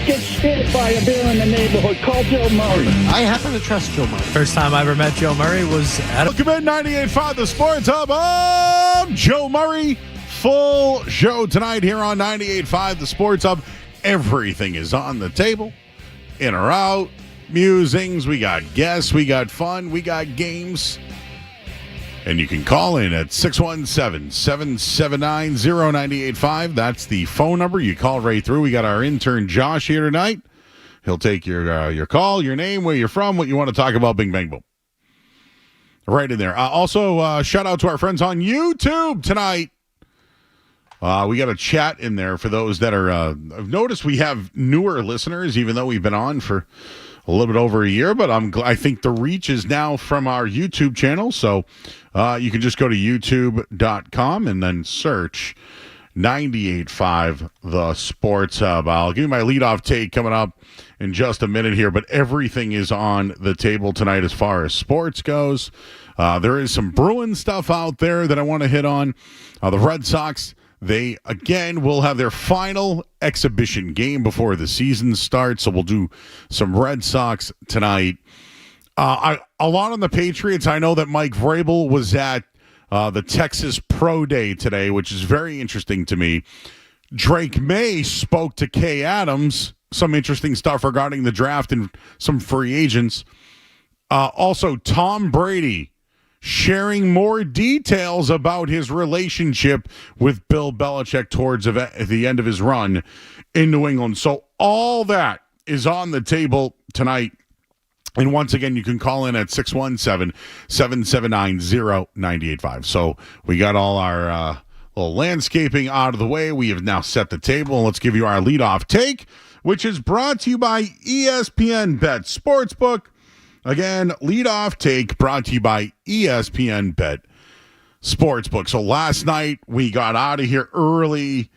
get scared by a bear in the neighborhood. Call Joe Murray. I happen to trust Joe Murray. First time I ever met Joe Murray was at Welcome in 98.5 The Sports Hub. I'm Joe Murray. Full show tonight here on 98.5 The Sports Hub. Everything is on the table. In or out. Musings. We got guests. We got fun. We got games. And you can call in at 617-779-0985. That's the phone number. You call right through. We got our intern Josh here tonight. He'll take your call, your name, where you're from, what you want to talk about. Bing, bang, boom. Right in there. Also, shout out to our friends on YouTube tonight. We got a chat in there for those that are. I've noticed we have newer listeners, even though we've been on for a little bit over a year. But I think the reach is now from our YouTube channel, so you can just go to youtube.com and then search 98.5 The Sports Hub. I'll give you my leadoff take coming up in just a minute here, but everything is on the table tonight as far as sports goes. There is some Bruins stuff out there that I want to hit on. The Red Sox, they, again, will have their final exhibition game before the season starts, so we'll do some Red Sox tonight. A lot on the Patriots. I know that Mike Vrabel was at the Texas Pro Day today, which is very interesting to me. Drake May spoke to Kay Adams, some interesting stuff regarding the draft and some free agents. Also, Tom Brady sharing more details about his relationship with Bill Belichick towards the end of his run in New England. So all that is on the table tonight. And once again, you can call in at 617-779-0985. So we got all our little landscaping out of the way. We have now set the table. And let's give you our leadoff take, which is brought to you by ESPN Bet Sportsbook. Again, leadoff take brought to you by ESPN Bet Sportsbook. So last night we got out of here early,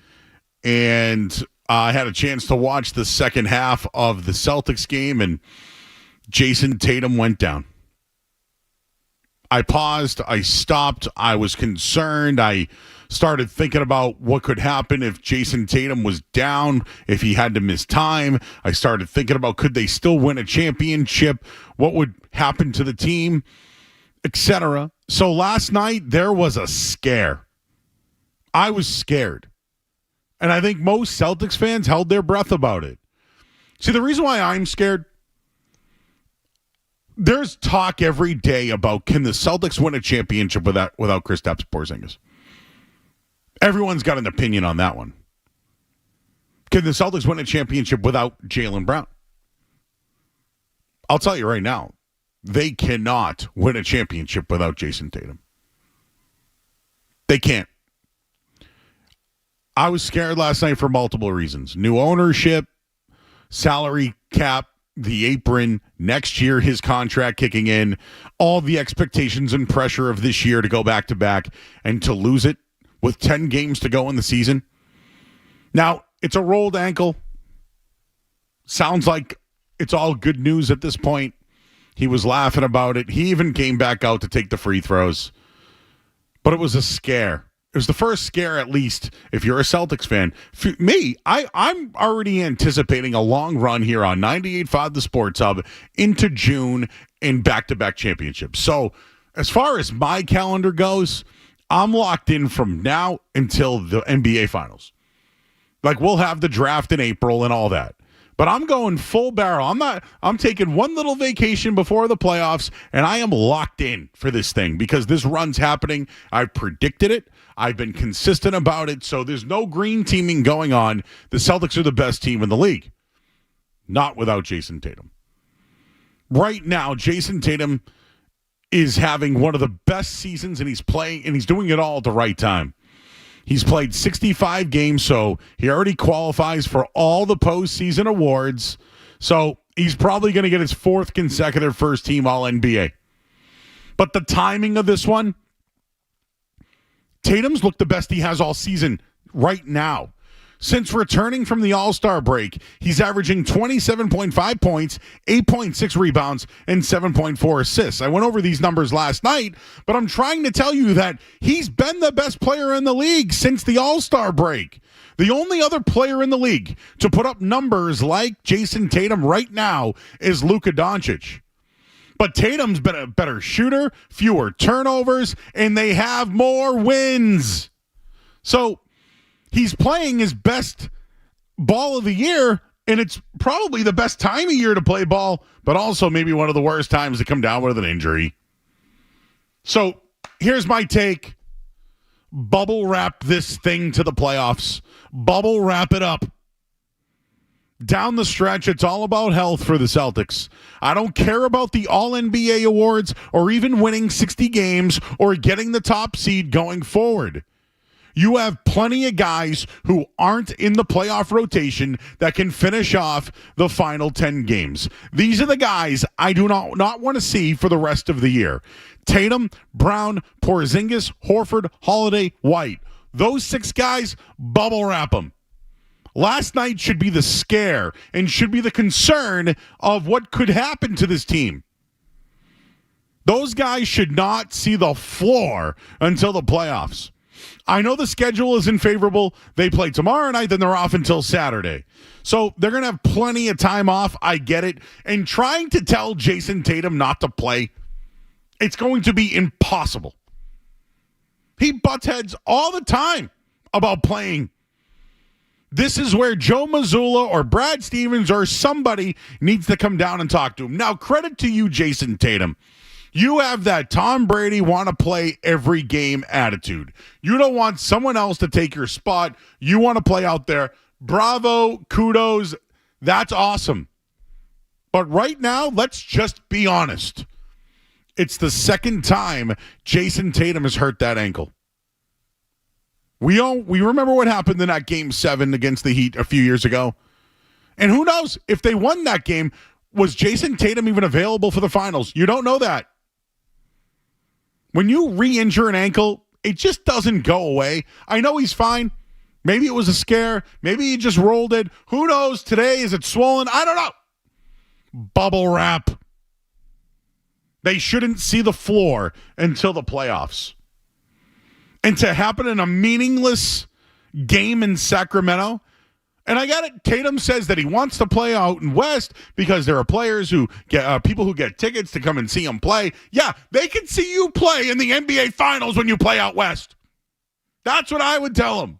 and I had a chance to watch the second half of the Celtics game, and Jayson Tatum went down. I paused. I stopped. I was concerned. I started thinking about what could happen if Jayson Tatum was down, if he had to miss time. I started thinking about, could they still win a championship? What would happen to the team, etc. So last night, there was a scare. I was scared. And I think most Celtics fans held their breath about it. See, the reason why I'm scared, there's talk every day about, can the Celtics win a championship without Kristaps Porzingis? Everyone's got an opinion on that one. Can the Celtics win a championship without Jaylen Brown? I'll tell you right now, they cannot win a championship without Jayson Tatum. They can't. I was scared last night for multiple reasons. New ownership, salary cap, the apron, next year his contract kicking in, all the expectations and pressure of this year to go back-to-back and to lose it with 10 games to go in the season. Now, it's a rolled ankle. Sounds like it's all good news at this point. He was laughing about it. He even came back out to take the free throws. But it was a scare. It was the first scare, at least, if you're a Celtics fan. For me, I'm already anticipating a long run here on 98.5 The Sports Hub into June in back-to-back championships. So as far as my calendar goes, I'm locked in from now until the NBA Finals. Like, we'll have the draft in April and all that. But I'm going full barrel. I'm taking one little vacation before the playoffs, and I am locked in for this thing because this run's happening. I predicted it. I've been consistent about it, so there's no green teaming going on. The Celtics are the best team in the league. Not without Jayson Tatum. Right now, Jayson Tatum is having one of the best seasons, and he's playing, and he's doing it all at the right time. He's played 65 games, so he already qualifies for all the postseason awards. So he's probably going to get his fourth consecutive first-team All-NBA. But the timing of this one, Tatum's looked the best he has all season right now. Since returning from the All-Star break, he's averaging 27.5 points, 8.6 rebounds, and 7.4 assists. I went over these numbers last night, but I'm trying to tell you that he's been the best player in the league since the All-Star break. The only other player in the league to put up numbers like Jayson Tatum right now is Luka Doncic. But Tatum's been a better shooter, fewer turnovers, and they have more wins. So he's playing his best ball of the year, and it's probably the best time of year to play ball, but also maybe one of the worst times to come down with an injury. So here's my take. Bubble wrap this thing to the playoffs. Bubble wrap it up. Down the stretch, it's all about health for the Celtics. I don't care about the All-NBA awards or even winning 60 games or getting the top seed going forward. You have plenty of guys who aren't in the playoff rotation that can finish off the final 10 games. These are the guys I do not want to see for the rest of the year. Tatum, Brown, Porzingis, Horford, Holiday, White. Those 6 guys, bubble wrap them. Last night should be the scare and should be the concern of what could happen to this team. Those guys should not see the floor until the playoffs. I know the schedule isn't favorable. They play tomorrow night, then they're off until Saturday. So they're going to have plenty of time off. I get it. And trying to tell Jayson Tatum not to play, it's going to be impossible. He butts heads all the time about playing. This is where Joe Mazzulla or Brad Stevens or somebody needs to come down and talk to him. Now, credit to you, Jayson Tatum. You have that Tom Brady want to play every game attitude. You don't want someone else to take your spot. You want to play out there. Bravo, kudos. That's awesome. But right now, let's just be honest. It's the second time Jayson Tatum has hurt that ankle. We remember what happened in that Game 7 against the Heat a few years ago. And who knows, if they won that game, was Jayson Tatum even available for the finals? You don't know that. When you re-injure an ankle, it just doesn't go away. I know he's fine. Maybe it was a scare. Maybe he just rolled it. Who knows? Today, is it swollen? I don't know. Bubble wrap. They shouldn't see the floor until the playoffs. And to happen in a meaningless game in Sacramento, and I got it. Tatum says that he wants to play out in West because there are players who get people who get tickets to come and see him play. Yeah, they can see you play in the NBA Finals when you play out West. That's what I would tell them.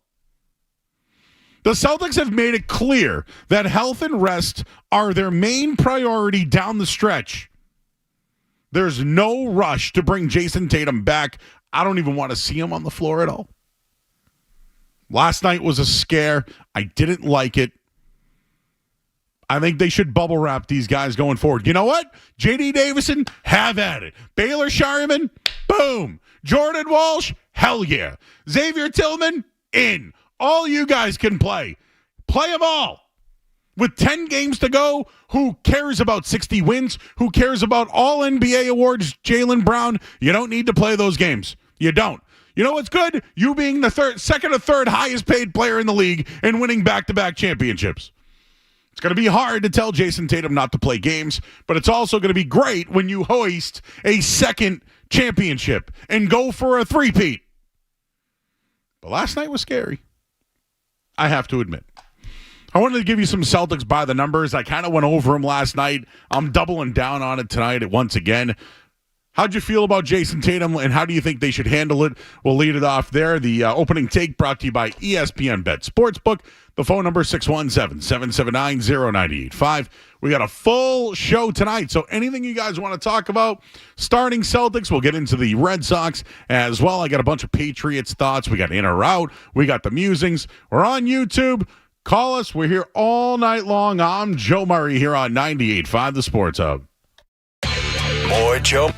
The Celtics have made it clear that health and rest are their main priority down the stretch. There's no rush to bring Jayson Tatum back. I don't even want to see him on the floor at all. Last night was a scare. I didn't like it. I think they should bubble wrap these guys going forward. You know what? J.D. Davison, have at it. Baylor Sharman, boom. Jordan Walsh, hell yeah. Xavier Tillman, in. All you guys can play. Play them all. With 10 games to go, who cares about 60 wins? Who cares about all NBA awards? Jaylen Brown, you don't need to play those games. You don't. You know what's good? You being the second or third highest paid player in the league and winning back-to-back championships. It's going to be hard to tell Jayson Tatum not to play games, but it's also going to be great when you hoist a second championship and go for a three-peat. But last night was scary. I have to admit. I wanted to give you some Celtics by the numbers. I kind of went over them last night. I'm doubling down on it tonight once again. How'd you feel about Jayson Tatum, and how do you think they should handle it? We'll lead it off there. The opening take brought to you by ESPN Bet Sportsbook. The phone number 617-779-0985. We got a full show tonight, so anything you guys want to talk about, starting Celtics, we'll get into the Red Sox as well. I got a bunch of Patriots thoughts. We got in or out. We got the musings. We're on YouTube. Call us. We're here all night long. I'm Joe Murray here on 98.5 The Sports Hub. More Joe.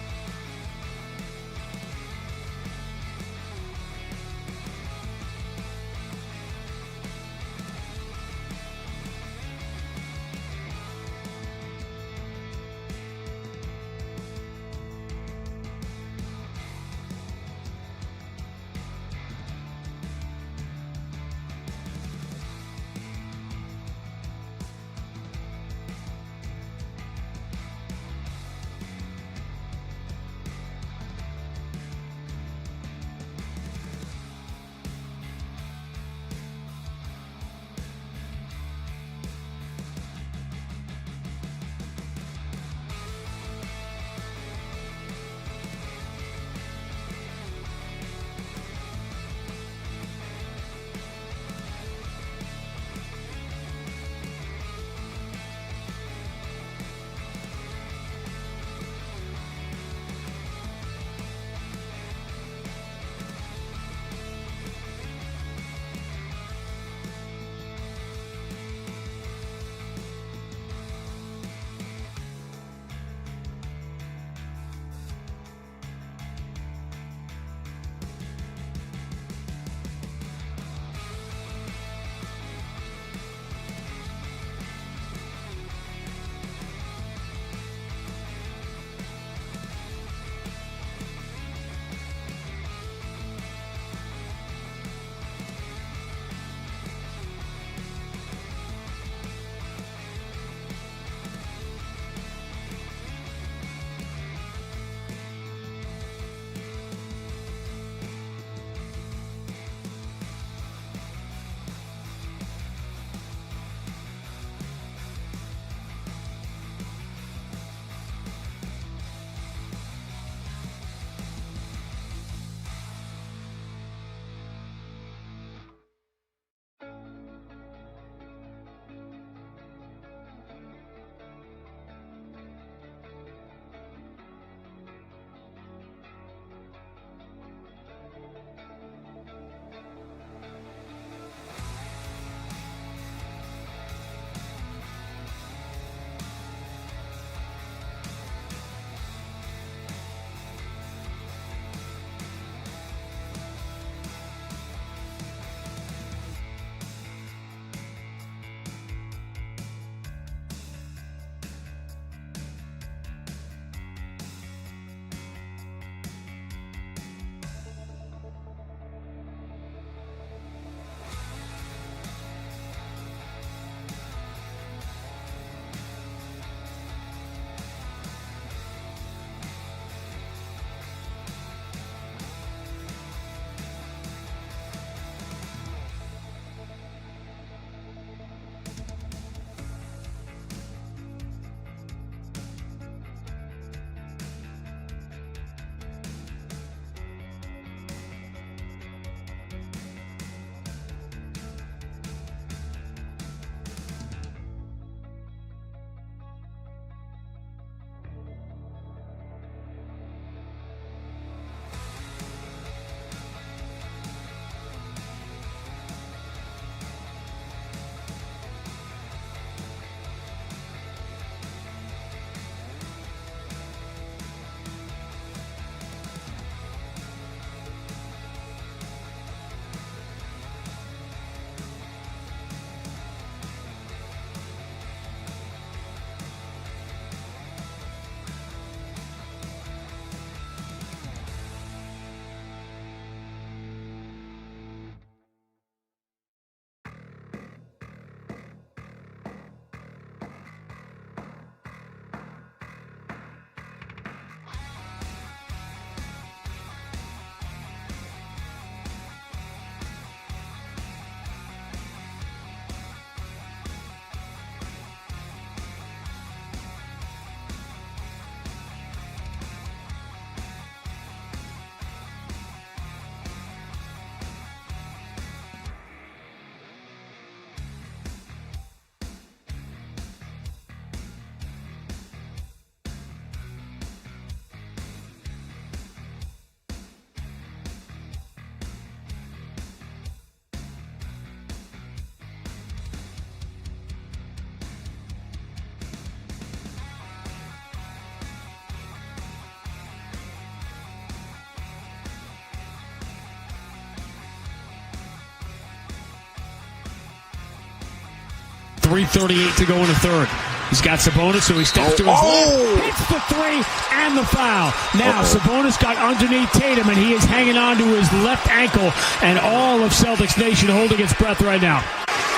3:38 to go in the third. He's got Sabonis, so he steps to his left, hits the three, and the foul. Now, Sabonis got underneath Tatum, and he is hanging on to his left ankle, and all of Celtics Nation holding its breath right now.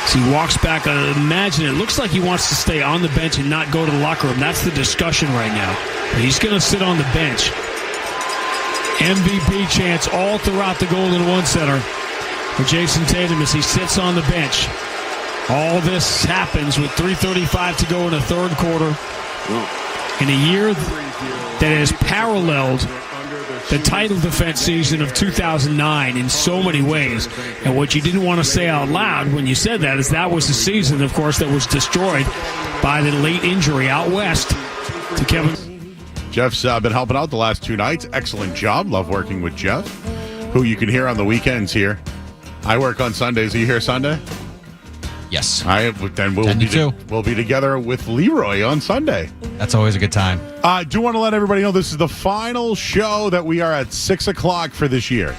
As he walks back, imagine it looks like he wants to stay on the bench and not go to the locker room. That's the discussion right now. But he's going to sit on the bench. MVP chants all throughout the Golden One Center for Jayson Tatum as he sits on the bench. All this happens with 3:35 to go in the third quarter in a year that has paralleled the title defense season of 2009 in so many ways. And what you didn't want to say out loud when you said that is that was the season, of course, that was destroyed by the late injury out west to Kevin. Jeff's been helping out the last 2 nights. Excellent job. Love working with Jeff, who you can hear on the weekends here. I work on Sundays. Are you here Sunday? Yes. Then we'll be together with Leroy on Sunday. That's always a good time. I do want to let everybody know this is the final show that we are at 6 o'clock for this year.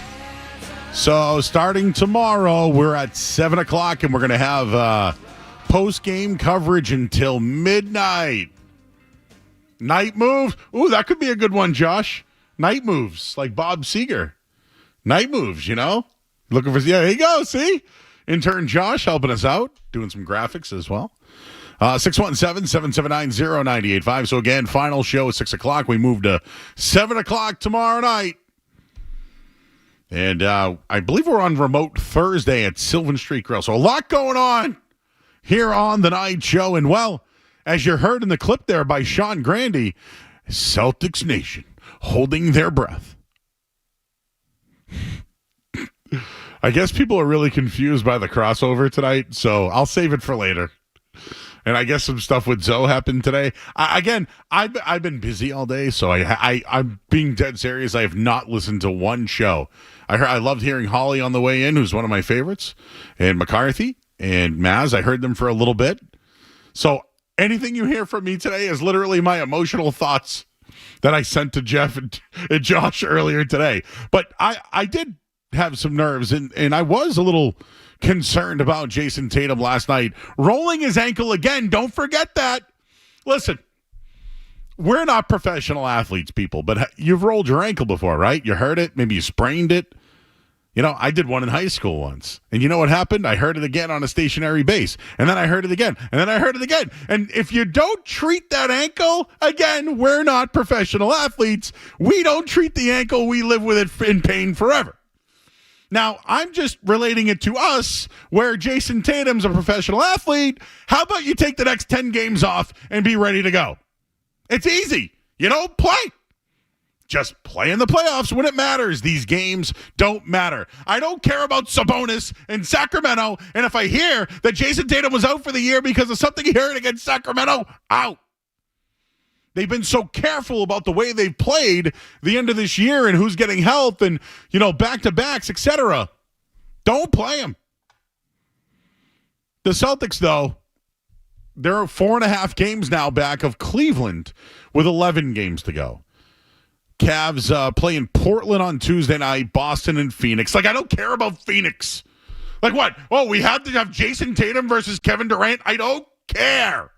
So starting tomorrow, we're at 7 o'clock, and we're going to have post-game coverage until midnight. Night moves. Ooh, that could be a good one, Josh. Night moves, like Bob Seger. Night moves, you know? Looking for, yeah, there you go, see? Intern Josh helping us out, doing some graphics as well. 617-779-0985. So again, final show at 6 o'clock. We moved to 7 o'clock tomorrow night. And I believe we're on remote Thursday at Sylvan Street Grill. So a lot going on here on the night show. And well, as you heard in the clip there by Sean Grandy, Celtics Nation holding their breath. I guess people are really confused by the crossover tonight, so I'll save it for later. And I guess some stuff with Zoe happened today. I've been busy all day, so I'm being dead serious. I have not listened to one show. I loved hearing Holly on the way in, who's one of my favorites, and McCarthy and Maz. I heard them for a little bit. So anything you hear from me today is literally my emotional thoughts that I sent to Jeff and Josh earlier today. But I did have some nerves, and I was a little concerned about Jayson Tatum last night. Rolling his ankle again, don't forget that. Listen, we're not professional athletes, people, but you've rolled your ankle before, right? You hurt it, maybe you sprained it. You know, I did one in high school once. And you know what happened? I hurt it again on a stationary base. And then I hurt it again. And then I hurt it again. And if you don't treat that ankle, again, we're not professional athletes. We don't treat the ankle. We live with it in pain forever. Now, I'm just relating it to us, where Jayson Tatum's a professional athlete. How about you take the next 10 games off and be ready to go? It's easy. You know, play. Just play in the playoffs when it matters. These games don't matter. I don't care about Sabonis in Sacramento, and if I hear that Jayson Tatum was out for the year because of something he heard against Sacramento, out. They've been so careful about the way they've played the end of this year and who's getting health and, you know, back-to-backs, etc. Don't play them. The Celtics, though, they're 4.5 games now back of Cleveland with 11 games to go. Cavs playing Portland on Tuesday night, Boston and Phoenix. Like, I don't care about Phoenix. Like what? Oh, we have to have Jayson Tatum versus Kevin Durant? I don't care.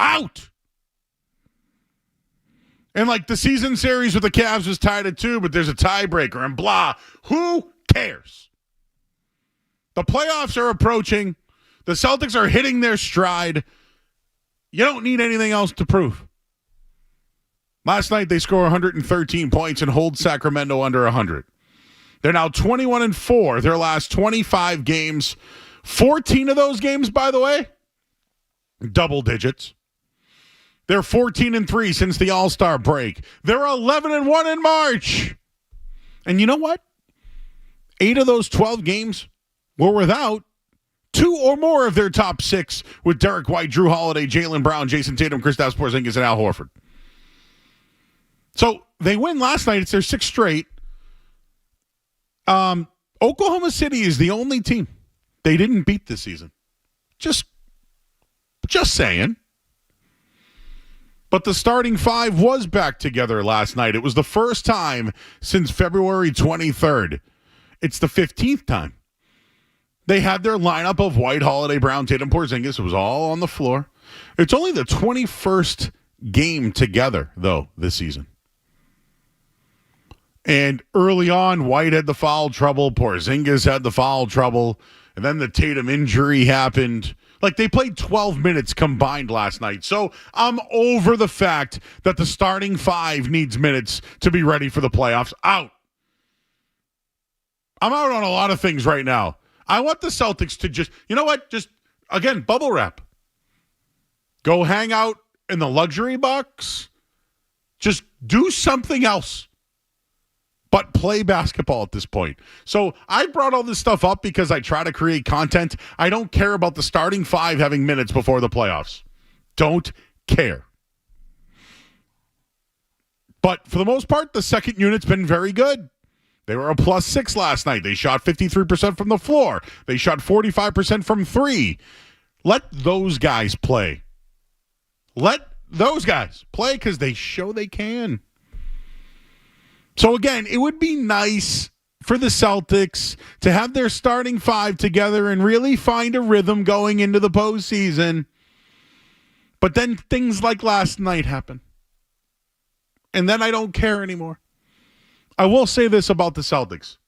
Out. And, like, the season series with the Cavs was tied at 2, but there's a tiebreaker and blah. Who cares? The playoffs are approaching. The Celtics are hitting their stride. You don't need anything else to prove. Last night, they score 113 points and hold Sacramento under 100. They're now 21-4, their last 25 games. 14 of those games, by the way, double digits. They're 14-3 since the All-Star break. They're 11-1 in March. And you know what? 8 of those 12 games were without 2 or more of their top 6 with Derek White, Drew Holiday, Jaylen Brown, Jayson Tatum, Kristaps Porzingis, and Al Horford. So they win last night. It's their 6th straight. Oklahoma City is the only team they didn't beat this season. Just saying. But the starting 5 was back together last night. It was the first time since February 23rd. It's the 15th time They had their lineup of White, Holiday, Brown, Tatum, Porzingis. It was all on the floor. It's only the 21st game together, though, this season. And early on, White had the foul trouble. Porzingis had the foul trouble. And then the Tatum injury happened. Like, they played 12 minutes combined last night. So I'm over the fact that the starting five needs minutes to be ready for the playoffs. Out. I'm out on a lot of things right now. I want the Celtics to just, you know what? Just, again, bubble wrap. Go hang out in the luxury box. Just do something else. But play basketball at this point. So I brought all this stuff up because I try to create content. I don't care about the starting five having minutes before the playoffs. Don't care. But for the most part, the second unit's been very good. They were a +6 last night. They shot 53% from the floor. They shot 45% from three. Let those guys play. Let those guys play because they show they can. So again, it would be nice for the Celtics to have their starting five together and really find a rhythm going into the postseason. But then things like last night happen. And then I don't care anymore. I will say this about the Celtics.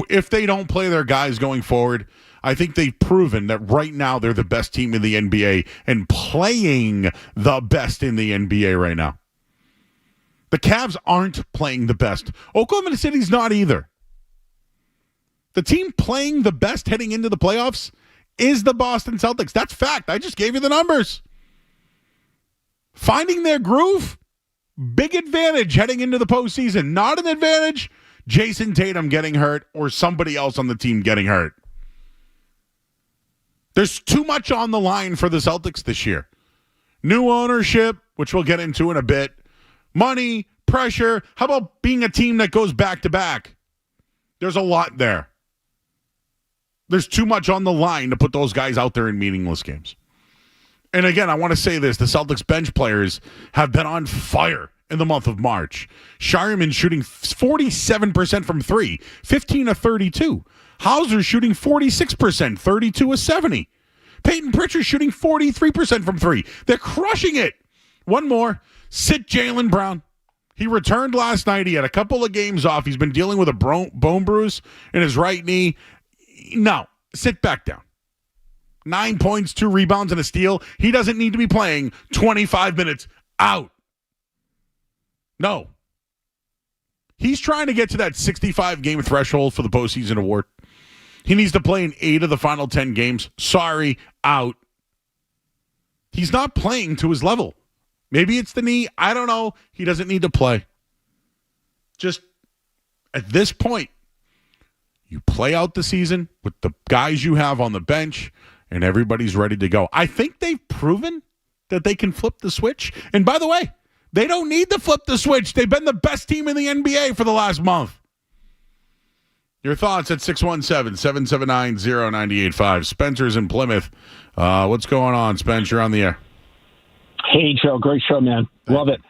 If they don't play their guys going forward, I think they've proven that right now they're the best team in the NBA and playing the best in the NBA right now. The Cavs aren't playing the best. Oklahoma City's not either. The team playing the best heading into the playoffs is the Boston Celtics. That's fact. I just gave you the numbers. Finding their groove, big advantage heading into the postseason. Not an advantage, Jayson Tatum getting hurt or somebody else on the team getting hurt. There's too much on the line for the Celtics this year. New ownership, which we'll get into in a bit. Money, pressure. How about being a team that goes back-to-back? There's a lot there. There's too much on the line to put those guys out there in meaningless games. And again, I want to say this. The Celtics bench players have been on fire in the month of March. Shireman shooting 47% from three, 15 of 32. Hauser shooting 46%, 32 of 70. Peyton Pritchard shooting 43% from three. They're crushing it. One more. Sit Jaylen Brown. He returned last night. He had a couple of games off. He's been dealing with a bone bruise in his right knee. No, sit back down. 9 points, 2 rebounds, and a steal. He doesn't need to be playing 25 minutes out. No. He's trying to get to that 65-game threshold for the postseason award. He needs to play in 8 of the final 10 games. Sorry, out. He's not playing to his level. Maybe it's the knee. I don't know. He doesn't need to play. Just at this point, you play out the season with the guys you have on the bench, and everybody's ready to go. I think they've proven that they can flip the switch. And by the way, they don't need to flip the switch. They've been the best team in the NBA for the last month. Your thoughts at 617-779-0985. Spencer's in Plymouth. What's going on, Spence? You're on the air. Hey, Joe. Great show, man. Love it.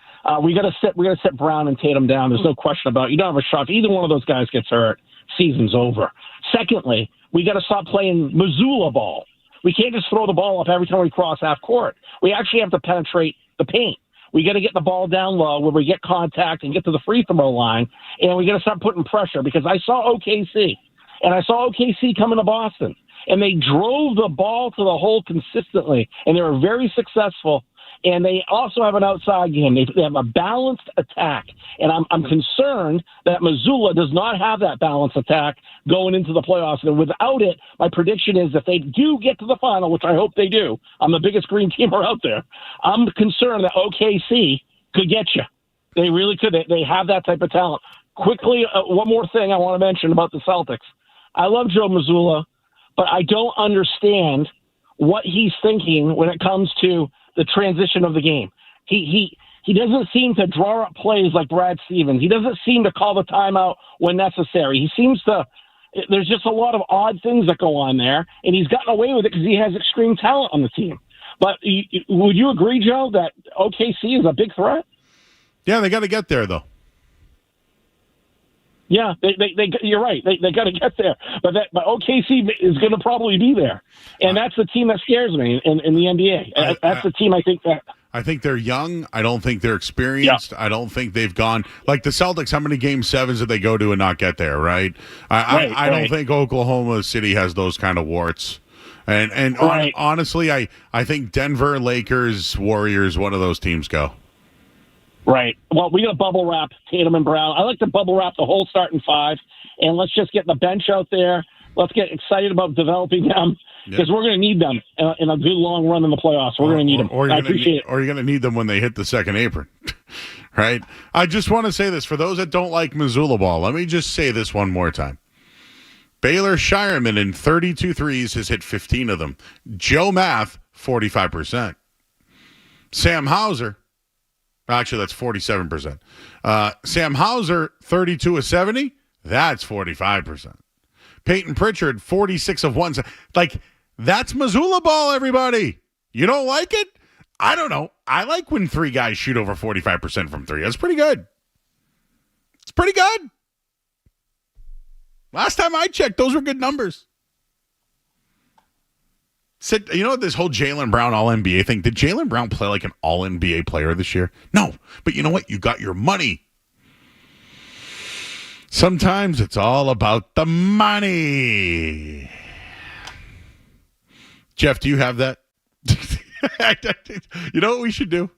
We got to sit Brown and Tatum down. There's no question about it. You don't have a shot. If either one of those guys gets hurt, season's over. Secondly, we got to stop playing Missoula ball. We can't just throw the ball up every time we cross half court. We actually have to penetrate the paint. We got to get the ball down low where we get contact and get to the free throw line, and we got to start putting pressure because I saw OKC, and I saw OKC coming to Boston, and they drove the ball to the hole consistently, and they were very successful. And they also have an outside game. They have a balanced attack. And I'm concerned that Missoula does not have that balanced attack going into the playoffs. And without it, my prediction is if they do get to the final, which I hope they do, I'm the biggest green teamer out there, I'm concerned that OKC could get you. They really could. They have that type of talent. Quickly, one more thing I want to mention about the Celtics. I love Joe Mazzulla, but I don't understand what he's thinking when it comes to the transition of the game. He doesn't seem to draw up plays like Brad Stevens. He doesn't seem to call the timeout when necessary. He seems to – there's just a lot of odd things that go on there, and he's gotten away with it because he has extreme talent on the team. But would you agree, Joe, that OKC is a big threat? Yeah, they got to get there, though. Yeah, you're right. They got to get there, but OKC is going to probably be there, and that's the team that scares me in the NBA. That's the team I think that. I think they're young. I don't think they're experienced. I don't think they've gone like the Celtics. How many game sevens did they go to and not get there? Right. I don't think Oklahoma City has those kind of warts. And honestly, I think Denver, Lakers, Warriors, one of those teams go. Right. Well, we got to bubble wrap Tatum and Brown. I like to bubble wrap the whole starting five, and let's just get the bench out there. Let's get excited about developing them because we're going to need them in a good long run in the playoffs. We're going to need them. I appreciate it. Or you're going to need them when they hit the second apron, right? I just want to say this. For those that don't like Missoula ball, let me just say this one more time. Baylor Shireman in 32 threes has hit 15 of them. Joe Math, 45%. Sam Hauser, actually, that's 47%. Sam Hauser, 32 of 70. That's 45%. Peyton Pritchard, 46 of 1. Like, that's Missoula ball, everybody. You don't like it? I don't know. I like when three guys shoot over 45% from three. That's pretty good. It's pretty good. Last time I checked, those were good numbers. You know what, this whole Jaylen Brown All-NBA thing, did Jaylen Brown play like an All-NBA player this year? No. But you know what? You got your money. Sometimes it's all about the money. Jeff, do you have that? You know what we should do?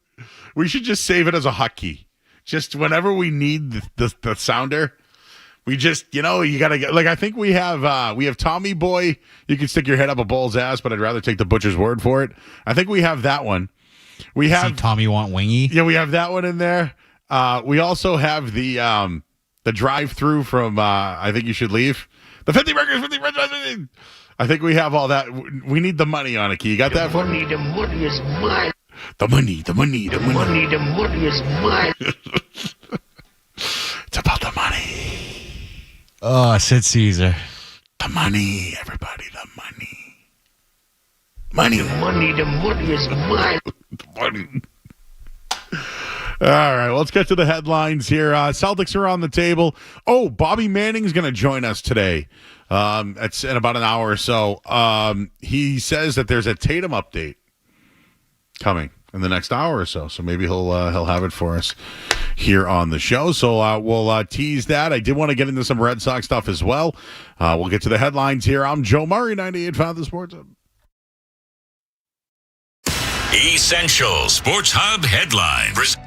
We should just save it as a hotkey. Just whenever we need the sounder, we just, you got to get, like, I think we have Tommy Boy. You can stick your head up a bull's ass, but I'd rather take the butcher's word for it. I think we have that one. We have See Tommy Want Wingy. Yeah, we have that one in there. We also have the drive-through from I Think You Should Leave. The 50 burgers, 50 french fries. I think we have all that. We need the money on it, Key. You got that for me? The money is mine. The money. The money is mine. It's about the money. Oh, Sid Caesar. The money, everybody, the money. Money. The money is mine. The money. All right, well, let's get to the headlines here. Celtics are on the table. Oh, Bobby Manning's going to join us today. It's in about an hour or so. He says that there's a Tatum update coming in the next hour or so. So maybe he'll have it for us here on the show. So we'll tease that. I did want to get into some Red Sox stuff as well. We'll get to the headlines here. I'm Joe Murray, 98.5 The Sports Hub. Essential Sports Hub headlines.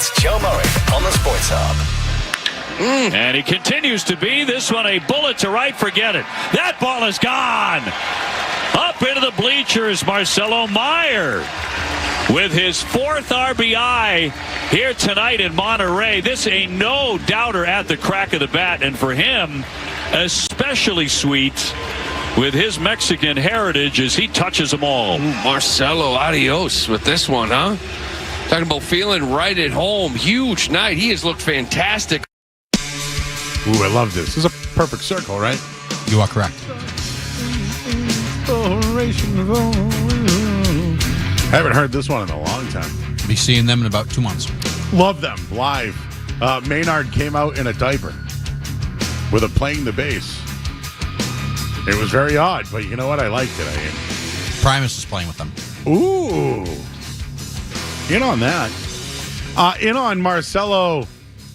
It's Joe Murray on the Sports Hub. And he continues to be. This one a bullet to right. Forget it. That ball is gone. Up into the bleachers, Marcelo Mayer with his 4th RBI here tonight in Monterey. This a no-doubter at the crack of the bat. And for him, especially sweet with his Mexican heritage as he touches them all. Marcelo, adios with this one, huh? Talking about feeling right at home. Huge night. He has looked fantastic. Ooh, I love this. This is a perfect circle, right? You are correct. I haven't heard this one in a long time. Be seeing them in about 2 months. Love them live. Maynard came out in a diaper with a playing the bass. It was very odd, but you know what? I liked it. Primus is playing with them. Ooh. In on that. In on Marcelo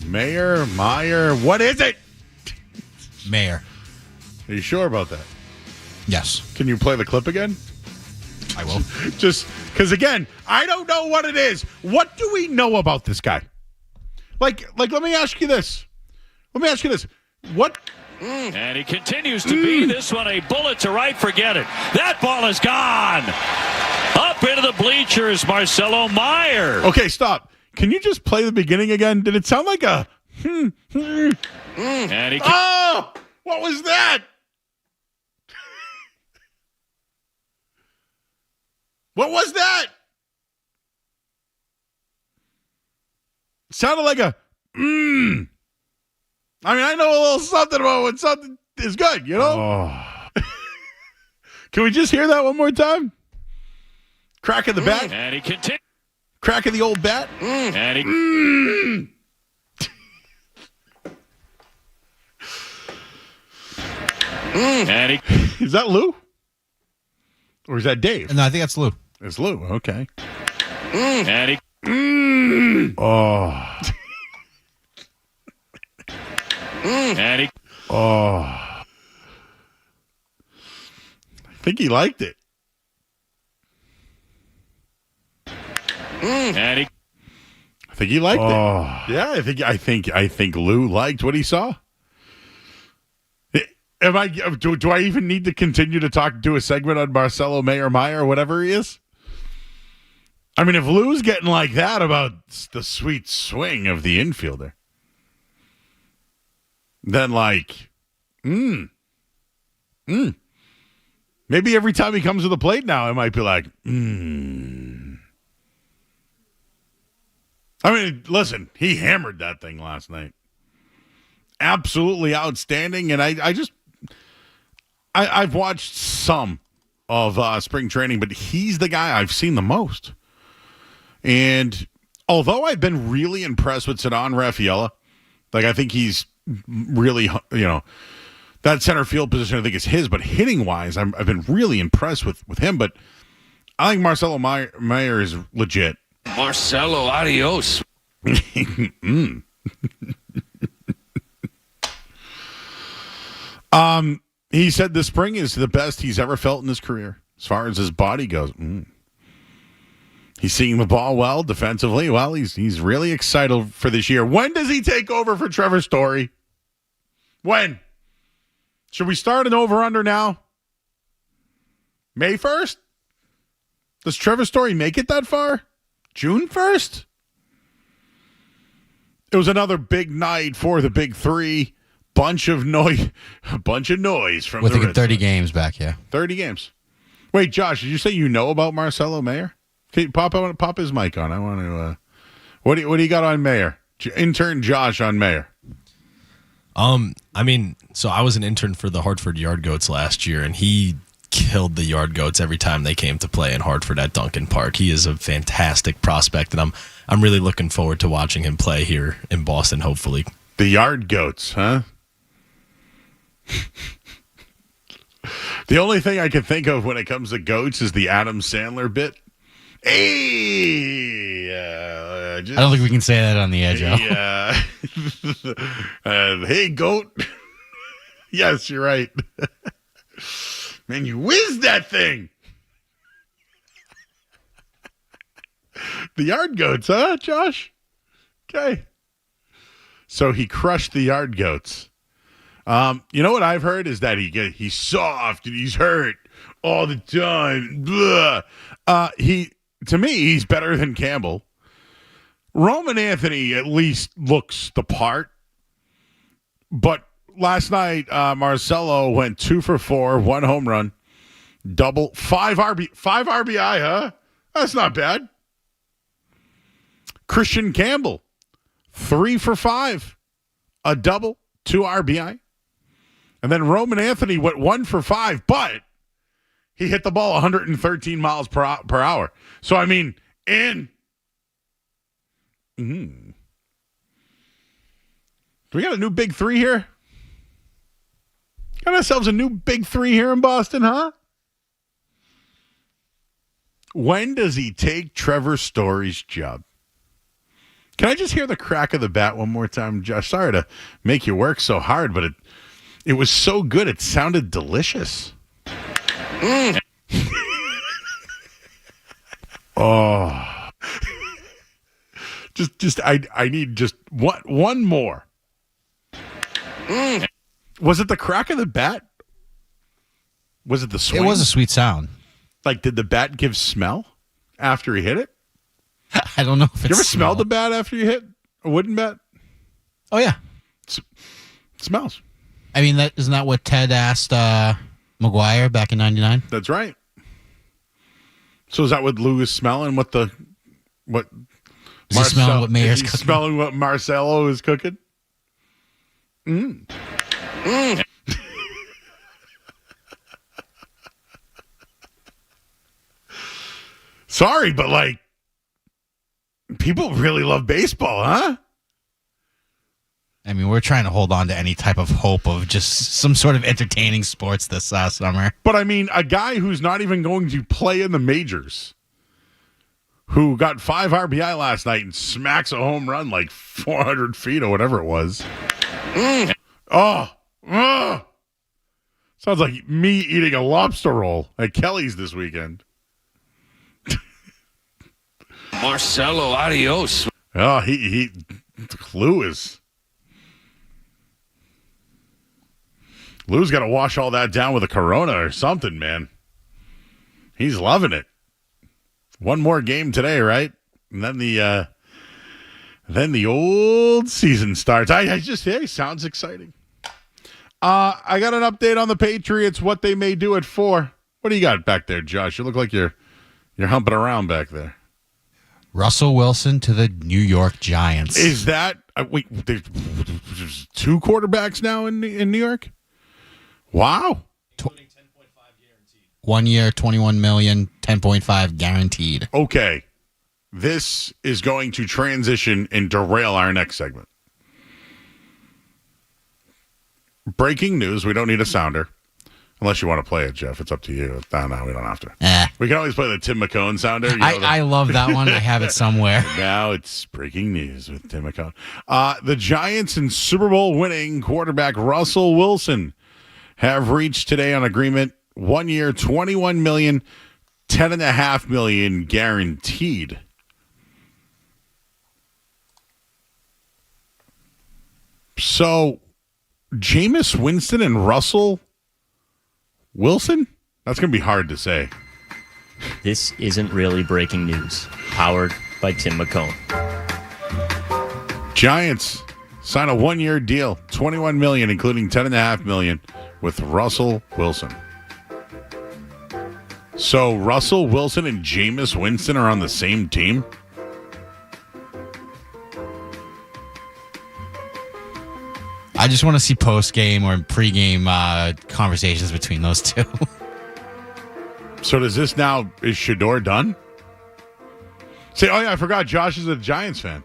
Mayer. What is it? Mayer. Are you sure about that? Yes. Can you play the clip again? I will. Just because, again, I don't know what it is. What do we know about this guy? Like, let me ask you this. What? And he continues to be. This one a bullet to right. Forget it. That ball is gone. Up into the bleachers, Marcelo Mayer. Okay, stop. Can you just play the beginning again? Did it sound like a And he Oh! What was that? What was that? It sounded like a I mean, I know a little something about when something is good, you know? Oh. Can we just hear that one more time? Crack of the bat. And he continues. Crack of the old bat. And he And he Is that Lou? Or is that Dave? No, I think that's Lou. It's Lou. Okay. And he Oh. And he Oh. I think he liked it. And he I think he liked it. Yeah, I think Lou liked what he saw. Am I do I even need to continue to do a segment on Marcelo Mayer or whatever he is? I mean, if Lou's getting like that about the sweet swing of the infielder, then maybe every time he comes to the plate now, I might be like, I mean, listen, he hammered that thing last night. Absolutely outstanding. And I've watched some of spring training, but he's the guy I've seen the most. And although I've been really impressed with Ceddanne Rafaela, I think he's really, that center field position I think is his, but hitting wise, I've been really impressed with him. But I think Marcelo Mayer is legit. Marcelo, adios. He said this spring is the best he's ever felt in his career as far as his body goes. He's seeing the ball well defensively. Well, he's really excited for this year. When does he take over for Trevor Story? When? Should we start an over-under now? May 1st? Does Trevor Story make it that far? June 1st? It was another big night for the Big Three. Bunch of noise from We're thinking Reds. 30 games back, yeah. 30 games. Wait, Josh, did you say you know about Marcelo Mayer? Okay, I want to pop his mic on. I want to. What do you got on Mayer? Intern Josh on Mayer. I mean, so I was an intern for the Hartford Yard Goats last year, and he killed the Yard Goats every time they came to play in Hartford at Duncan Park. He is a fantastic prospect, and I'm really looking forward to watching him play here in Boston, hopefully. The Yard Goats, huh? The only thing I can think of when it comes to goats is the Adam Sandler bit. Hey, I don't think we can say that on the edge. Hey, goat. Yes, you're right. Man, you whizzed that thing. The Yard Goats, huh, Josh? Okay. So he crushed the Yard Goats. You know what I've heard is that he's soft and he's hurt all the time. Blah. To me, he's better than Campbell. Roman Anthony at least looks the part. But last night, Marcelo went 2 for 4, 1 home run, double, 5 RBI, huh? That's not bad. Christian Campbell, 3 for 5, a double, 2 RBI. And then Roman Anthony went 1 for 5, but he hit the ball 113 miles per hour. So, I mean, do we got a new big 3 here? Got ourselves a new big 3 here in Boston, huh? When does he take Trevor Story's job? Can I just hear the crack of the bat one more time, Josh? Sorry to make you work so hard, but it was so good. It sounded delicious. Oh. I need just one more. Was it the crack of the bat? Was it the swing? It was a sweet sound. Like, did the bat give smell after he hit it? I don't know if it's You ever smelled the bat after you hit a wooden bat? Oh, yeah. It smells. I mean, isn't that what Ted asked McGuire back in 99? That's right. So is that what Lou is smelling? Is he smelling what Mayer's cooking? Smelling what Marcelo is cooking? Sorry, but like, people really love baseball, huh? I mean, we're trying to hold on to any type of hope of just some sort of entertaining sports this summer. But I mean, a guy who's not even going to play in the majors, who got 5 RBI last night and smacks a home run like 400 feet or whatever it was. Sounds like me eating a lobster roll at Kelly's this weekend. Marcelo, adios. Oh, Lou's got to wash all that down with a Corona or something, man. He's loving it. One more game today, right? And then the old season starts. Sounds exciting. I got an update on the Patriots, what they may do at 4. What do you got back there, Josh? You look like you're humping around back there. Russell Wilson to the New York Giants. Is that wait? There's 2 quarterbacks now in New York. Wow. 1 year, $21 million, 10.5 guaranteed. Okay, this is going to transition and derail our next segment. Breaking news. We don't need a sounder. Unless you want to play it, Jeff. It's up to you. No, we don't have to. We can always play the Tim McCone sounder. I love that one. I have it somewhere. Now it's breaking news with Tim McCone. The Giants and Super Bowl winning quarterback Russell Wilson have reached today an agreement. 1 year, $21 million, $10.5 million guaranteed. So, Jameis Winston and Russell Wilson? That's going to be hard to say. This isn't really breaking news. Powered by Tim McCone. Giants sign a 1 year deal, $21 million, including $10.5 million, with Russell Wilson. So Russell Wilson and Jameis Winston are on the same team? I just want to see post-game or pre-game conversations between those two. So does this now, is Shador done? Say, oh yeah, I forgot Josh is a Giants fan.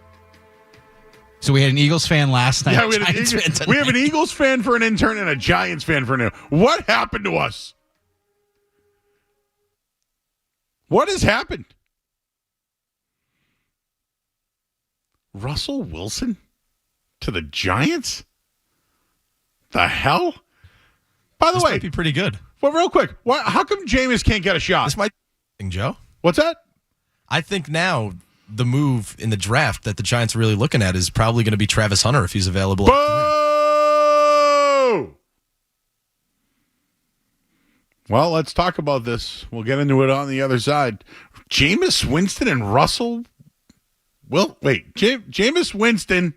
So we had an Eagles fan last night. Yeah, we have an Eagles fan for an intern and a Giants fan for an intern. What happened to us? What has happened? Russell Wilson to the Giants? The hell? By the way, might be pretty good. Well, real quick, how come Jameis can't get a shot? This might be Joe. What's that? I think now the move in the draft that the Giants are really looking at is probably going to be Travis Hunter if he's available. Boo! Well, let's talk about this. We'll get into it on the other side. Jameis Winston and Russell. Jameis Winston,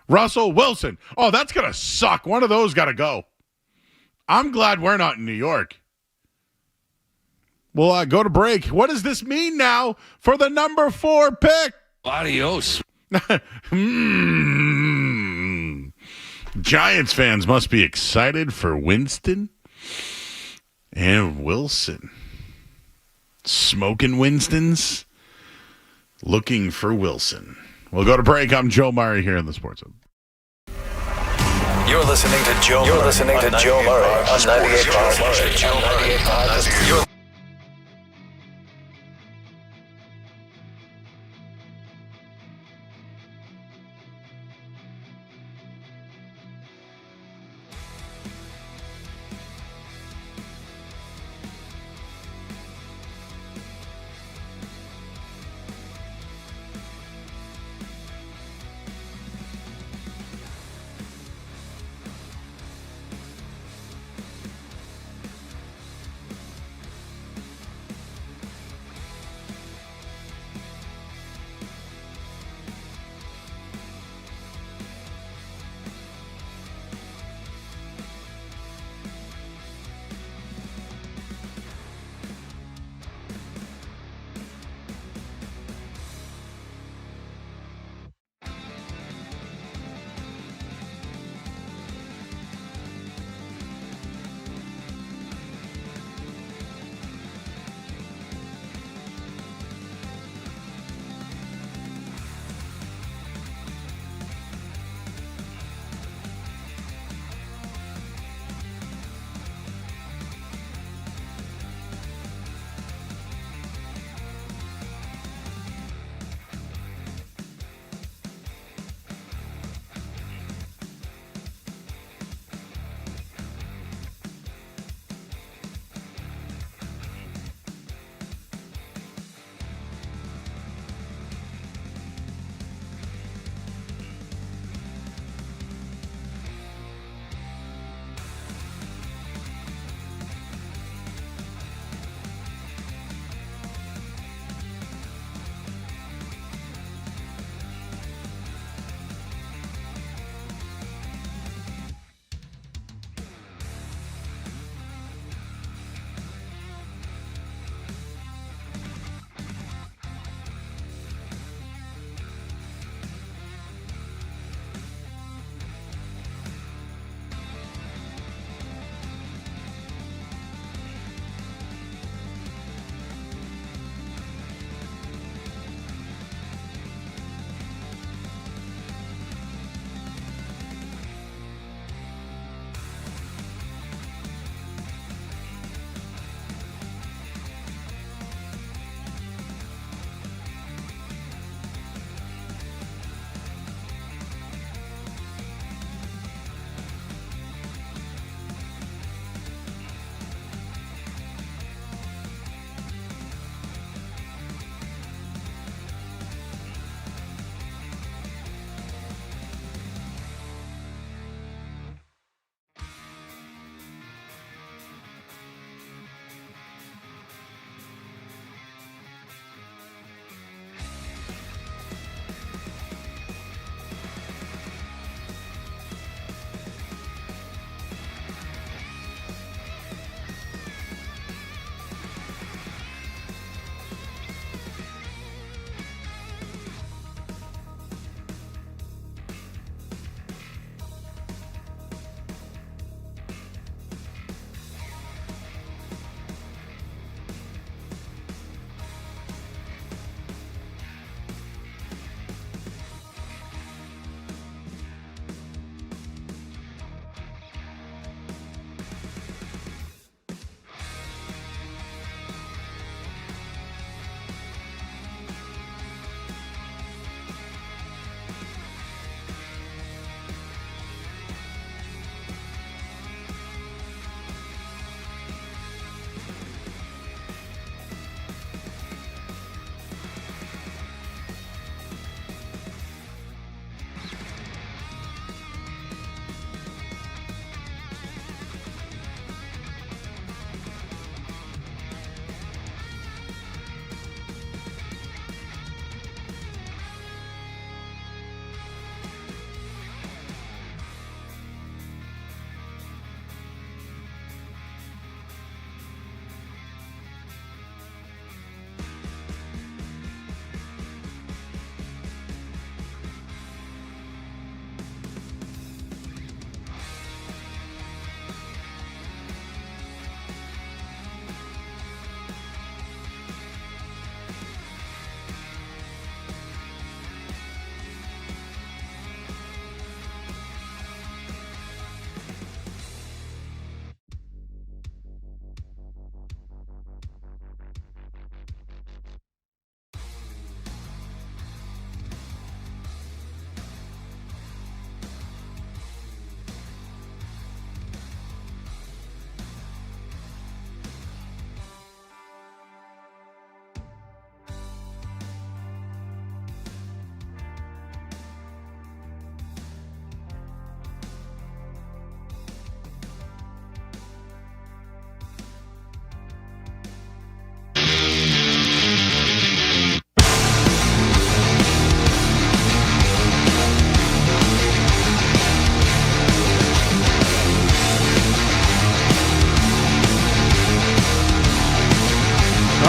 Russell Wilson. Oh, that's going to suck. One of those got to go. I'm glad we're not in New York. We'll go to break. What does this mean now for the number 4 pick? Adios. Giants fans must be excited for Winston and Wilson. Smoking Winstons, looking for Wilson. We'll go to break. I'm Joe Murray here in the Sports Hub. You're listening to Joe Murray on 98.5.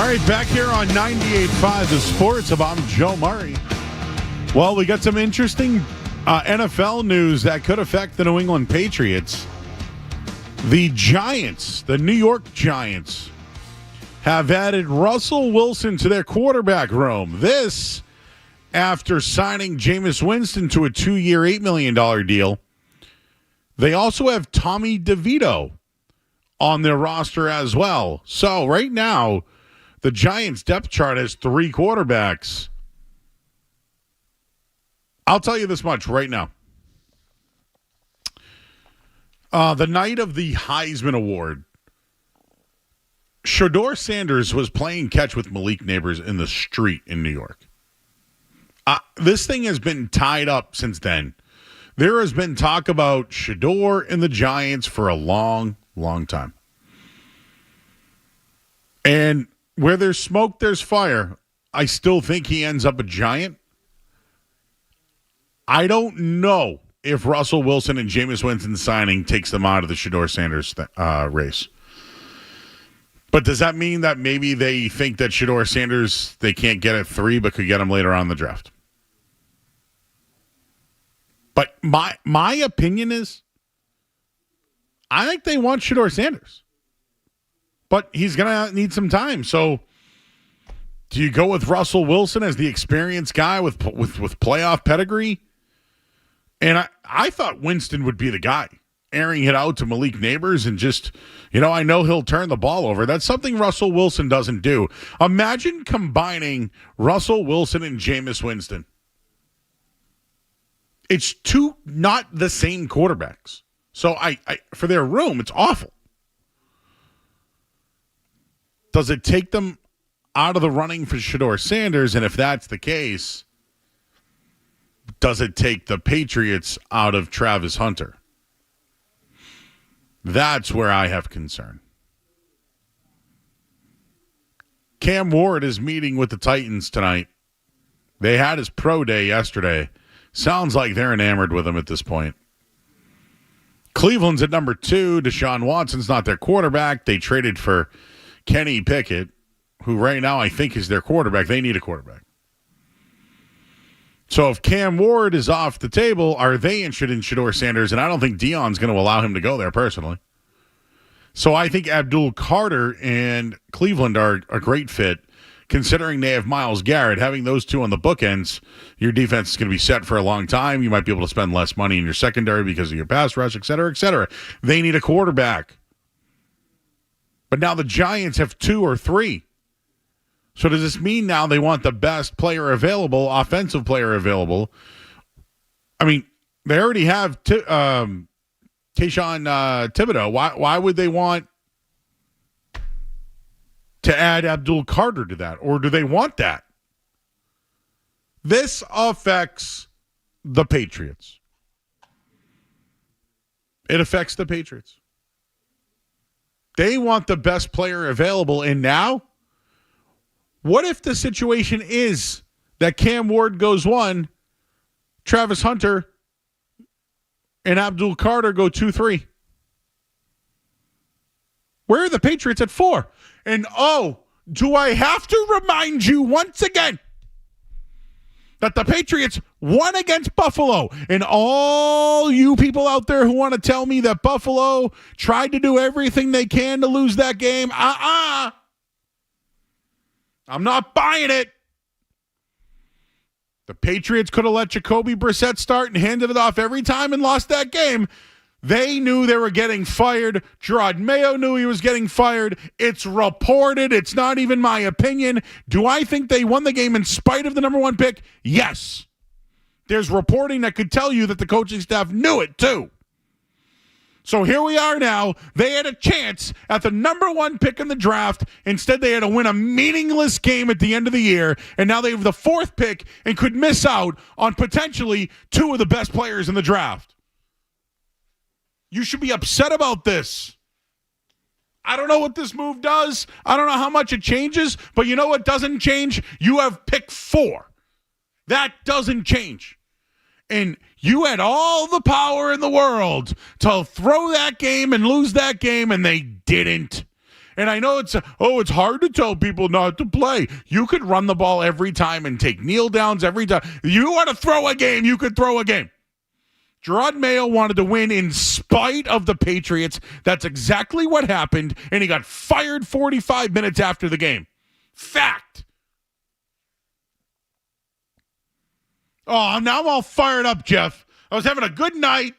right, back here on 98.5 The Sports Hub. I'm Joe Murray. Well, we got some interesting NFL news that could affect the New England Patriots. The Giants, the New York Giants, have added Russell Wilson to their quarterback room. This after signing Jameis Winston to a 2-year, $8 million deal. They also have Tommy DeVito on their roster as well. So right now, the Giants' depth chart has 3 quarterbacks. I'll tell you this much right now. The night of the Heisman Award, Shedeur Sanders was playing catch with Malik Neighbors in the street in New York. This thing has been tied up since then. There has been talk about Shedeur and the Giants for a long, long time. And where there's smoke, there's fire. I still think he ends up a Giant. I don't know if Russell Wilson and Jameis Winston signing takes them out of the Shedeur Sanders race. But does that mean that maybe they think that Shedeur Sanders, they can't get at 3, but could get him later on in the draft? But my opinion is, I think they want Shedeur Sanders. But he's going to need some time. So do you go with Russell Wilson as the experienced guy with playoff pedigree? And I thought Winston would be the guy, airing it out to Malik Neighbors and just, I know he'll turn the ball over. That's something Russell Wilson doesn't do. Imagine combining Russell Wilson and Jameis Winston. It's two not the same quarterbacks. So I for their room, it's awful. Does it take them out of the running for Shedeur Sanders? And if that's the case, does it take the Patriots out of Travis Hunter? That's where I have concern. Cam Ward is meeting with the Titans tonight. They had his pro day yesterday. Sounds like they're enamored with him at this point. Cleveland's at number 2. Deshaun Watson's not their quarterback. They traded for Kenny Pickett, who right now I think is their quarterback. They need a quarterback. So if Cam Ward is off the table, are they interested in Shedeur Sanders? And I don't think Dion's going to allow him to go there personally. So I think Abdul Carter and Cleveland are a great fit, considering they have Myles Garrett. Having those two on the bookends, your defense is going to be set for a long time. You might be able to spend less money in your secondary because of your pass rush, et cetera, et cetera. They need a quarterback. But now the Giants have 2 or 3. So does this mean now they want the best player available, offensive player available? I mean, they already have Kayshon Thibodeau. Why would they want to add Abdul Carter to that? Or do they want that? This affects the Patriots. It affects the Patriots. They want the best player available, and now, what if the situation is that Cam Ward goes 1, Travis Hunter and Abdul Carter go 2-3? Where are the Patriots at 4? And do I have to remind you once again that the Patriots won against Buffalo? And all you people out there who want to tell me that Buffalo tried to do everything they can to lose that game, I'm not buying it. The Patriots could have let Jacoby Brissett start and handed it off every time and lost that game. They knew they were getting fired. Gerard Mayo knew he was getting fired. It's reported. It's not even my opinion. Do I think they won the game in spite of the number 1 pick? Yes. There's reporting that could tell you that the coaching staff knew it too. So here we are now. They had a chance at the number 1 pick in the draft. Instead, they had to win a meaningless game at the end of the year. And now they have the 4th pick and could miss out on potentially 2 of the best players in the draft. You should be upset about this. I don't know what this move does. I don't know how much it changes. But you know what doesn't change? You have pick 4. That doesn't change. And you had all the power in the world to throw that game and lose that game, and they didn't. And I know it's hard to tell people not to play. You could run the ball every time and take kneel downs every time. You want to throw a game, you could throw a game. Gerard Mayo wanted to win in spite of the Patriots. That's exactly what happened, and he got fired 45 minutes after the game. Fact. Oh, now I'm all fired up, Jeff. I was having a good night.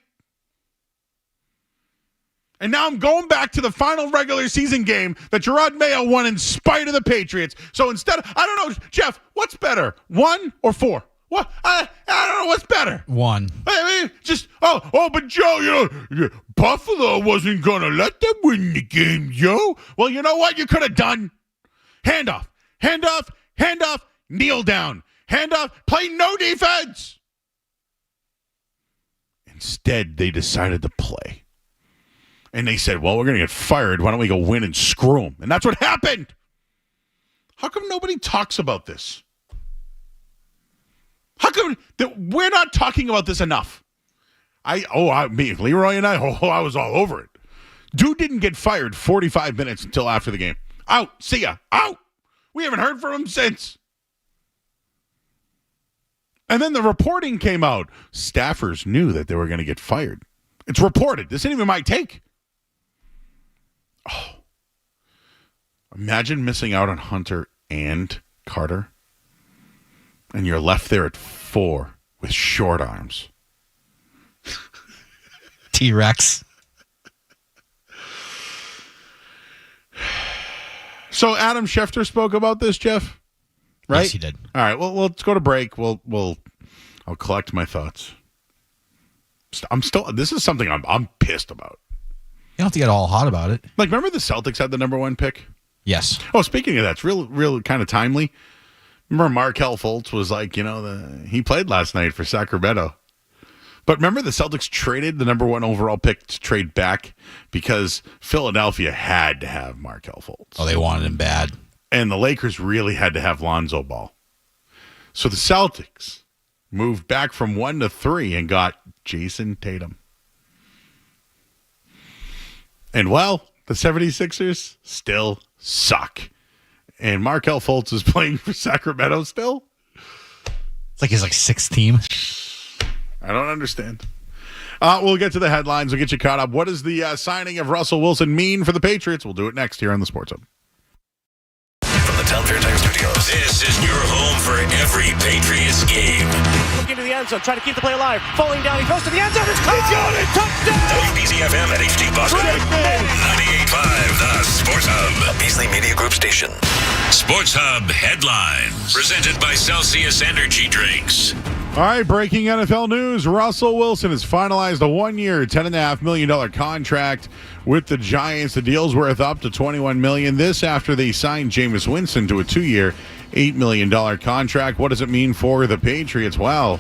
And now I'm going back to the final regular season game that Gerard Mayo won in spite of the Patriots. So instead, I don't know, Jeff, what's better, 1 or 4? What? I don't know what's better. 1. I mean, but Joe, Buffalo wasn't going to let them win the game, Joe. Well, you know what you could have done? Hand off, kneel down, hand off, play no defense. Instead, they decided to play. And they said, well, we're going to get fired. Why don't we go win and screw them? And that's what happened. How come nobody talks about this? How come we're not talking about this enough? Leroy and I was all over it. Dude didn't get fired 45 minutes until after the game. Out. See ya. Out. We haven't heard from him since. And then the reporting came out. Staffers knew that they were going to get fired. It's reported. This isn't even my take. Oh. Imagine missing out on Hunter and Carter. And you're left there at 4 with short arms. T-Rex. So Adam Schefter spoke about this, Jeff? Right? Yes, he did. All right, well, let's go to break. I'll collect my thoughts. This is something I'm pissed about. You don't have to get all hot about it. Like, remember the Celtics had the number 1 pick? Yes. Oh, speaking of that, it's real kind of timely. Remember Markelle Fultz was like, he played last night for Sacramento. But remember the Celtics traded the number 1 overall pick to trade back because Philadelphia had to have Markelle Fultz. Oh, they wanted him bad. And the Lakers really had to have Lonzo Ball. So the Celtics moved back from 1 to 3 and got Jayson Tatum. And, well, the 76ers still suck. And Markelle Fultz is playing for Sacramento still? It's like his 6th team. I don't understand. We'll get to the headlines. We'll get you caught up. What does the signing of Russell Wilson mean for the Patriots? We'll do it next here on the Sports Hub. From the Town Fair Tire Studios, this is your home for every Patriots game. Look into the end zone, trying to keep the play alive. Falling down, he goes to the end zone. It's caught! He's got it! Touchdown! WBZ-FM and HD Boston. 98.5, the Sports Hub. A Beasley Media Group station. Sports Hub headlines. Presented by Celsius Energy Drinks. All right, breaking NFL news. Russell Wilson has finalized a 1-year, $10.5 million contract with the Giants. The deal's worth up to $21 million. This after they signed Jameis Winston to a 2-year, $8 million contract. What does it mean for the Patriots? Well,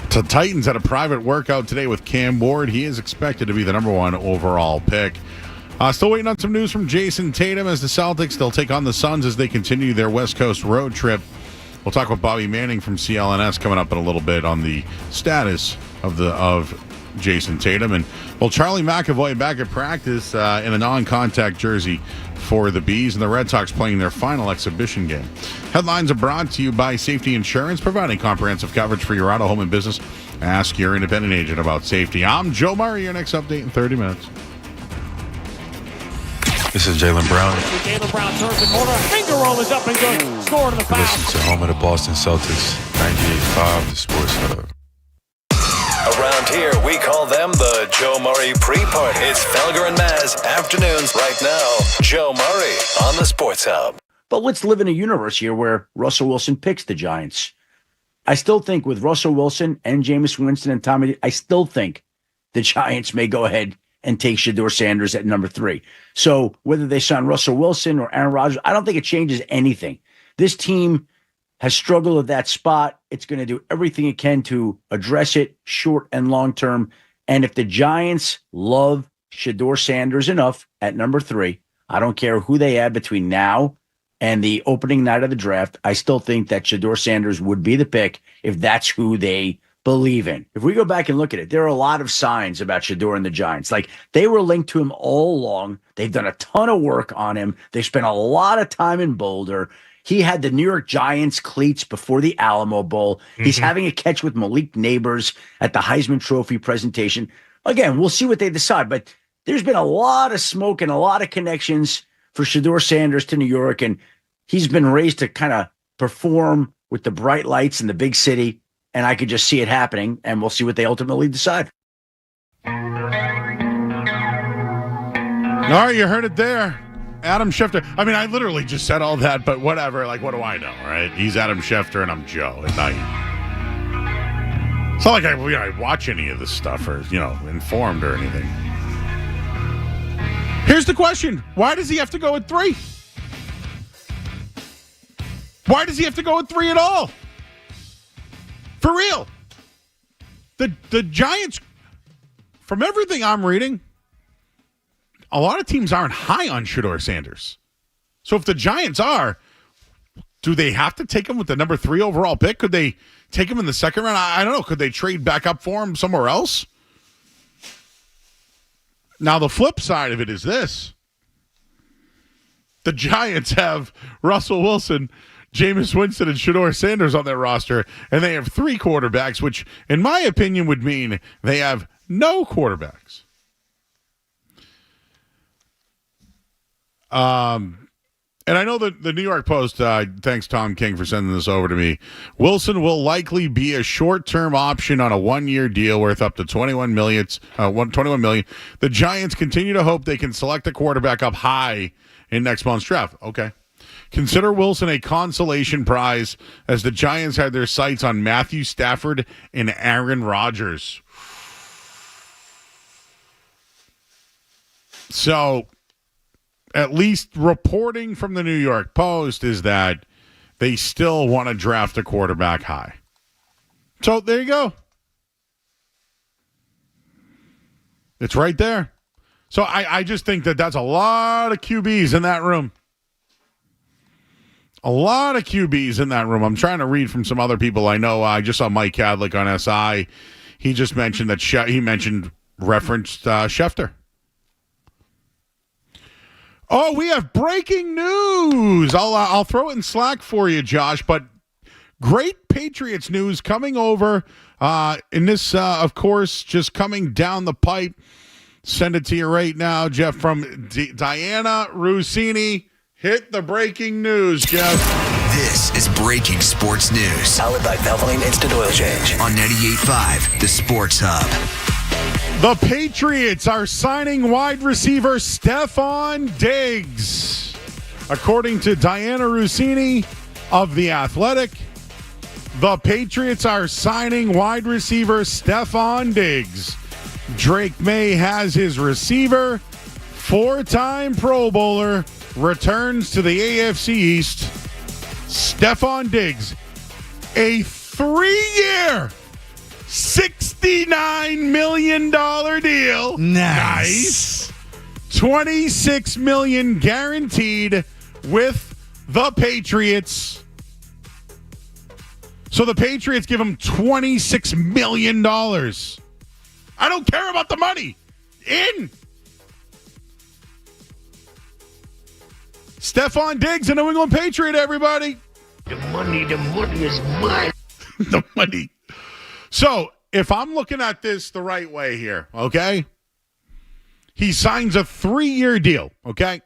the Titans had a private workout today with Cam Ward. He is expected to be the number 1 overall pick. Still waiting on some news from Jayson Tatum as the Celtics. They'll take on the Suns as they continue their West Coast road trip. We'll talk with Bobby Manning from CLNS coming up in a little bit on the status of Jayson Tatum. And, well, Charlie McAvoy back at practice in a non-contact jersey for the Bees, and the Red Sox playing their final exhibition game. Headlines are brought to you by Safety Insurance, providing comprehensive coverage for your auto, home, and business. Ask your independent agent about safety. I'm Joe Murray. Your next update in 30 minutes. This is Jaylen Brown. Jaylen Brown turns the corner. Finger roll is up and good. Score to the foul. Listen to home of the Boston Celtics, 98.5, the Sports Hub. Around here, we call them the Joe Murray pre-party. It's Felger and Maz, afternoons right now. Joe Murray on the Sports Hub. But let's live in a universe here where Russell Wilson picks the Giants. I still think with Russell Wilson and Jameis Winston and Tommy, I still think the Giants may go ahead and take Shedeur Sanders at number 3. So whether they sign Russell Wilson or Aaron Rodgers, I don't think it changes anything. This team has struggled at that spot. It's going to do everything it can to address it short and long term. And if the Giants love Shedeur Sanders enough at number 3, I don't care who they add between now and the opening night of the draft, I still think that Shedeur Sanders would be the pick if that's who they believe in. If we go back and look at it, there are a lot of signs about Shedeur and the Giants. Like, they were linked to him all along. They've done a ton of work on him. They spent a lot of time in Boulder. He had the New York Giants cleats before the Alamo Bowl. He's having a catch with Malik Neighbors at the Heisman Trophy presentation. Again, we'll see what they decide, but there's been a lot of smoke and a lot of connections for Shedeur Sanders to New York, and he's been raised to kind of perform with the bright lights in the big city, and I could just see it happening, and we'll see what they ultimately decide. All right, you heard it there. Adam Schefter. I mean, I literally just said all that, but whatever. Like, what do I know, right? He's Adam Schefter, and I'm Joe at night. It's not like I watch any of this stuff or, informed or anything. Here's the question. Why does he have to go at 3? Why does he have to go at 3 at all? For real. The Giants, from everything I'm reading, a lot of teams aren't high on Shedeur Sanders. So if the Giants are, do they have to take him with the number 3 overall pick? Could they take him in the second round? I don't know. Could they trade back up for him somewhere else? Now, the flip side of it is this. The Giants have Russell Wilson, Jameis Winston, and Shedeur Sanders on their roster, and they have 3 quarterbacks, which, in my opinion, would mean they have no quarterbacks. And I know that the New York Post, thanks Tom King for sending this over to me. Wilson will likely be a short-term option on a 1-year deal worth up to $21 million. The Giants continue to hope they can select a quarterback up high in next month's draft. Okay. Consider Wilson a consolation prize as the Giants had their sights on Matthew Stafford and Aaron Rodgers. So, at least reporting from the New York Post is that they still want to draft a quarterback high. So there you go. It's right there. So I just think that that's a lot of QBs in that room. A lot of QBs in that room. I'm trying to read from some other people I know. I just saw Mike Cadlick on SI. He just mentioned that referenced Schefter. Oh, we have breaking news. I'll throw it in Slack for you, Josh, but great Patriots news coming over. In this, of course, just coming down the pipe. Send it to you right now, Jeff, from Diana Rossini. Hit the breaking news, Jeff. This is breaking sports news. Powered by Valvoline Instant Oil Change. On 98.5, the Sports Hub. The Patriots are signing wide receiver Stefon Diggs. According to Diana Rossini of The Athletic, the Patriots are signing wide receiver Stefon Diggs. Drake May has his receiver. 4-time Pro Bowler returns to the AFC East. Stefon Diggs, a 3-year, $69 million deal. Nice. $26 million guaranteed with the Patriots. So the Patriots give him $26 million. I don't care about the money. In. Stefon Diggs, a New England Patriot, everybody. The money is mine. The money. So, if I'm looking at this the right way here, okay? He signs a 3-year deal, okay?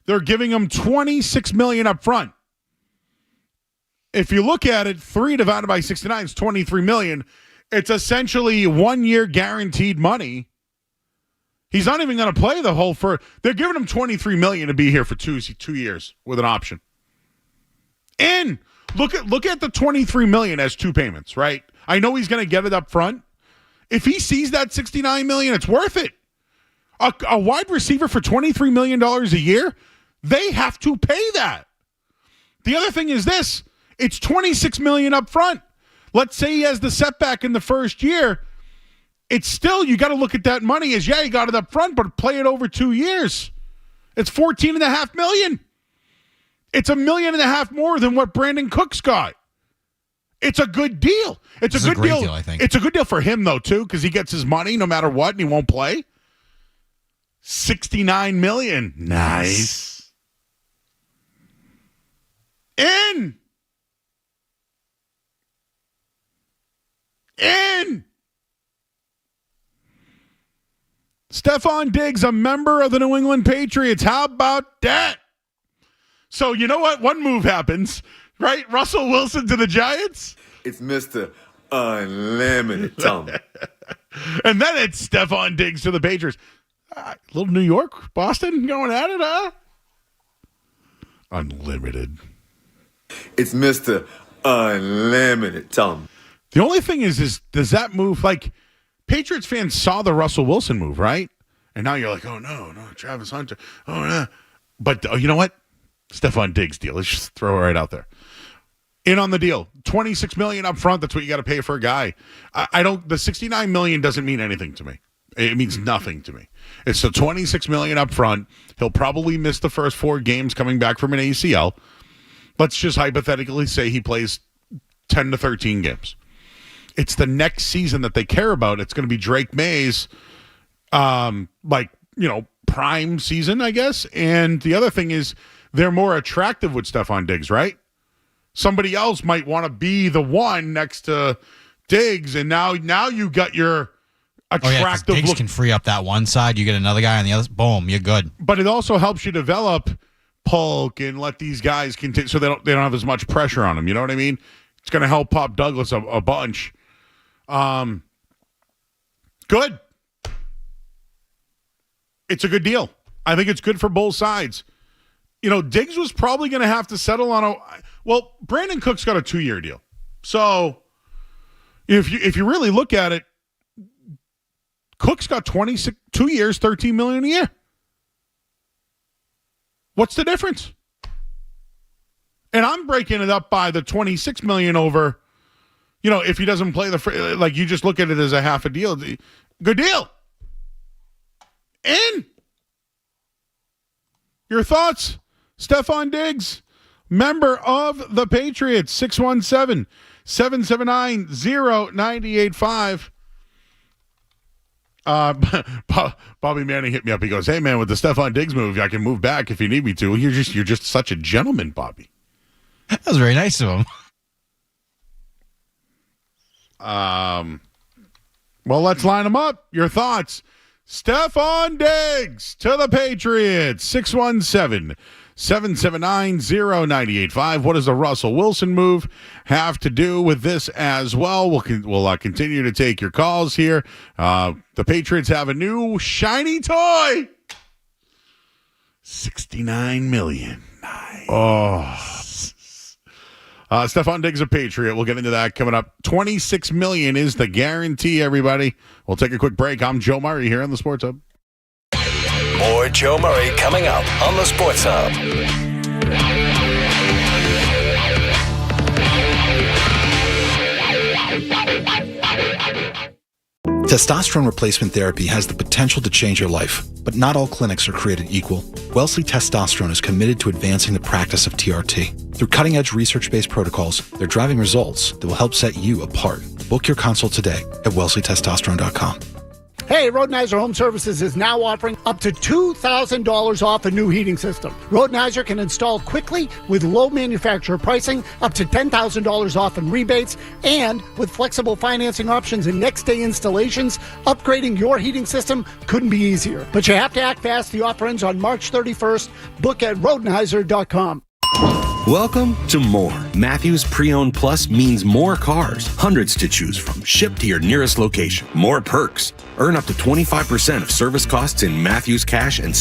They're giving him $26 million up front. If you look at it, 3 divided by 69 is $23 million. It's essentially 1-year guaranteed money. He's not even going to play the whole they're giving him $23 million to be here for 2 years with an option. And look at the $23 million as 2 payments, right? I know he's going to get it up front. If he sees that $69 million, it's worth it. A wide receiver for $23 million a year, they have to pay that. The other thing is this. It's $26 million up front. Let's say he has the setback in the first year. It's still, you got to look at that money as, he got it up front, but play it over 2 years. It's $14.5 million. It's $1.5 million more than what Brandon Cooks got. It's a good deal. It's a good great deal. deal, I think. It's a good deal for him, though, too, because he gets his money no matter what, and he won't play. $69 million. Nice. In. Stefon Diggs, a member of the New England Patriots. How about that? So you know what? One move happens, right? Russell Wilson to the Giants. It's Mr. Unlimited, Tom. And then it's Stefon Diggs to the Patriots. Little New York, Boston going at it, huh? Unlimited. It's Mr. Unlimited, Tom. The only thing is does that move, like, Patriots fans saw the Russell Wilson move, right? And now you're like, oh, no, Travis Hunter. Oh, no. But you know what? Stefon Diggs deal. Let's just throw it right out there. In on the deal. $26 million up front. That's what you got to pay for a guy. The $69 million doesn't mean anything to me. It means nothing to me. It's the $26 million up front. He'll probably miss the first 4 games coming back from an ACL. Let's just hypothetically say he plays 10 to 13 games. It's the next season that they care about. It's going to be Drake May's, prime season, I guess. And the other thing is they're more attractive with Stefon Diggs, right? Somebody else might want to be the one next to Diggs, and now you got your attractive Diggs look. can free up that one side. You get another guy on the other. Boom, you're good. But it also helps you develop Polk and let these guys continue, so they don't have as much pressure on them. You know what I mean? It's going to help Pop Douglas a bunch. Good. It's a good deal. I think it's good for both sides. Diggs was probably going to have to settle on Brandon Cook's got a 2-year deal. So if you really look at it, Cook's got 2 years, $13 million a year. What's the difference? And I'm breaking it up by the $26 million over, if he doesn't play you just look at it as a half a deal. Good deal. In. Your thoughts? Stefon Diggs, member of the Patriots, 617-779-0985. Bobby Manning hit me up. He goes, hey, man, with the Stefon Diggs move, I can move back if you need me to. You're just such a gentleman, Bobby. That was very nice of him. Well, let's line them up. Your thoughts. Stefon Diggs to the Patriots, 617-779-0985. What does the Russell Wilson move have to do with this as well? We'll continue to take your calls here. The Patriots have a new shiny toy. $69 million. Nice. Oh. Stefon Diggs, a Patriot. We'll get into that coming up. $26 million is the guarantee, everybody. We'll take a quick break. I'm Joe Murray here on the Sports Hub. More Joe Murray coming up on the Sports Hub. Testosterone replacement therapy has the potential to change your life, but not all clinics are created equal. Wellesley Testosterone is committed to advancing the practice of TRT. Through cutting-edge research-based protocols, they're driving results that will help set you apart. Book your consult today at WellesleyTestosterone.com. Hey, Rodenizer Home Services is now offering up to $2,000 off a new heating system. Rodenizer can install quickly with low manufacturer pricing, up to $10,000 off in rebates, and with flexible financing options and next-day installations, upgrading your heating system couldn't be easier. But you have to act fast. The offer ends on March 31st. Book at Rodenizer.com. Welcome to More. Matthews Pre-Owned Plus means more cars, hundreds to choose from, shipped to your nearest location. More perks. Earn up to 25% of service costs in Matthews cash and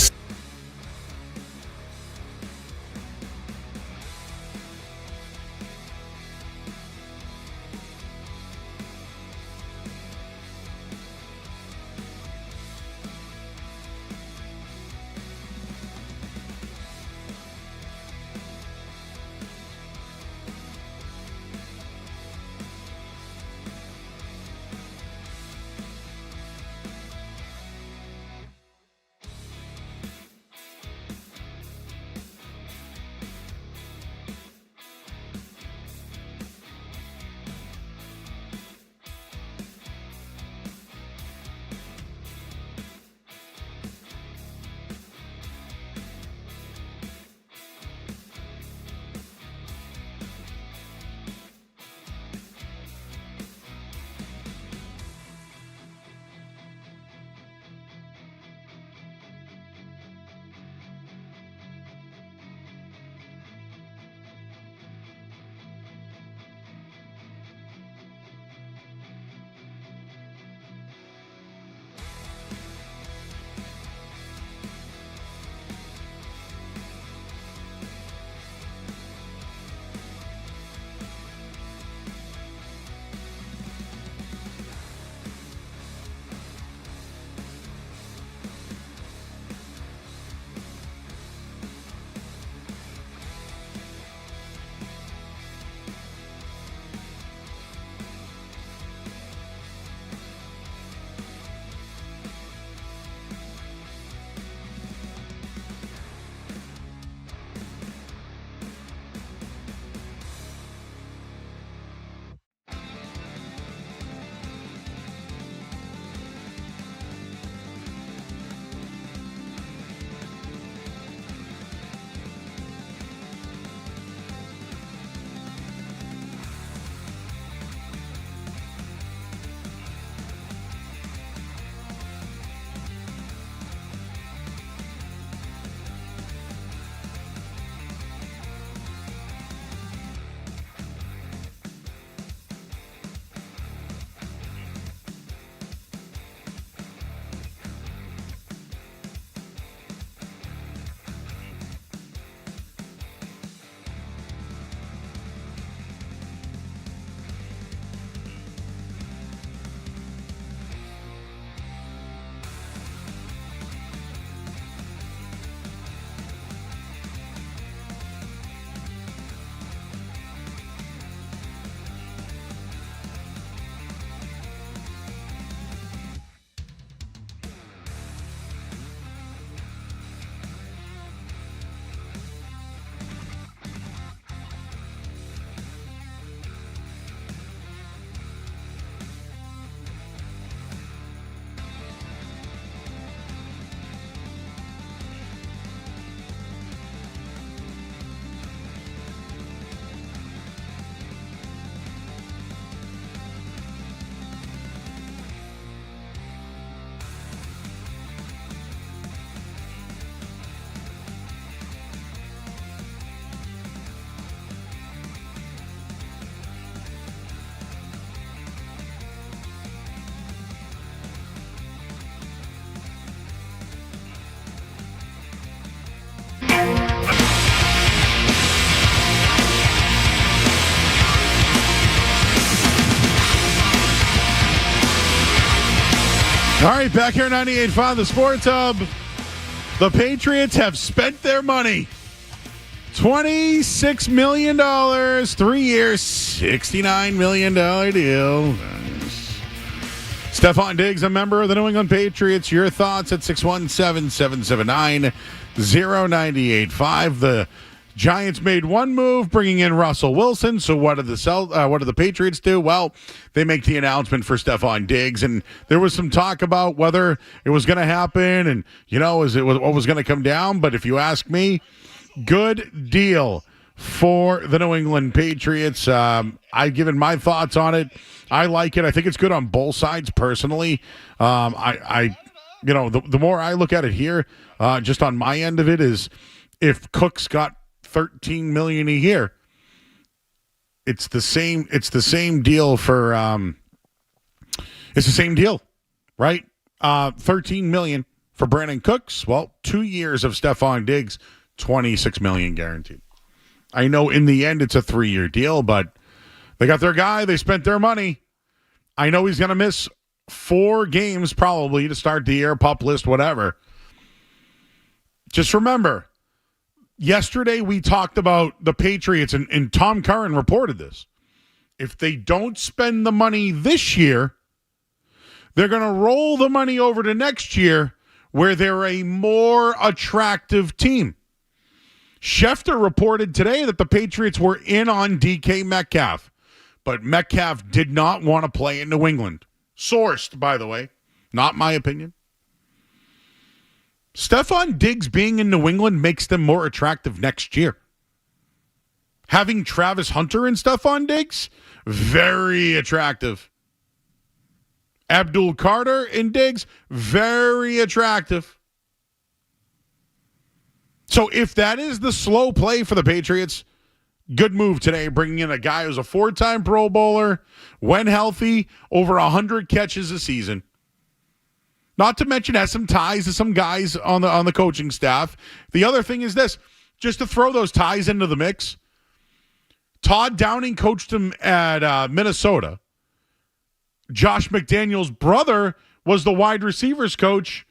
All right, back here at 98.5, the Sports Hub. The Patriots have spent their money. $26 million, 3 years, $69 million deal. Stefon Diggs, a member of the New England Patriots. Your thoughts at 617-779-0985. The Giants made one move, bringing in Russell Wilson. So what did the Patriots do? Well, they make the announcement for Stefon Diggs, and there was some talk about whether it was going to happen, and what was going to come down. But if you ask me, good deal for the New England Patriots. I've given my thoughts on it. I like it. I think it's good on both sides. Personally, the more I look at it here, just on my end of it, is if Cook's got $13 million a year, it's the same deal for it's the same deal, right? $13 million for Brandon Cooks. Well, 2 years of Stefon Diggs, $26 million guaranteed. I know in the end it's a 3-year deal, but they got their guy. They spent their money. I know he's going to miss 4 games probably to start the year, pup list, whatever. Just remember, yesterday we talked about the Patriots, and Tom Curran reported this. If they don't spend the money this year, they're going to roll the money over to next year where they're a more attractive team. Schefter reported today that the Patriots were in on DK Metcalf, but Metcalf did not want to play in New England. Sourced, by the way. Not my opinion. Stefon Diggs being in New England makes them more attractive next year. Having Travis Hunter and Stefon Diggs, very attractive. Abdul Carter and Diggs, very attractive. So if that is the slow play for the Patriots, good move today, bringing in a guy who's a 4-time Pro Bowler, when healthy, over 100 catches a season. Not to mention has some ties to some guys on the coaching staff. The other thing is this, just to throw those ties into the mix, Todd Downing coached him at Minnesota. Josh McDaniels' brother was the wide receivers coach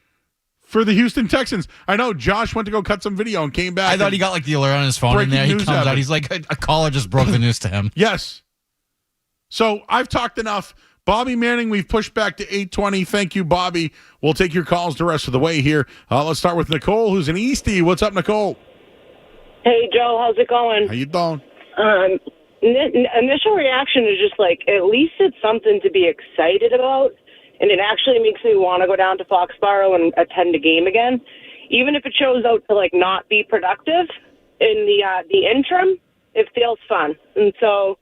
for the Houston Texans. I know Josh went to go cut some video and came back. I thought he got like the alert on his phone in there. He comes out. He's like, a caller just broke the news to him. Yes. So I've talked enough. Bobby Manning, we've pushed back to 8:20. Thank you, Bobby. We'll take your calls the rest of the way here. Let's start with Nicole, who's in Eastie. What's up, Nicole? Hey, Joe. How's it going? How you doing? Initial reaction is just like, at least it's something to be excited about, and it actually makes me want to go down to Foxborough and attend a game again, even if it shows out to like not be productive in the interim. It feels fun, and so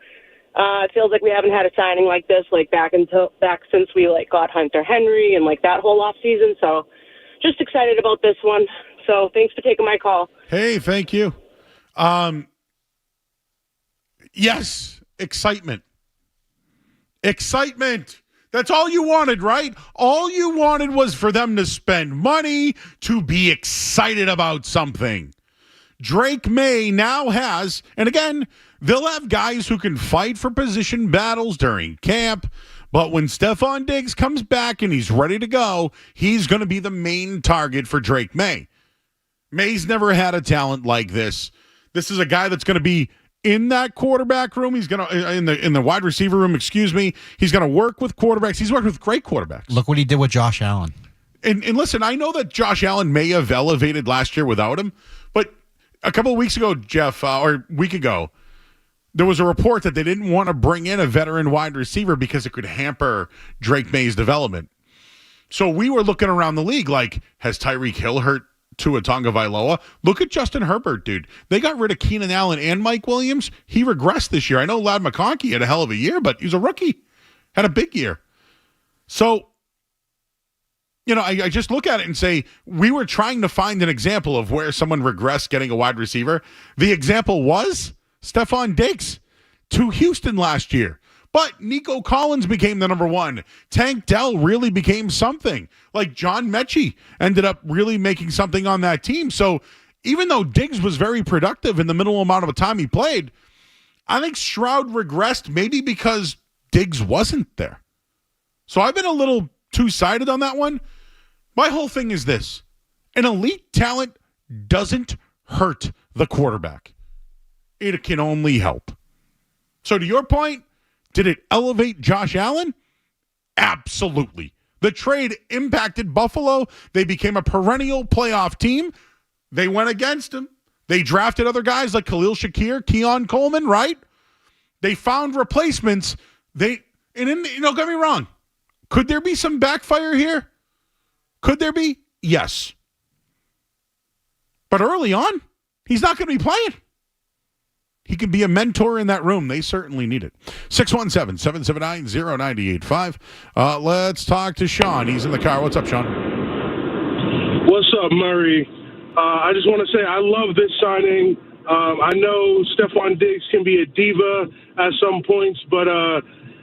it feels like we haven't had a signing like this like back since we like got Hunter Henry and like that whole off season. So just excited about this one. So thanks for taking my call. Hey, thank you. Yes, excitement. Excitement. That's all you wanted, right? All you wanted was for them to spend money to be excited about something. Drake May now has, and again, they'll have guys who can fight for position battles during camp, but when Stefon Diggs comes back and he's ready to go, he's going to be the main target for Drake May. May's never had a talent like this. This is a guy that's going to be in that quarterback room. He's going to in the wide receiver room, excuse me. He's going to work with quarterbacks. He's worked with great quarterbacks. Look what he did with Josh Allen. And listen, I know that Josh Allen may have elevated last year without him, but a couple of weeks ago, Jeff, or a week ago, there was a report that they didn't want to bring in a veteran wide receiver because it could hamper Drake May's development. So we were looking around the league like, has Tyreek Hill hurt Tua Tagovailoa? Look at Justin Herbert, dude. They got rid of Keenan Allen and Mike Williams. He regressed this year. I know Ladd McConkey had a hell of a year, but he's a rookie. Had a big year. So, you know, I just look at it and say, we were trying to find an example of where someone regressed getting a wide receiver. The example was Stefon Diggs to Houston last year. But Nico Collins became the number one. Tank Dell really became something. Like John Mechie ended up really making something on that team. So even though Diggs was very productive in the minimal amount of time he played, I think Stroud regressed maybe because Diggs wasn't there. So I've been a little two-sided on that one. My whole thing is this. An elite talent doesn't hurt the quarterback. It can only help. So to your point, did it elevate Josh Allen? Absolutely. The trade impacted Buffalo. They became a perennial playoff team. They went against him. They drafted other guys like Khalil Shakir, Keon Coleman, right? They found replacements. Don't get me wrong. Could there be some backfire here? Could there be? Yes. But early on, he's not going to be playing. He can be a mentor in that room. They certainly need it. 617-779-0985. Let's talk to Sean. He's in the car. What's up, Sean? What's up, Murray? I just want to say I love this signing. I know Stefon Diggs can be a diva at some points, but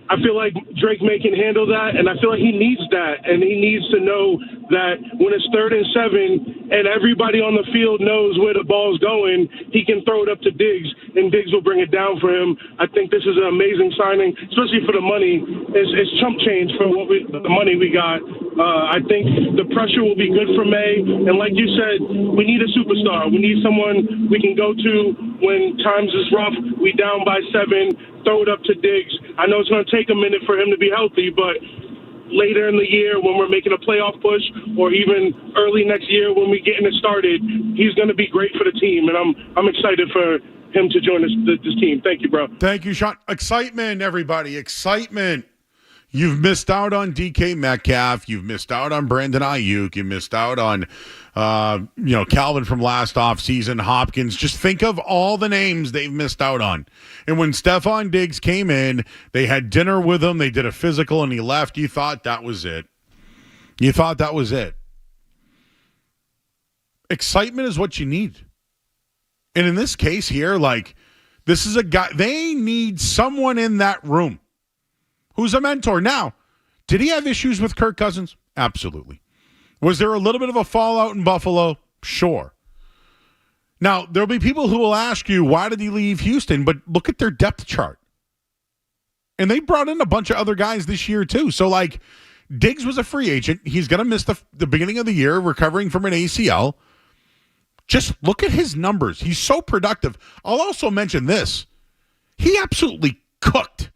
I feel like Drake May can handle that, and I feel like he needs that, and he needs to know that when it's 3rd and 7 and everybody on the field knows where the ball's going, he can throw it up to Diggs, and Diggs will bring it down for him. I think this is an amazing signing, especially for the money. It's chump change for the money we got. I think the pressure will be good for May, and like you said, we need a superstar. We need someone we can go to when times is rough. We down by 7. Throw it up to Diggs. I know it's going to take a minute for him to be healthy, but later in the year when we're making a playoff push or even early next year when we're getting it started, he's going to be great for the team, and I'm excited for him to join this team. Thank you, bro. Thank you, Sean. Excitement, everybody. Excitement. You've missed out on DK Metcalf. You've missed out on Brandon Ayuk. You missed out on, Calvin from last offseason, Hopkins. Just think of all the names they've missed out on. And when Stefon Diggs came in, they had dinner with him. They did a physical, and he left. You thought that was it. You thought that was it. Excitement is what you need. And in this case here, this is a guy. They need someone in that room who's a mentor. Now, did he have issues with Kirk Cousins? Absolutely. Was there a little bit of a fallout in Buffalo? Sure. Now, there'll be people who will ask you, why did he leave Houston? But look at their depth chart. And they brought in a bunch of other guys this year, too. So, Diggs was a free agent. He's going to miss the beginning of the year recovering from an ACL. Just look at his numbers. He's so productive. I'll also mention this. He absolutely cooked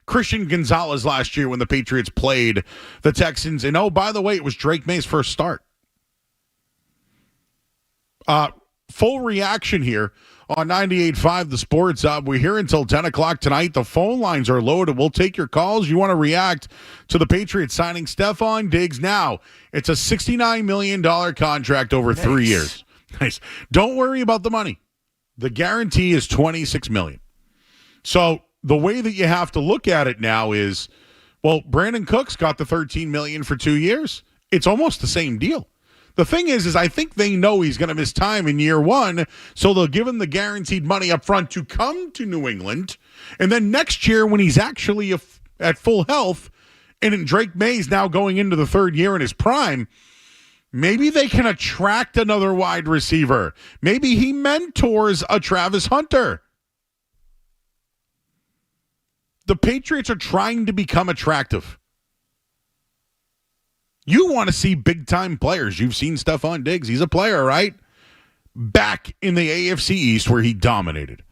Christian Gonzalez last year when the Patriots played the Texans. And, oh, by the way, it was Drake May's first start. Full reaction here on 98.5 The Sports Hub. We're here until 10 o'clock tonight. The phone lines are loaded. We'll take your calls. You want to react to the Patriots signing Stefon Diggs. Now, it's a $69 million contract over 3 years. Nice. Don't worry about the money. The guarantee is $26 million. So, the way that you have to look at it now is, well, Brandon Cooks got the $13 million for 2 years. It's almost the same deal. The thing is I think they know he's going to miss time in year one, so they'll give him the guaranteed money up front to come to New England. And then next year when he's actually at full health, and Drake May's now going into the 3rd year in his prime, maybe they can attract another wide receiver. Maybe he mentors a Travis Hunter. The Patriots are trying to become attractive. You want to see big-time players. You've seen Stefon Diggs. He's a player, right? Back in the AFC East where he dominated.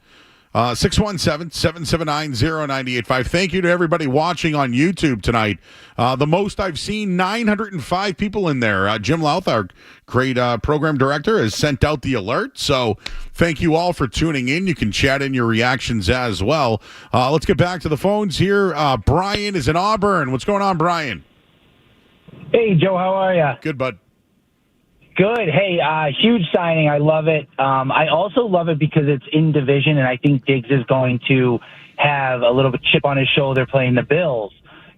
617-779-0985. Thank you to everybody watching on YouTube tonight. The most I've seen, 905 people in there. Jim Louth, our great program director, has sent out the alert. So thank you all for tuning in. You can chat in your reactions as well. Let's get back to the phones here. Brian is in Auburn. What's going on, Brian? Hey, Joe. How are you? Good, bud. Good. Hey, huge signing. I love it. I also love it because it's in division, and I think Diggs is going to have a little bit chip on his shoulder playing the Bills.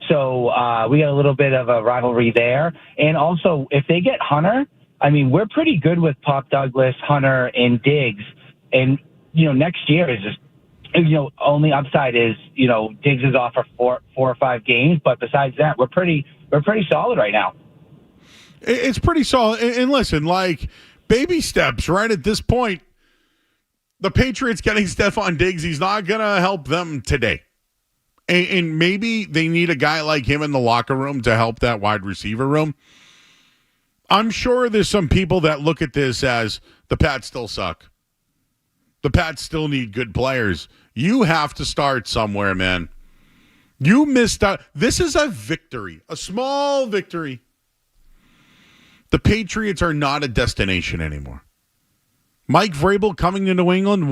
So we got a little bit of a rivalry there. And also, if they get Hunter, I mean, we're pretty good with Pop Douglas, Hunter, and Diggs. And, next year is just, only upside is, Diggs is off for four or 5 games. But besides that, we're pretty solid right now. It's pretty solid. And listen, baby steps, right? At this point, the Patriots getting Stefon Diggs, he's not going to help them today. And maybe they need a guy like him in the locker room to help that wide receiver room. I'm sure there's some people that look at this as the Pats still suck. The Pats still need good players. You have to start somewhere, man. You missed out. This is a victory, a small victory. The Patriots are not a destination anymore. Mike Vrabel coming to New England,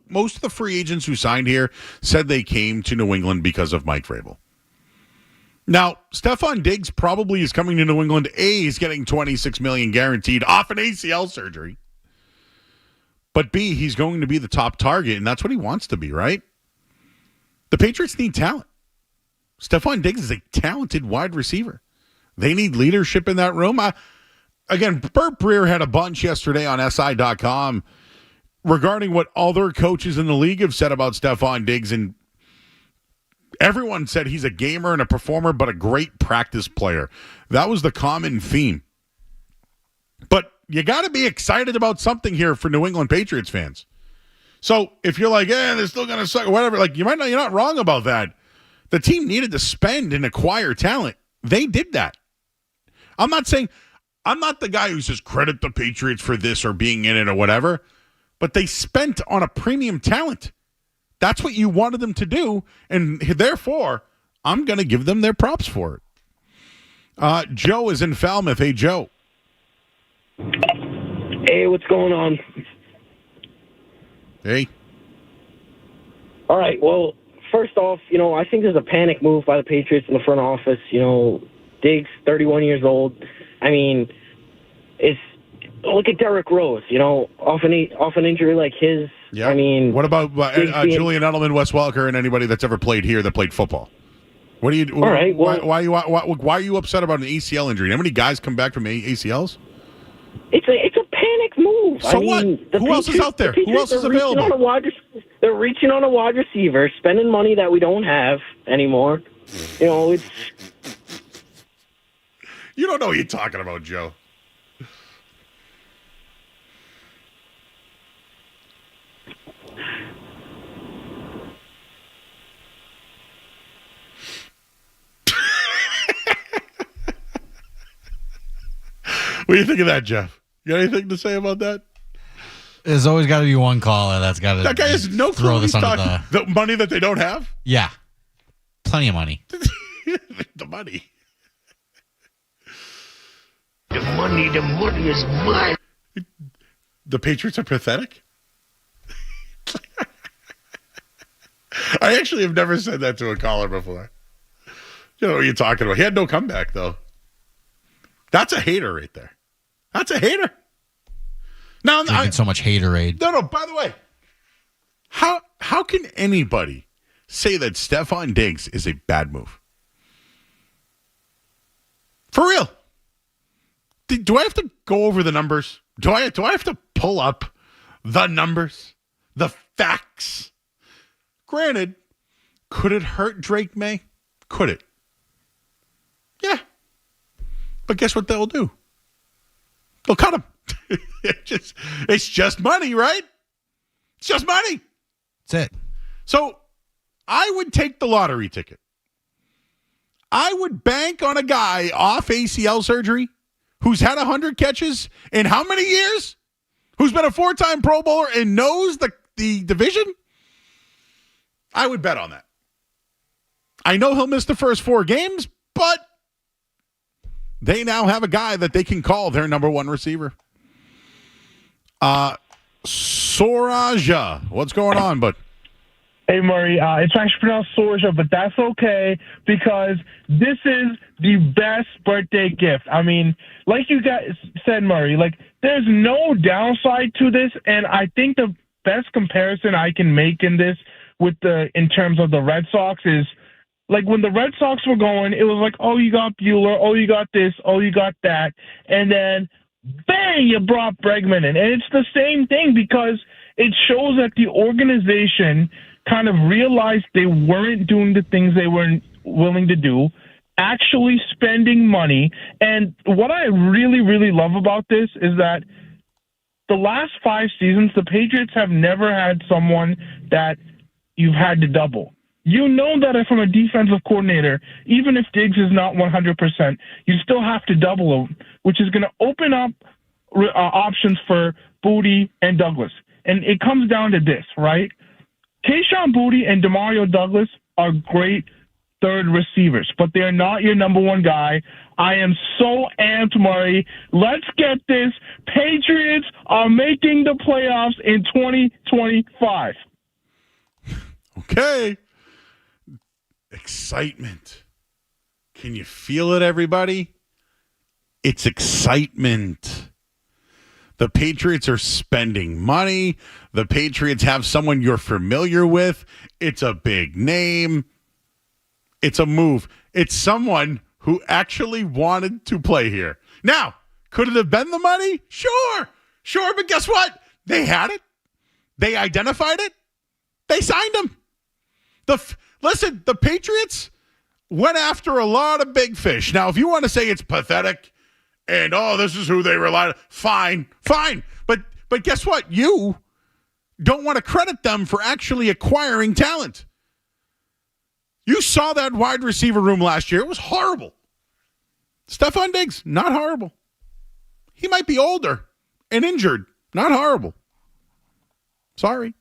most of the free agents who signed here said they came to New England because of Mike Vrabel. Now, Stefon Diggs probably is coming to New England. A, he's getting $26 million guaranteed off an ACL surgery. But B, he's going to be the top target, and that's what he wants to be, right? The Patriots need talent. Stefon Diggs is a talented wide receiver. They need leadership in that room. Again, Burt Breer had a bunch yesterday on SI.com regarding what other coaches in the league have said about Stefon Diggs, and everyone said he's a gamer and a performer, but a great practice player. That was the common theme. But you got to be excited about something here for New England Patriots fans. So if you're like, they're still going to suck or whatever, like you're not wrong about that. The team needed to spend and acquire talent. They did that. I'm not the guy who says credit the Patriots for this or being in it or whatever, but they spent on a premium talent. That's what you wanted them to do, and therefore, I'm going to give them their props for it. Joe is in Falmouth. Hey, Joe. Hey, what's going on? Hey. All right, well, first off, I think there's a panic move by the Patriots in the front office. Diggs, 31 years old. I mean, look at Derrick Rose, off an injury like his. Yeah. I mean, what about Julian Edelman, Wes Welker, and anybody that's ever played here that played football? What do you? All right. Well, why are you upset about an ACL injury? How many guys come back from ACLs? It's a panic move. So what? Who else is out there? Who else is available? They're reaching on a wide receiver, spending money that we don't have anymore. It's. You don't know what you're talking about, Joe. What do you think of that, Jeff? You got anything to say about that? There's always got to be one caller that's got to. That guy has no clue. He's talking the money that they don't have. Yeah, plenty of money. The money. The money is mine. The Patriots are pathetic? I actually have never said that to a caller before. You know what you're talking about. He had no comeback, though. That's a hater right there. That's a hater. Now, Drinking so much haterade. No, by the way, how can anybody say that Stefon Diggs is a bad move? For real. Do I have to go over the numbers? Do I have to pull up the numbers? The facts? Granted, could it hurt Drake May? Could it? Yeah. But guess what they'll do? They'll cut him. It's just money, right? It's just money. That's it. So I would take the lottery ticket. I would bank on a guy off ACL surgery who's had 100 catches in how many years? Who's been a 4-time Pro Bowler and knows the division? I would bet on that. I know he'll miss the first 4 games, but they now have a guy that they can call their number 1 receiver. Soraja, what's going on, bud? Hey, Murray, it's actually pronounced Soraja, but that's okay because this is the best birthday gift. I mean, like you guys said, Murray, there's no downside to this, and I think the best comparison I can make in terms of the Red Sox is when the Red Sox were going, it was oh, you got Bueller, oh, you got this, oh, you got that, and then bang, you brought Bregman in. And it's the same thing because it shows that the organization kind of realized they weren't doing the things they were willing to do, actually spending money. And what I really, really love about this is that the last 5 seasons, the Patriots have never had someone that you've had to double. You know that from a defensive coordinator, even if Diggs is not 100%, you still have to double him, which is going to open up options for Booty and Douglas. And it comes down to this, right? Kayshon Booty and Demario Douglas are great third receivers, but they're not your number one guy. I am so amped, Murray. Let's get this. Patriots are making the playoffs in 2025. Okay. Excitement. Can you feel it, everybody? It's excitement. The Patriots are spending money. The Patriots have someone you're familiar with. It's a big name. It's a move. It's someone who actually wanted to play here. Now, could it have been the money? Sure, but guess what? They had it. They identified it. They signed him. Listen, the Patriots went after a lot of big fish. Now, if you want to say it's pathetic and, this is who they relied on, fine. But guess what? You don't want to credit them for actually acquiring talent. You saw that wide receiver room last year. It was horrible. Stefon Diggs, not horrible. He might be older and injured. Not horrible. Sorry.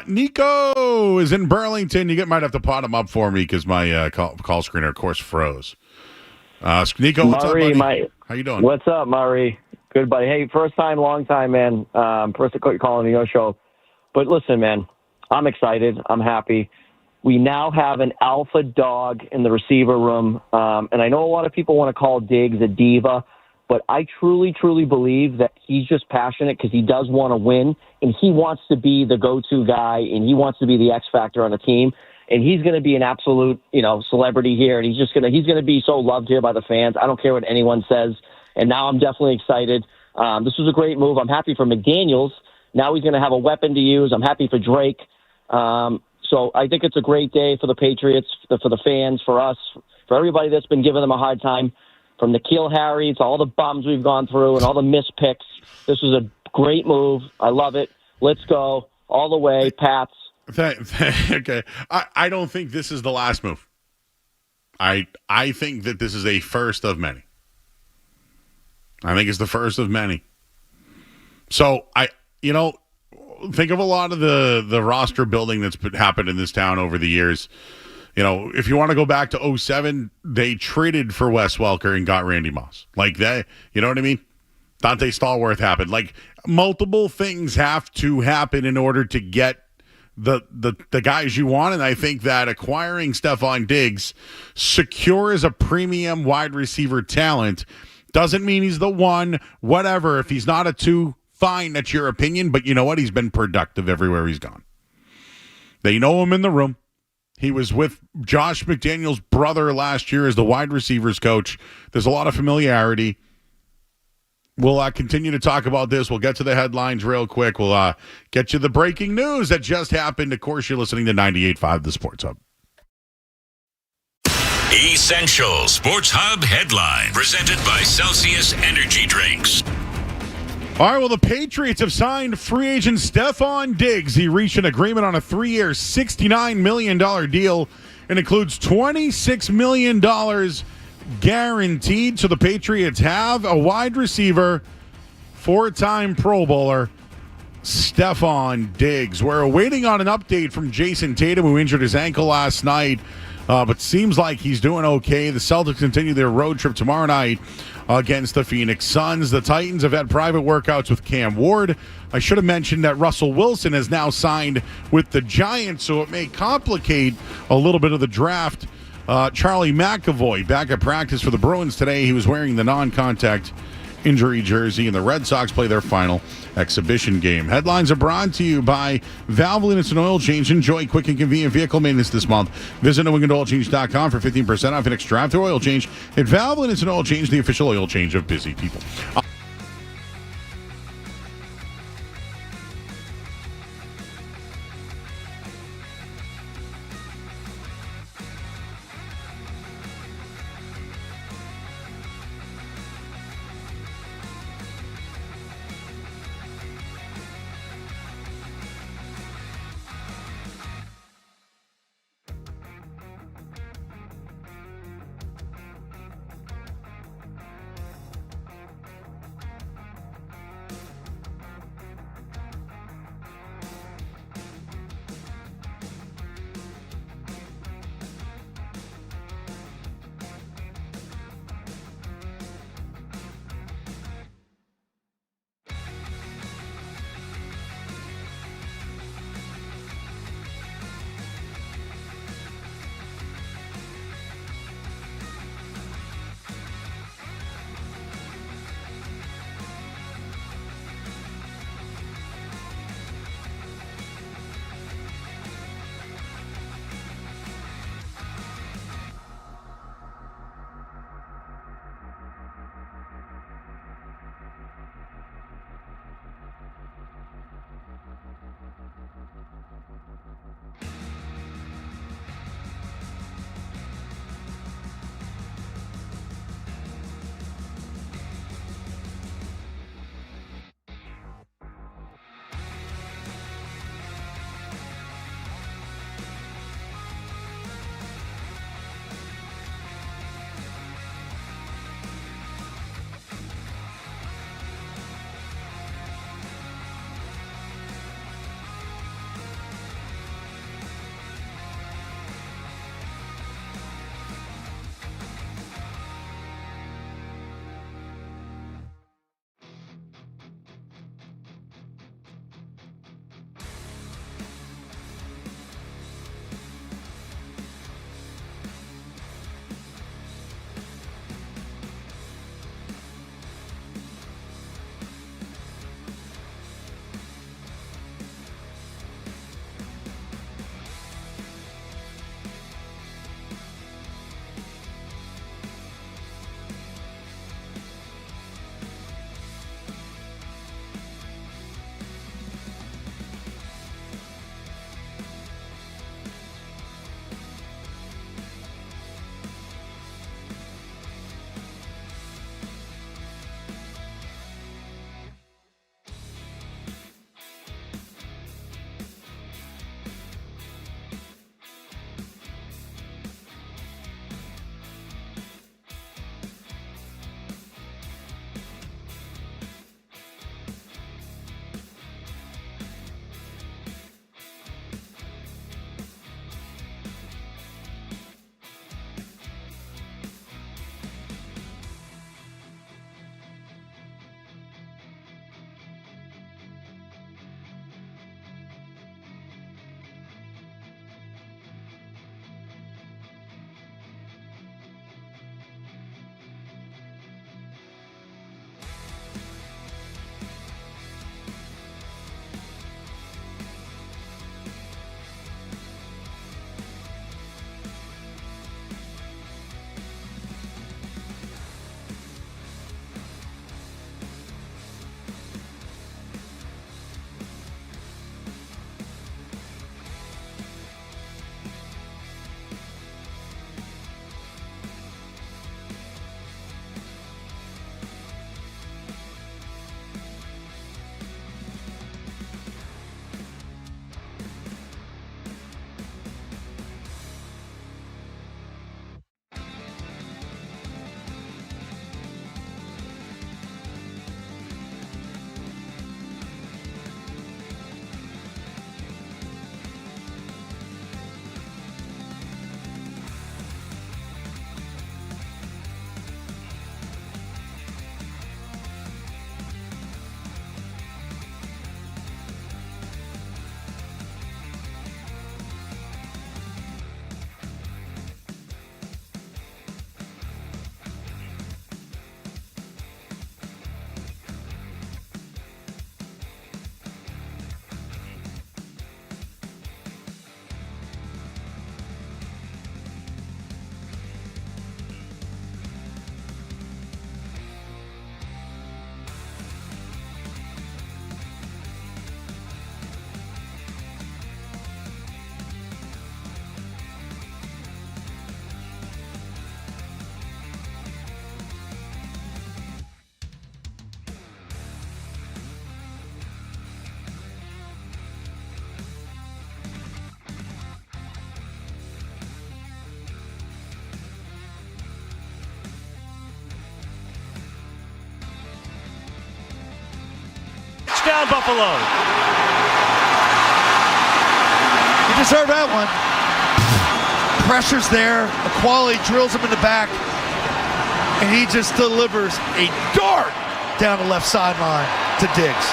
Nico is in Burlington. You might have to pot him up for me because my call screener, of course, froze. Nico, what's Murray, up, buddy? How you doing? What's up, Murray? Good, buddy. Hey, first time, long time, man. First calling your show. But listen, man, I'm excited. I'm happy. We now have an alpha dog in the receiver room. And I know a lot of people want to call Diggs a diva, but I truly, truly believe that he's just passionate because he does want to win, and he wants to be the go-to guy, and he wants to be the X factor on the team. And he's going to be an absolute, celebrity here, and he's going to be so loved here by the fans. I don't care what anyone says. And now I'm definitely excited. This was a great move. I'm happy for McDaniels. Now he's going to have a weapon to use. I'm happy for Drake. So I think it's a great day for the Patriots, for the fans, for us, for everybody that's been giving them a hard time. From N'Keal Harry to all the bums we've gone through and all the missed picks. This was a great move. I love it. Let's go all the way, Pats. Okay. I don't think this is the last move. I think that this is a first of many. I think it's the first of many. So think of a lot of the roster building that's happened in this town over the years. If you want to go back to 2007, they traded for Wes Welker and got Randy Moss. Like that, you know what I mean? Dante Stallworth happened. Like, multiple things have to happen in order to get the guys you want, and I think that acquiring Stefon Diggs secures a premium wide receiver talent. Doesn't mean he's the one, whatever. If he's not a two, fine, that's your opinion, but you know what? He's been productive everywhere he's gone. They know him in the room. He was with Josh McDaniels' brother last year as the wide receivers coach. There's a lot of familiarity. We'll continue to talk about this. We'll get to the headlines real quick. We'll get you the breaking news that just happened. Of course, you're listening to 98.5 The Sports Hub. Essential Sports Hub headline presented by Celsius Energy Drinks. All right, well, the Patriots have signed free agent Stefon Diggs. He reached an agreement on a 3-year, $69 million deal and includes $26 million guaranteed. So the Patriots have a wide receiver, 4-time Pro Bowler, Stefon Diggs. We're awaiting on an update from Jayson Tatum, who injured his ankle last night, but seems like he's doing okay. The Celtics continue their road trip tomorrow night against the Phoenix Suns. The Titans have had private workouts with Cam Ward. I should have mentioned that Russell Wilson has now signed with the Giants, so it may complicate a little bit of the draft. Charlie McAvoy back at practice for the Bruins today. He was wearing the non-contact injury jersey, and the Red Sox play their final exhibition game. Headlines are brought to you by Valvoline Instant Oil Change. Enjoy quick and convenient vehicle maintenance this month. Visit NewEnglandOilChange.com for 15% off your next drive-through oil change. At Valvoline Instant Oil Change, the official oil change of busy people. down, Buffalo. You deserve that one. Pressure's there. Quality drills him in the back. And he just delivers a dart down the left sideline to Diggs.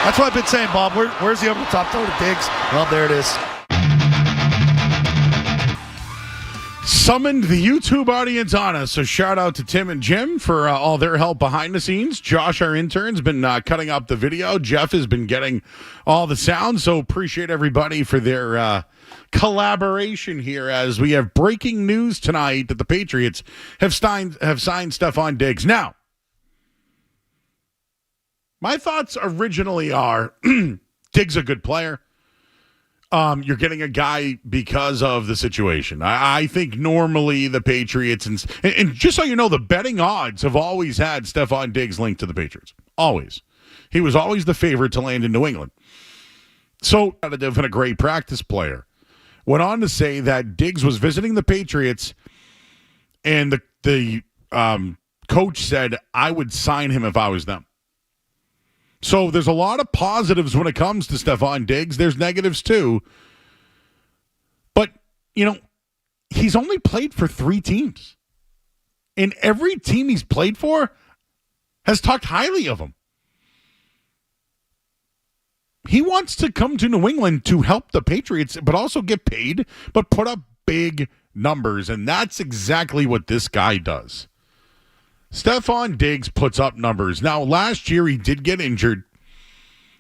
That's what I've been saying, Bob. Where's the over-the-top throw to Diggs? Well, there it is. Summoned the YouTube audience on us, so shout out to Tim and Jim for all their help behind the scenes. Josh, our intern, has been cutting up the video. Jeff has been getting all the sound, so appreciate everybody for their collaboration here as we have breaking news tonight that the Patriots have signed Stefon Diggs. Now, my thoughts originally are Diggs a good player. You're getting a guy because of the situation. I think normally the Patriots, and just so you know, the betting odds have always had Stefon Diggs linked to the Patriots. Always. He was always the favorite to land in New England. So, competitive and a great practice player. Went on to say that Diggs was visiting the Patriots, and the coach said, I would sign him if I was them. So there's a lot of positives when it comes to Stefon Diggs. There's negatives too. But, he's only played for 3 teams. And every team he's played for has talked highly of him. He wants to come to New England to help the Patriots, but also get paid, but put up big numbers. And that's exactly what this guy does. Stefon Diggs puts up numbers. Now, last year he did get injured.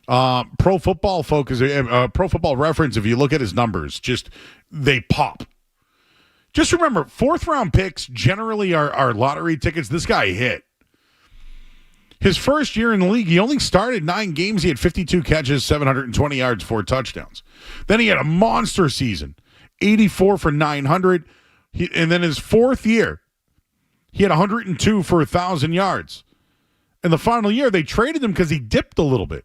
Pro Football Reference, if you look at his numbers, they pop. Just remember, 4th-round picks generally are lottery tickets. This guy hit. His first year in the league, he only started 9 games. He had 52 catches, 720 yards, 4 touchdowns. Then he had a monster season, 84 for 900. And then his 4th year, he had 102 for 1,000 yards. In the final year, they traded him because he dipped a little bit.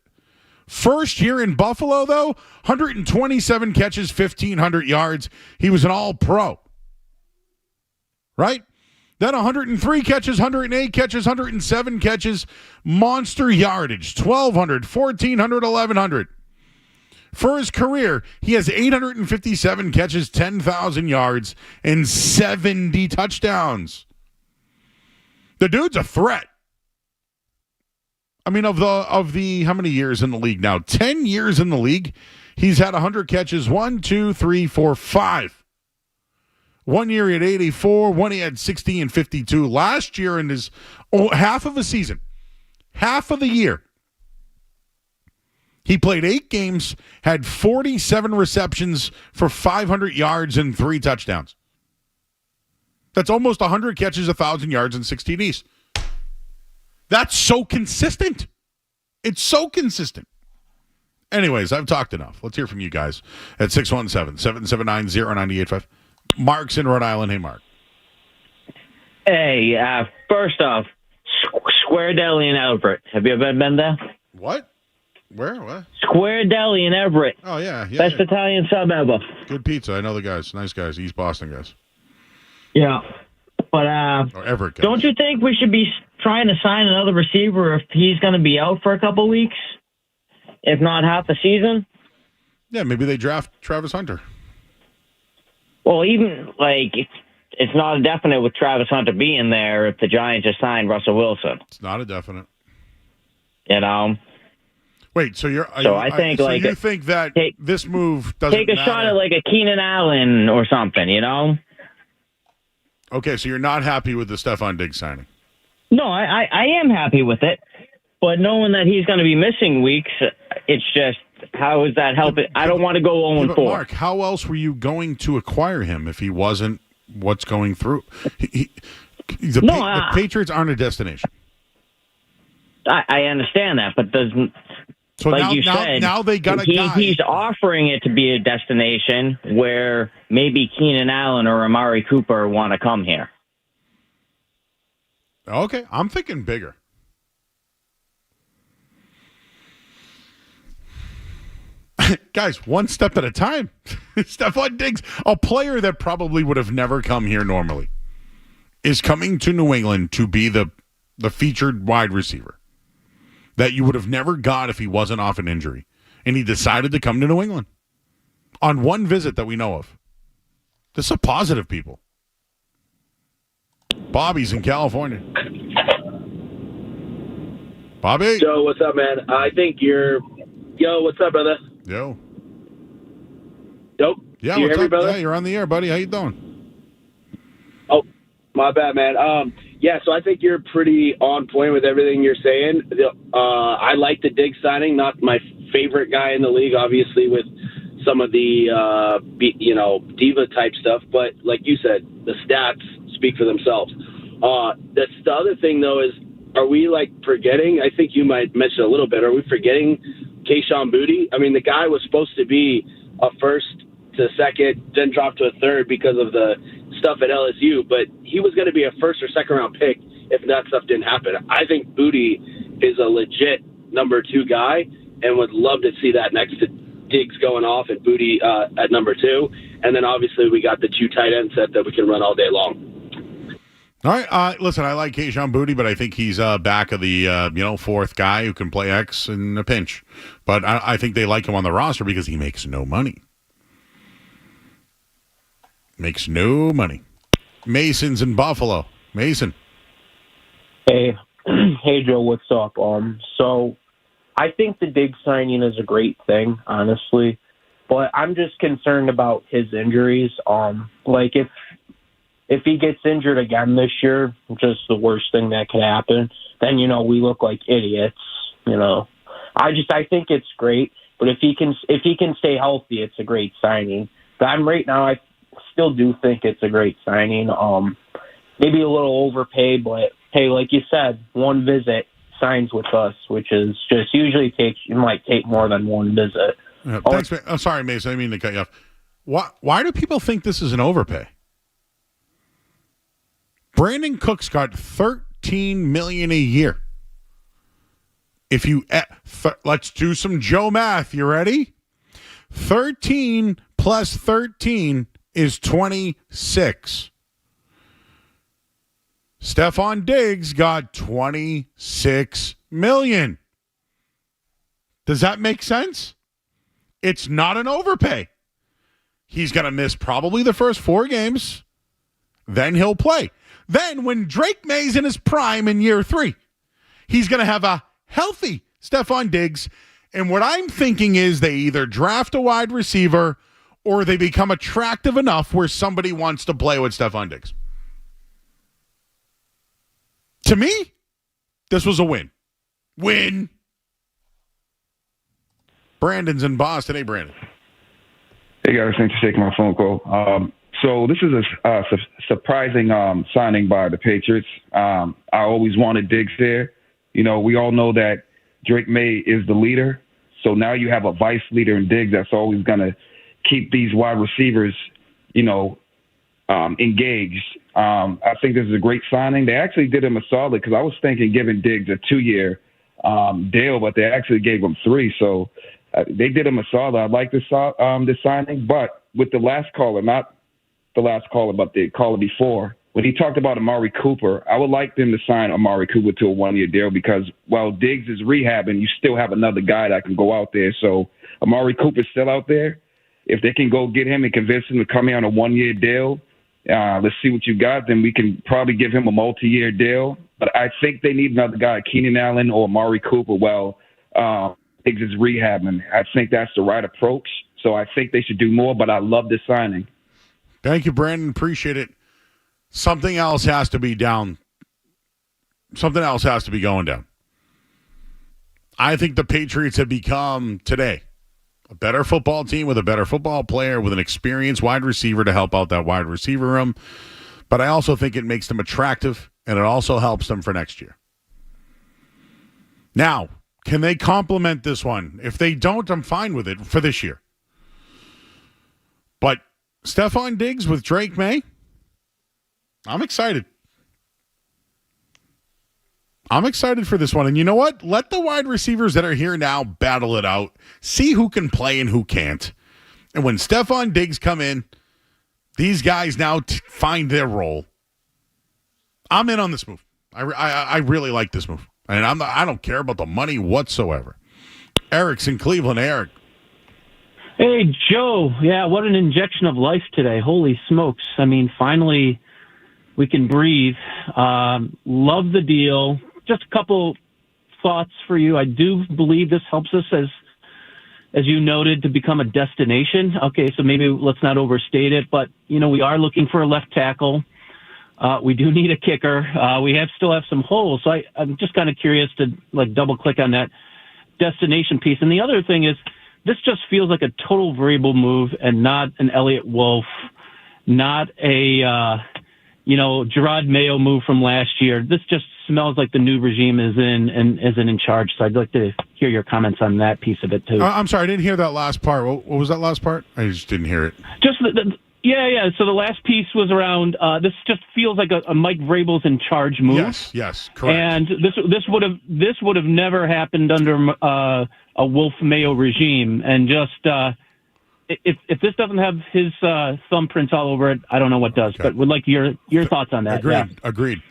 First year in Buffalo, though, 127 catches, 1,500 yards. He was an all-pro. Right? Then 103 catches, 108 catches, 107 catches. Monster yardage, 1,200, 1,400, 1,100. For his career, he has 857 catches, 10,000 yards, and 70 touchdowns. The dude's a threat. I mean, of the how many years in the league now? 10 years in the league. He's had 100 catches. 1, 2, 3, 4, 5. 1 year he had 84. 1 he had 60 and 52. Last year in his half of a season, half of the year, he played 8 games, had 47 receptions for 500 yards and 3 touchdowns. That's almost 100 catches, 1,000 yards, and 6 TDs. That's so consistent. It's so consistent. Anyways, I've talked enough. Let's hear from you guys at 617-779-0985. Mark's in Rhode Island. Hey, Mark. Hey, first off, Square Deli in Everett. Have you ever been there? What? Where? What? Square Deli in Everett. Oh, yeah. Best Italian sub ever. Good pizza. I know the guys. Nice guys. East Boston guys. Yeah. But Everett guys. Don't you think we should be trying to sign another receiver if he's going to be out for a couple weeks, if not half the season? Yeah, maybe they draft Travis Hunter. Well, even, it's not a definite with Travis Hunter being there if the Giants just signed Russell Wilson. It's not a definite. Wait, so you think that this move doesn't take a matter? shot at a Keenan Allen or something, Okay, so you're not happy with the Stefon Diggs signing? No, I am happy with it, but knowing that he's going to be missing weeks, it's just, how is that helping? I don't want to go 0-4. Mark, how else were you going to acquire him if he wasn't what's going through? The Patriots aren't a destination. I understand that, but doesn't. So now they got a guy. He's offering it to be a destination where maybe Keenan Allen or Amari Cooper want to come here. Okay, I'm thinking bigger. Guys, one step at a time. Stefon Diggs, a player that probably would have never come here normally, is coming to New England to be the featured wide receiver. that you would have never got if he wasn't off an injury. And he decided to come to New England on one visit that we know of. This is a positive, people. Bobby's in California. Bobby? Joe, what's up, man? I think you're... Yo, what's up, brother? Yo. Yo? Yeah, you what's hear me, up? brother? Yeah, you're on the air, buddy. How you doing? Oh, my bad, man. Yeah, so I think you're pretty on point with everything you're saying. I like the Diggs signing, not my favorite guy in the league, obviously, with some of the, diva type stuff. But like you said, the stats speak for themselves. The other thing, though, is are we, forgetting? I think you might mention a little bit. Are we forgetting Kayshon Boutte? I mean, the guy was supposed to be a first to second, then dropped to a third because of the stuff at LSU, but he was going to be a first or second round pick if that stuff didn't happen. I think Boutte is a legit number 2 guy and would love to see that next to Diggs going off and Boutte at number 2. And then obviously we got the 2 tight end set that we can run all day long. All right. Listen, I like Kayshon Boutte, but I think he's back of the 4th guy who can play X in a pinch. But I think they like him on the roster because he makes no money. Makes no money. Mason's in Buffalo. Mason. Hey, Joe, what's up? So I think the Diggs signing is a great thing, honestly, but I'm just concerned about his injuries. If he gets injured again this year, just the worst thing that could happen, then we look like idiots. I think it's great, but if he can stay healthy, it's a great signing. But right now, I still do think it's a great signing. Maybe a little overpaid, but hey, like you said, one visit signs with us, which is just usually might take more than one visit. Thanks, man. I'm sorry, Mason. I didn't mean to cut you off. Why do people think this is an overpay? Brandon Cooks got $13 million a year. If you let's do some Joe math. You ready? 13 plus 13 is 26. Stefon Diggs got $26 million. Does that make sense? It's not an overpay. He's going to miss probably the first 4 games. Then he'll play. Then when Drake May's in his prime in year 3, he's going to have a healthy Stefon Diggs. And what I'm thinking is they either draft a wide receiver or they become attractive enough where somebody wants to play with Stefon Diggs. To me, this was a win. Win. Brandon's in Boston. Hey, Brandon. Hey, guys. Thanks for taking my phone call. So this is a surprising signing by the Patriots. I always wanted Diggs there. We all know that Drake May is the leader. So now you have a vice leader in Diggs that's always going to keep these wide receivers, engaged. I think this is a great signing. They actually did him a solid because I was thinking giving Diggs a 2-year deal, but they actually gave him 3. So they did him a solid. I like this signing. But with the last caller, not the last caller, but the caller before, when he talked about Amari Cooper, I would like them to sign Amari Cooper to a 1-year deal because while Diggs is rehabbing, you still have another guy that can go out there. So Amari Cooper's still out there. If they can go get him and convince him to come here on a 1-year deal, let's see what you got, then we can probably give him a multi-year deal. But I think they need another guy, Keenan Allen or Amari Cooper, while Diggs is rehabbing. I think that's the right approach. So I think they should do more, but I love this signing. Thank you, Brandon. Appreciate it. Something else has to be down. Something else has to be going down. I think the Patriots have become, today, a better football team with a better football player with an experienced wide receiver to help out that wide receiver room. But I also think it makes them attractive, and it also helps them for next year. Now, can they complement this one? If they don't, I'm fine with it for this year. But Stefon Diggs with Drake May, I'm excited. I'm excited for this one. And you know what? Let the wide receivers that are here now battle it out. See who can play and who can't. And when Stefon Diggs come in, these guys now find their role. I'm in on this move. I really like this move. And I don't care about the money whatsoever. Eric's in Cleveland. Eric. Hey, Joe. Yeah, what an injection of life today. Holy smokes. I mean, finally we can breathe. Love the deal. Just a couple thoughts for you. I do believe this helps us, as you noted, to become a destination. Okay, so maybe let's not overstate it, but, we are looking for a left tackle. We do need a kicker. We still have some holes. So I'm just kind of curious to double click on that destination piece. And the other thing is, this just feels like a total variable move and not an Elliott Wolf, not a, Gerard Mayo move from last year. This just smells like the new regime is in charge. So I'd like to hear your comments on that piece of it too. I'm sorry, I didn't hear that last part. What was that last part? I just didn't hear it. Just yeah. So the last piece was around. This just feels like a Mike Vrabel's in charge move. Yes, correct. And this would have never happened under a Wolf Mayo regime. And just if this doesn't have his thumbprints all over it, I don't know what does. Okay. But would like your thoughts on that. Agreed.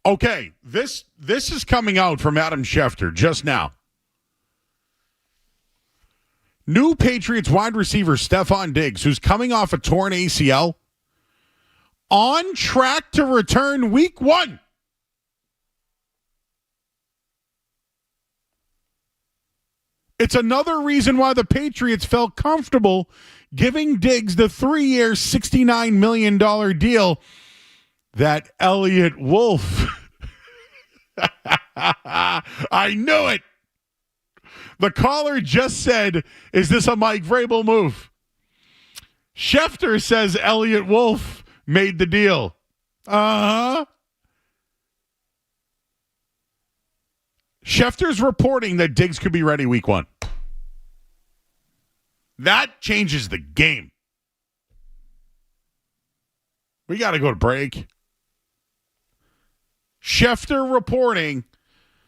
Okay, this is coming out from Adam Schefter just now. New Patriots wide receiver Stefon Diggs, who's coming off a torn ACL, on track to return week 1. It's another reason why the Patriots felt comfortable giving Diggs the 3-year, $69 million deal that Elliott Wolf. I knew it. The caller just said, is this a Mike Vrabel move? Schefter says Elliott Wolf made the deal. Uh-huh. Schefter's reporting that Diggs could be ready week 1. That changes the game. We got to go to break. Schefter reporting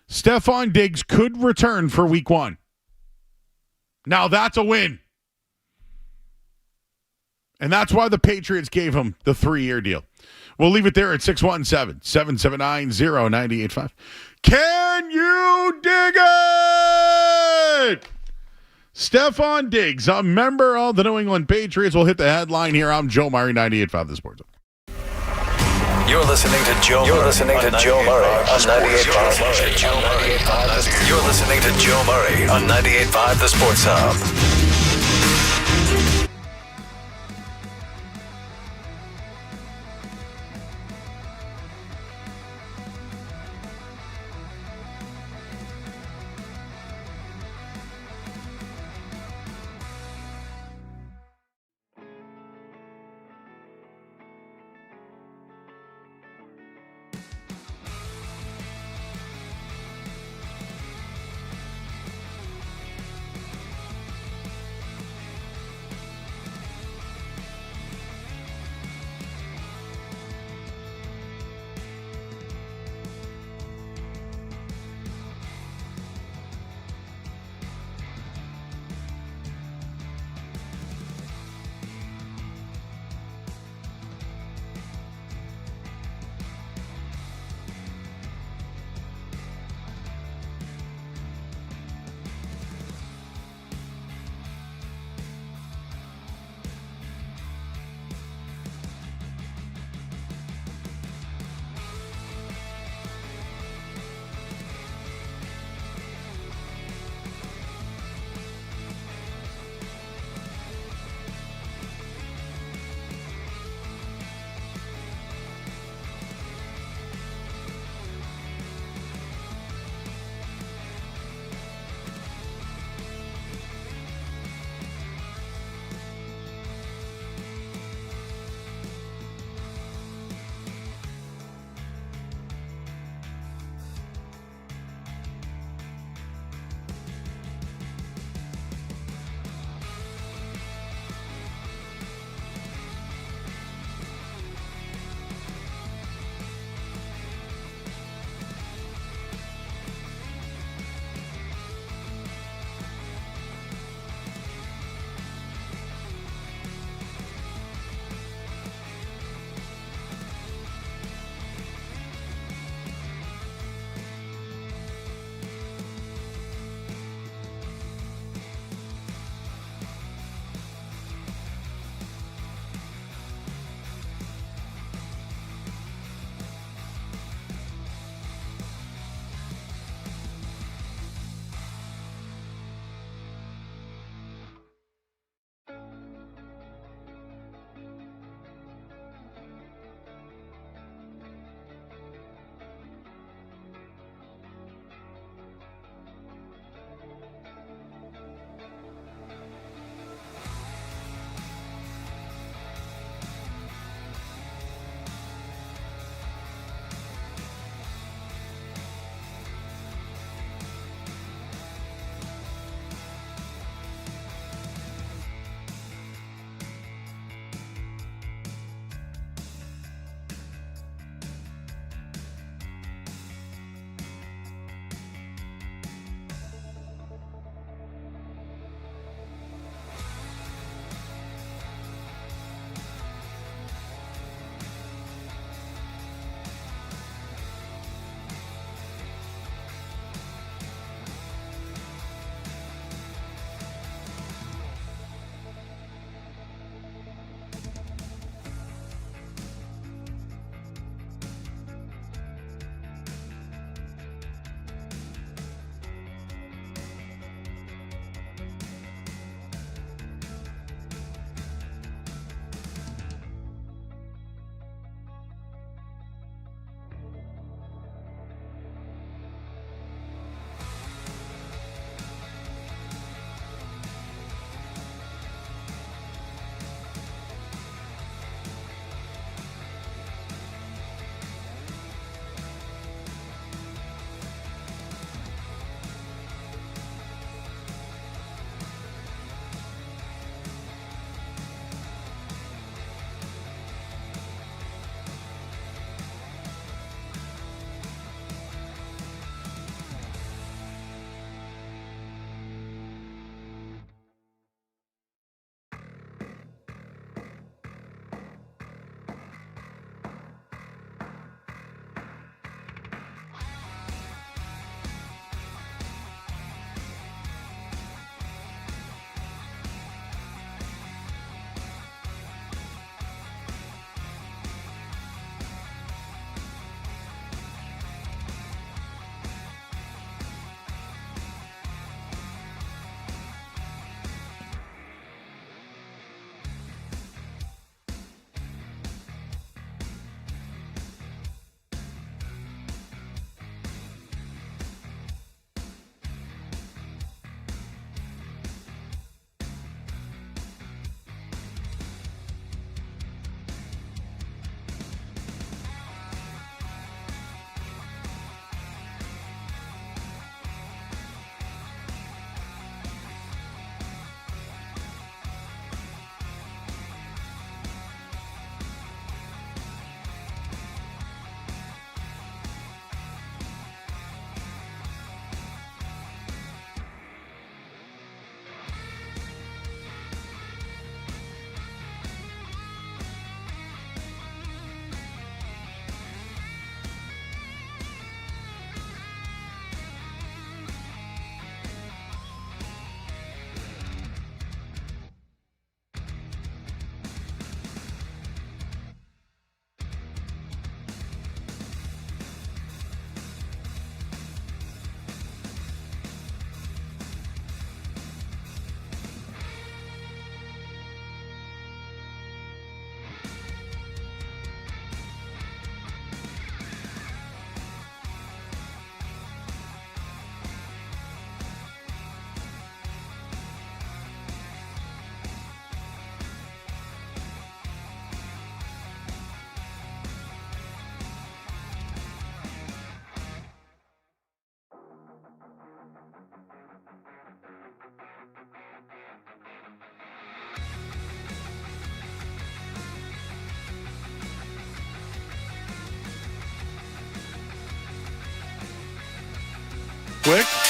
Stefon Diggs could return for week 1. Now that's a win. And that's why the Patriots gave him the 3-year deal. We'll leave it there at 617-779-0985. Can you dig it? Stefon Diggs, a member of the New England Patriots, will hit the headline here. I'm Joe Murray, 98.5 The Sports. You're listening to Joe Murray on 98.5. You're listening to Joe Murray on 98.5 The Sports Hub.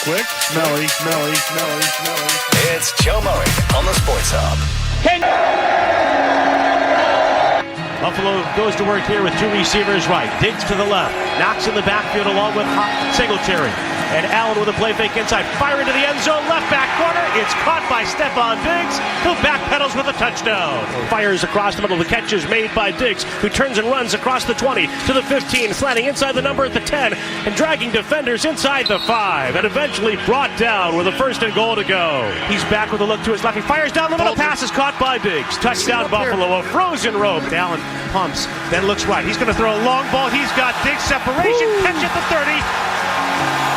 quick. Smelly. It's Joe Murray on the Sports Hub. Buffalo goes to work here with two receivers right. Diggs to the left. Knocks in the backfield along with Singletary. And Allen with a play fake inside. Fire into the end zone. Left back corner. It's caught by Stefon Diggs, who backpedals with a touchdown. Fires across the middle. The catch is made by Diggs, who turns and runs across the 20 to the 15, slanting inside the number at the 10 and dragging defenders inside the 5, and eventually brought down with a 1st and goal to go. He's back with a look to his left. He fires down the middle. Pass is caught by Diggs. Touchdown Buffalo. A frozen rope. Allen pumps, then looks right. He's going to throw a long ball. He's got Diggs separation. Catch at the 30.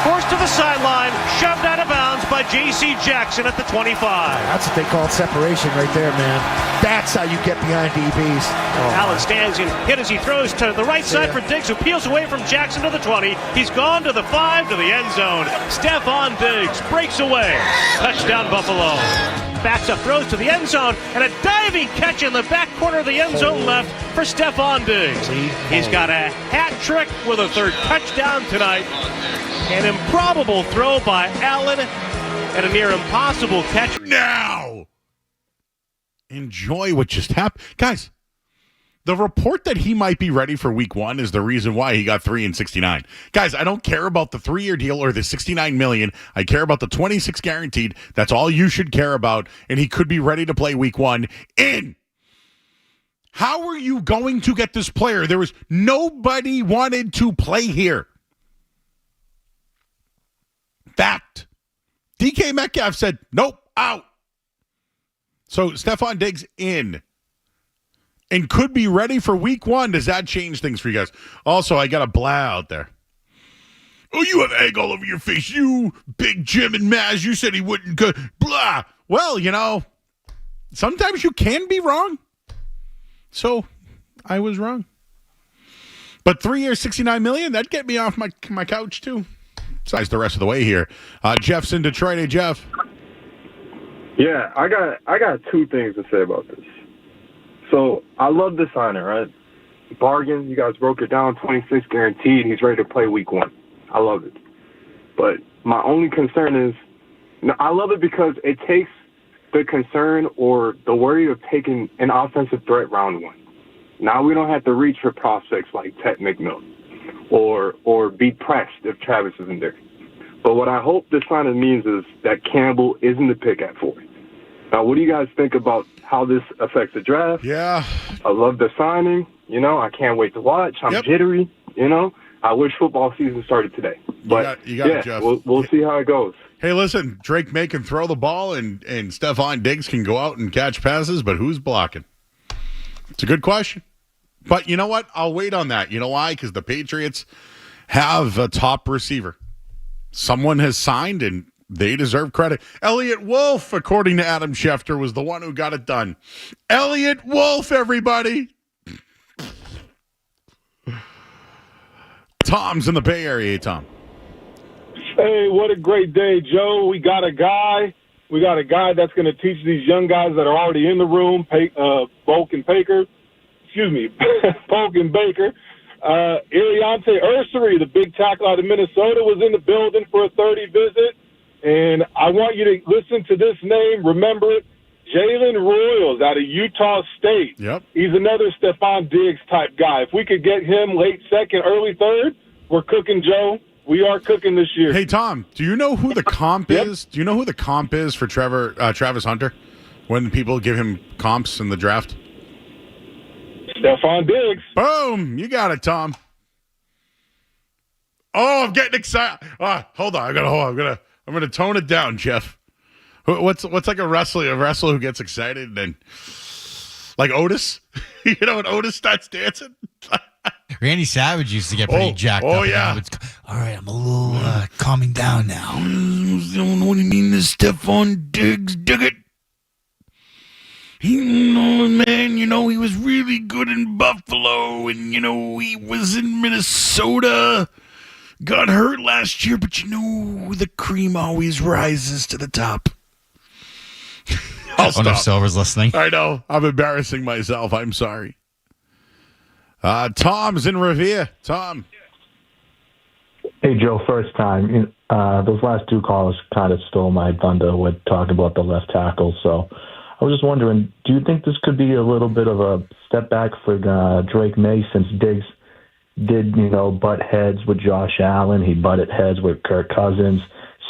Forced to the sideline, shoved out of bounds by J.C. Jackson at the 25. That's what they call separation right there, man. That's how you get behind DBs. Allen stands in, hit as he throws to the right side for Diggs, who peels away from Jackson to the 20. He's gone to the 5 to the end zone. Stefon Diggs breaks away. Touchdown Buffalo. Backs up, throws to the end zone, and a diving catch in the back corner of the end zone left for Stefon Diggs. He's got a hat trick with a 3rd touchdown tonight. An improbable throw by Allen and a near impossible catch. Now, enjoy what just happened. Guys, the report that he might be ready for week 1 is the reason why he got $3 and $69. Guys, I don't care about the 3-year deal or the $69 million. I care about the 26 guaranteed. That's all you should care about. And he could be ready to play week 1 in. How are you going to get this player? There was nobody wanted to play here. Fact. DK Metcalf said, nope, out. So Stefon Diggs in and could be ready for week 1. Does that change things for you guys? Also, I got a blah out there. Oh, you have egg all over your face. You, Big Jim and Maz, you said he wouldn't go. Blah. Well, sometimes you can be wrong. So I was wrong. But 3 years, $69 million, that'd get me off my couch too. Besides the rest of the way here. Jeff's in Detroit. Hey, Jeff. Yeah, I got 2 things to say about this. So I love the signing, right? Bargain, you guys broke it down, 26 guaranteed. He's ready to play week 1. I love it. But my only concern is, I love it because it takes the concern or the worry of taking an offensive threat round 1. Now we don't have to reach for prospects like Ted McMillan or be pressed if Travis isn't there. But what I hope this signing means is that Campbell isn't the pick at 4. Now, what do you guys think about how this affects the draft? Yeah. I love the signing. I can't wait to watch. I'm jittery. I wish football season started today. But you got it, Jeff. We'll see how it goes. Hey, listen, Drake May can throw the ball and Stefon Diggs can go out and catch passes, but who's blocking? It's a good question. But you know what? I'll wait on that. You know why? Because the Patriots have a top receiver. Someone has signed, and they deserve credit. Elliott Wolf, according to Adam Schefter, was the one who got it done. Elliott Wolf, everybody. Tom's in the Bay Area. Hey, Tom. Hey, what a great day, Joe. We got a guy that's going to teach these young guys that are already in the room, Polk and Baker. Iriante Ursery, the big tackle out of Minnesota, was in the building for a 30 visit. And I want you to listen to this name. Remember it. Jalen Royals out of Utah State. Yep. He's another Stefon Diggs type guy. If we could get him late 2nd, early 3rd, we're cooking, Joe. We are cooking this year. Hey, Tom, do you know who the comp is? Do you know who the comp is for Travis Hunter when people give him comps in the draft? Stefon Diggs. Boom! You got it, Tom. Oh, I'm getting excited. Hold on. I'm gonna tone it down, Jeff. What's like a wrestler who gets excited and like Otis? When Otis starts dancing. Randy Savage used to get pretty jacked up. Oh, yeah. All right, I'm a little calming down now. What do you mean this Stefon Diggs? Dig it. Man, he was really good in Buffalo, and, he was in Minnesota. Got hurt last year, but the cream always rises to the top. I'll stop. I wonder if Silver's listening. I know. I'm embarrassing myself. I'm sorry. Tom's in Revere. Tom. Hey, Joe, first time. Those last two callers kind of stole my thunder with talking about the left tackle. So I was just wondering, do you think this could be a little bit of a step back for Drake May since Diggs did, butt heads with Josh Allen? He butted heads with Kirk Cousins.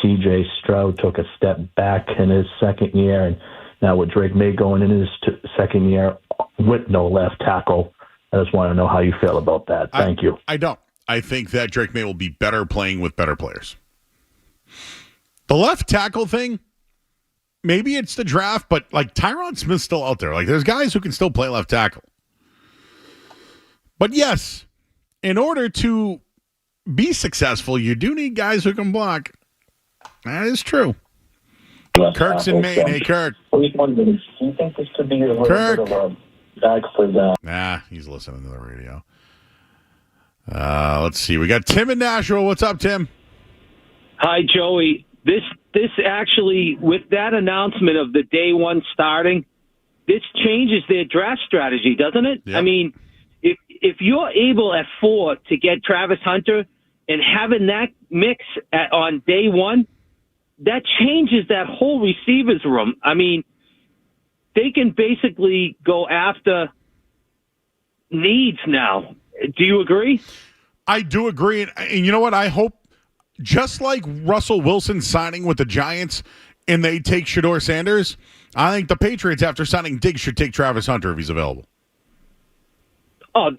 C.J. Stroud took a step back in his second year. And now with Drake May going in his second year with no left tackle, I just want to know how you feel about that. Thank you. I don't. I think that Drake May will be better playing with better players. The left tackle thing, maybe it's the draft, but like Tyron Smith's still out there. Like there's guys who can still play left tackle. But yes, in order to be successful, you do need guys who can block. That is true. Kirk's in Maine. Hey, Kirk. Do you think this could be a little bit of a back for that? Nah, he's listening to the radio. Let's see. We got Tim in Nashville. What's up, Tim? Hi, Joey. This actually, with that announcement of the day one starting, this changes their draft strategy, doesn't it? Yep. I mean, if you're able at 4 to get Travis Hunter and having that mix on day one, that changes that whole receivers room. I mean, they can basically go after needs now. Do you agree? I do agree. And you know what? I hope, just like Russell Wilson signing with the Giants and they take Shedeur Sanders, I think the Patriots, after signing Diggs, should take Travis Hunter if he's available. Oh,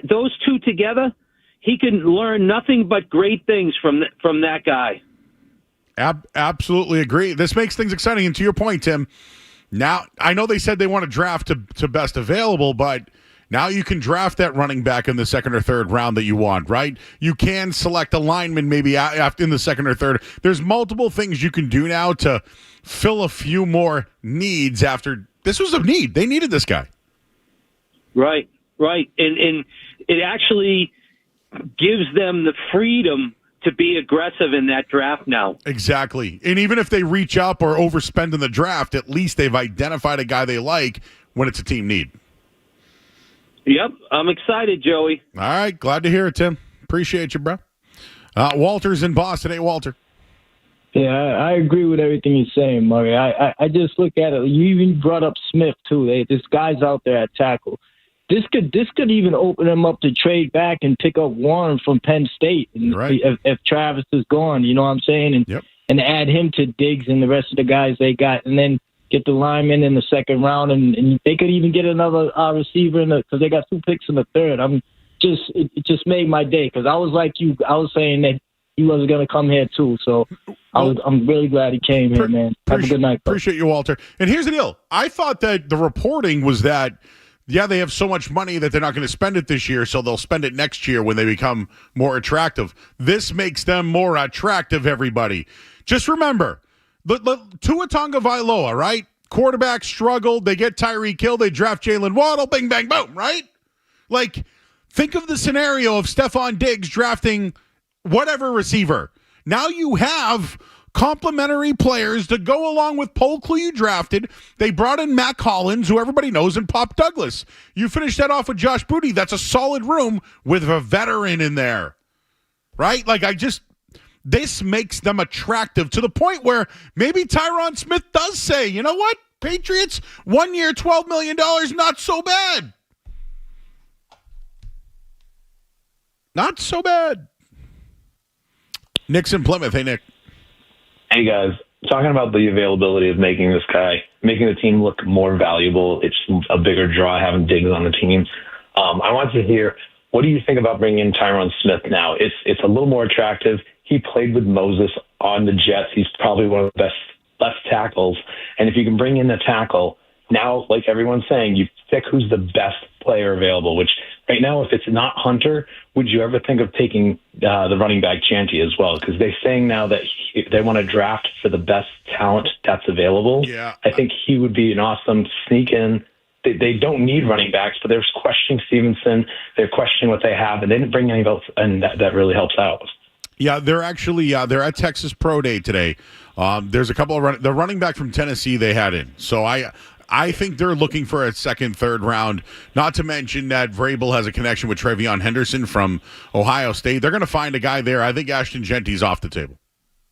those two together, he can learn nothing but great things from that guy. Absolutely agree. This makes things exciting. And to your point, Tim, now I know they said they want to draft to best available, but now you can draft that running back in the second or third round that you want, right? You can select a lineman maybe after in the second or third. There's multiple things you can do now to fill a few more needs after. This was a need. They needed this guy. Right. And it actually gives them the freedom to be aggressive in that draft now. Exactly. And even if they reach up or overspend in the draft, at least they've identified a guy they like when it's a team need. Yep, I'm excited, Joey. All right, glad to hear it, Tim. Appreciate you, bro. Walter's in Boston. Hey, Walter. Yeah, I agree with everything you're saying, Murray. I just look at it. You even brought up Smith too. There's guys out there at tackle. This could even open them up to trade back and pick up Warren from Penn State. Right. If Travis is gone, you know what I'm saying, and add him to Diggs and the rest of the guys they got, and then get the lineman in the second round, and they could even get another receiver because they got 2 picks in the third. It just made my day because I was like you. I was saying that he wasn't going to come here too, so I'm really glad he came here, man. Have a good night. Appreciate you, Walter. And here's the deal. I thought that the reporting was that, yeah, they have so much money that they're not going to spend it this year, so they'll spend it next year when they become more attractive. This makes them more attractive, everybody. Just remember, Tua Tagovailoa, right? Quarterback struggled. They get Tyreek Hill. They draft Jalen Waddle. Bing, bang, boom, right? Like, think of the scenario of Stefon Diggs drafting whatever receiver. Now you have complementary players to go along with Polk, who you drafted. They brought in Matt Collins, who everybody knows, and Pop Douglas. You finish that off with Josh Booty. That's a solid room with a veteran in there, right? Like, this makes them attractive to the point where maybe Tyron Smith does say, you know what, Patriots, 1 year, $12 million, not so bad. Not so bad. Nick's in Plymouth. Hey, Nick. Hey, guys. Talking about the availability of making the team look more valuable. It's a bigger draw having Diggs on the team. I want to hear, what do you think about bringing in Tyron Smith now? It's a little more attractive. He played with Moses on the Jets. He's probably one of the best left tackles. And if you can bring in a tackle, now, like everyone's saying, you pick who's the best player available, which right now, if it's not Hunter, would you ever think of taking the running back Chanty as well? Because they're saying now that they want to draft for the best talent that's available. Yeah. I think he would be an awesome sneak in. They don't need running backs, but they're questioning Stevenson. They're questioning what they have, and they didn't bring any else, and that really helps out. Yeah, they're actually they're at Texas Pro Day today. There's a couple of the running back from Tennessee they had in. So I think they're looking for a second, third round, not to mention that Vrabel has a connection with Trevion Henderson from Ohio State. They're going to find a guy there. I think Ashton Genty's off the table.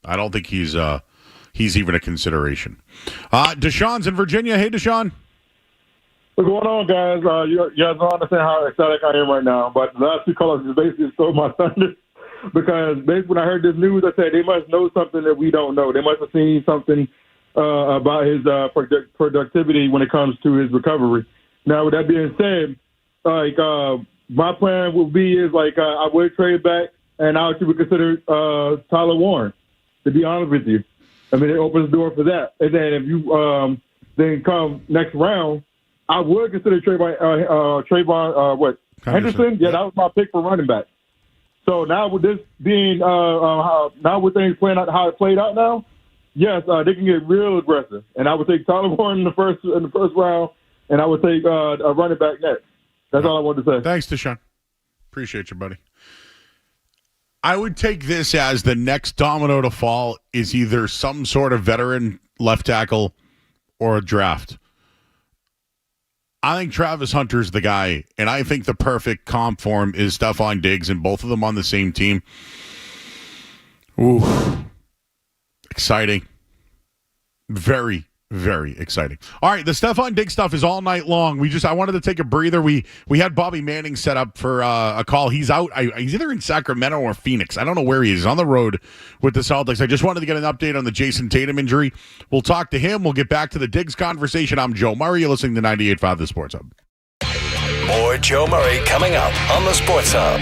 I don't think he's even a consideration. Deshaun's in Virginia. Hey, Deshaun. What's going on, guys? You guys don't understand how ecstatic I am right now, but the last two callers just basically stole my thunder because basically when I heard this news, I said they must know something that we don't know. They must have seen something about his productivity when it comes to his recovery. Now, with that being said, my plan would be I would trade back, and I would consider Tyler Warren, to be honest with you. I mean, it opens the door for that. And then if you then come next round, I would consider Trayvon Henderson. Yeah, that was my pick for running back. So now with this being now with things playing out how it played out now, yes, they can get real aggressive. And I would take Tyler Warren in the first round, and I would take a running back next. That's all I wanted to say. Thanks, Deshaun. Appreciate you, buddy. I would take this as the next domino to fall is either some sort of veteran left tackle or a draft. I think Travis Hunter's the guy, and I think the perfect comp for him is Stefon Diggs, and both of them on the same team. Ooh. Exciting. Very, very exciting. All right, the Stefon Diggs stuff is all night long. I wanted to take a breather. We had Bobby Manning set up for a call. He's out. He's either in Sacramento or Phoenix. I don't know where he is. He's on the road with the Celtics. I just wanted to get an update on the Jayson Tatum injury. We'll talk to him. We'll get back to the Diggs conversation. I'm Joe Murray. You're listening to 98.5 The Sports Hub. More Joe Murray coming up on the Sports Hub.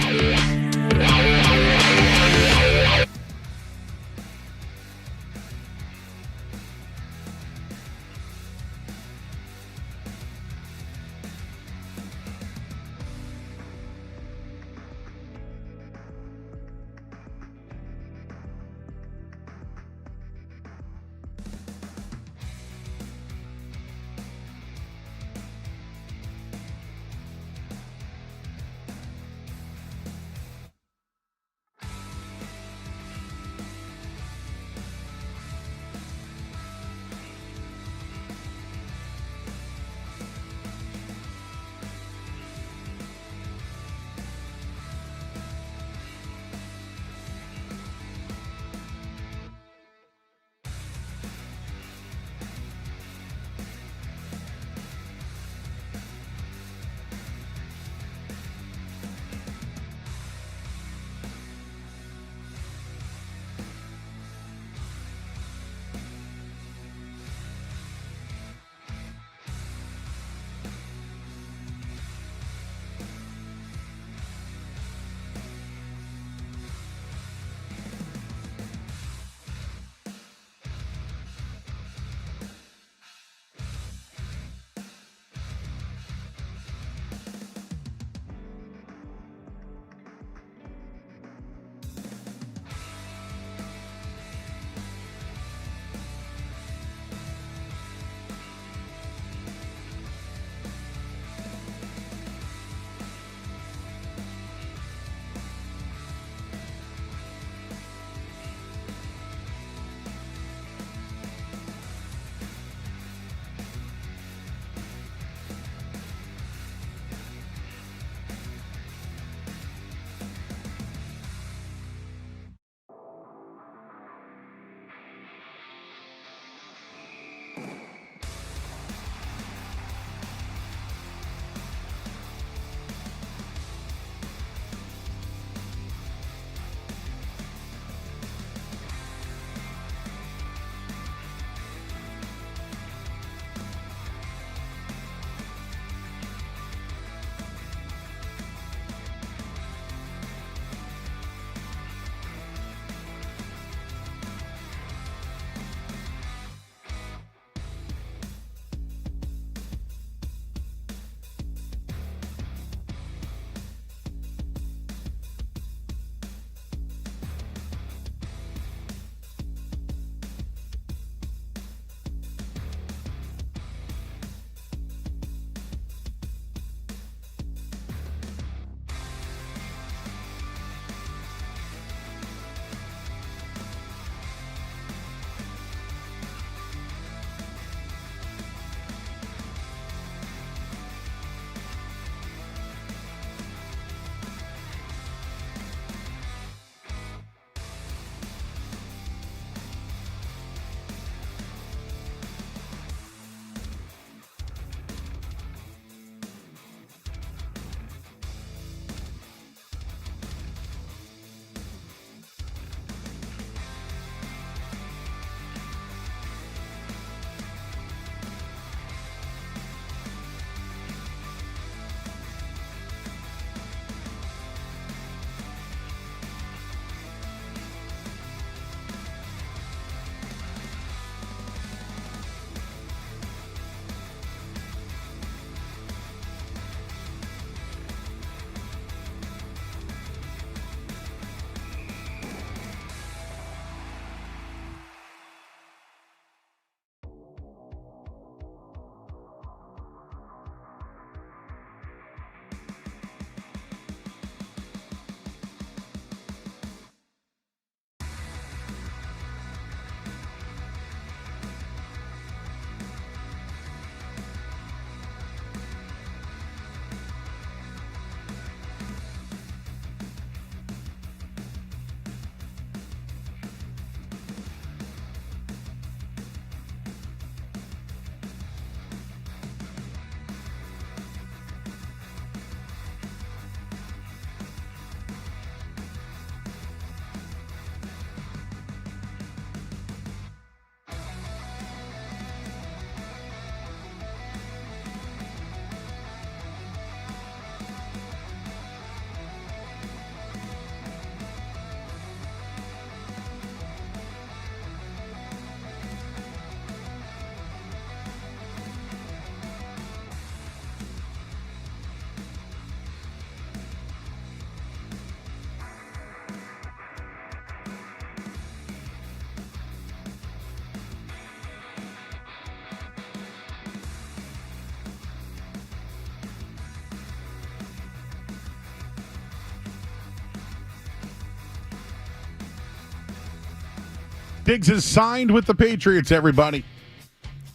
Diggs is signed with the Patriots, everybody.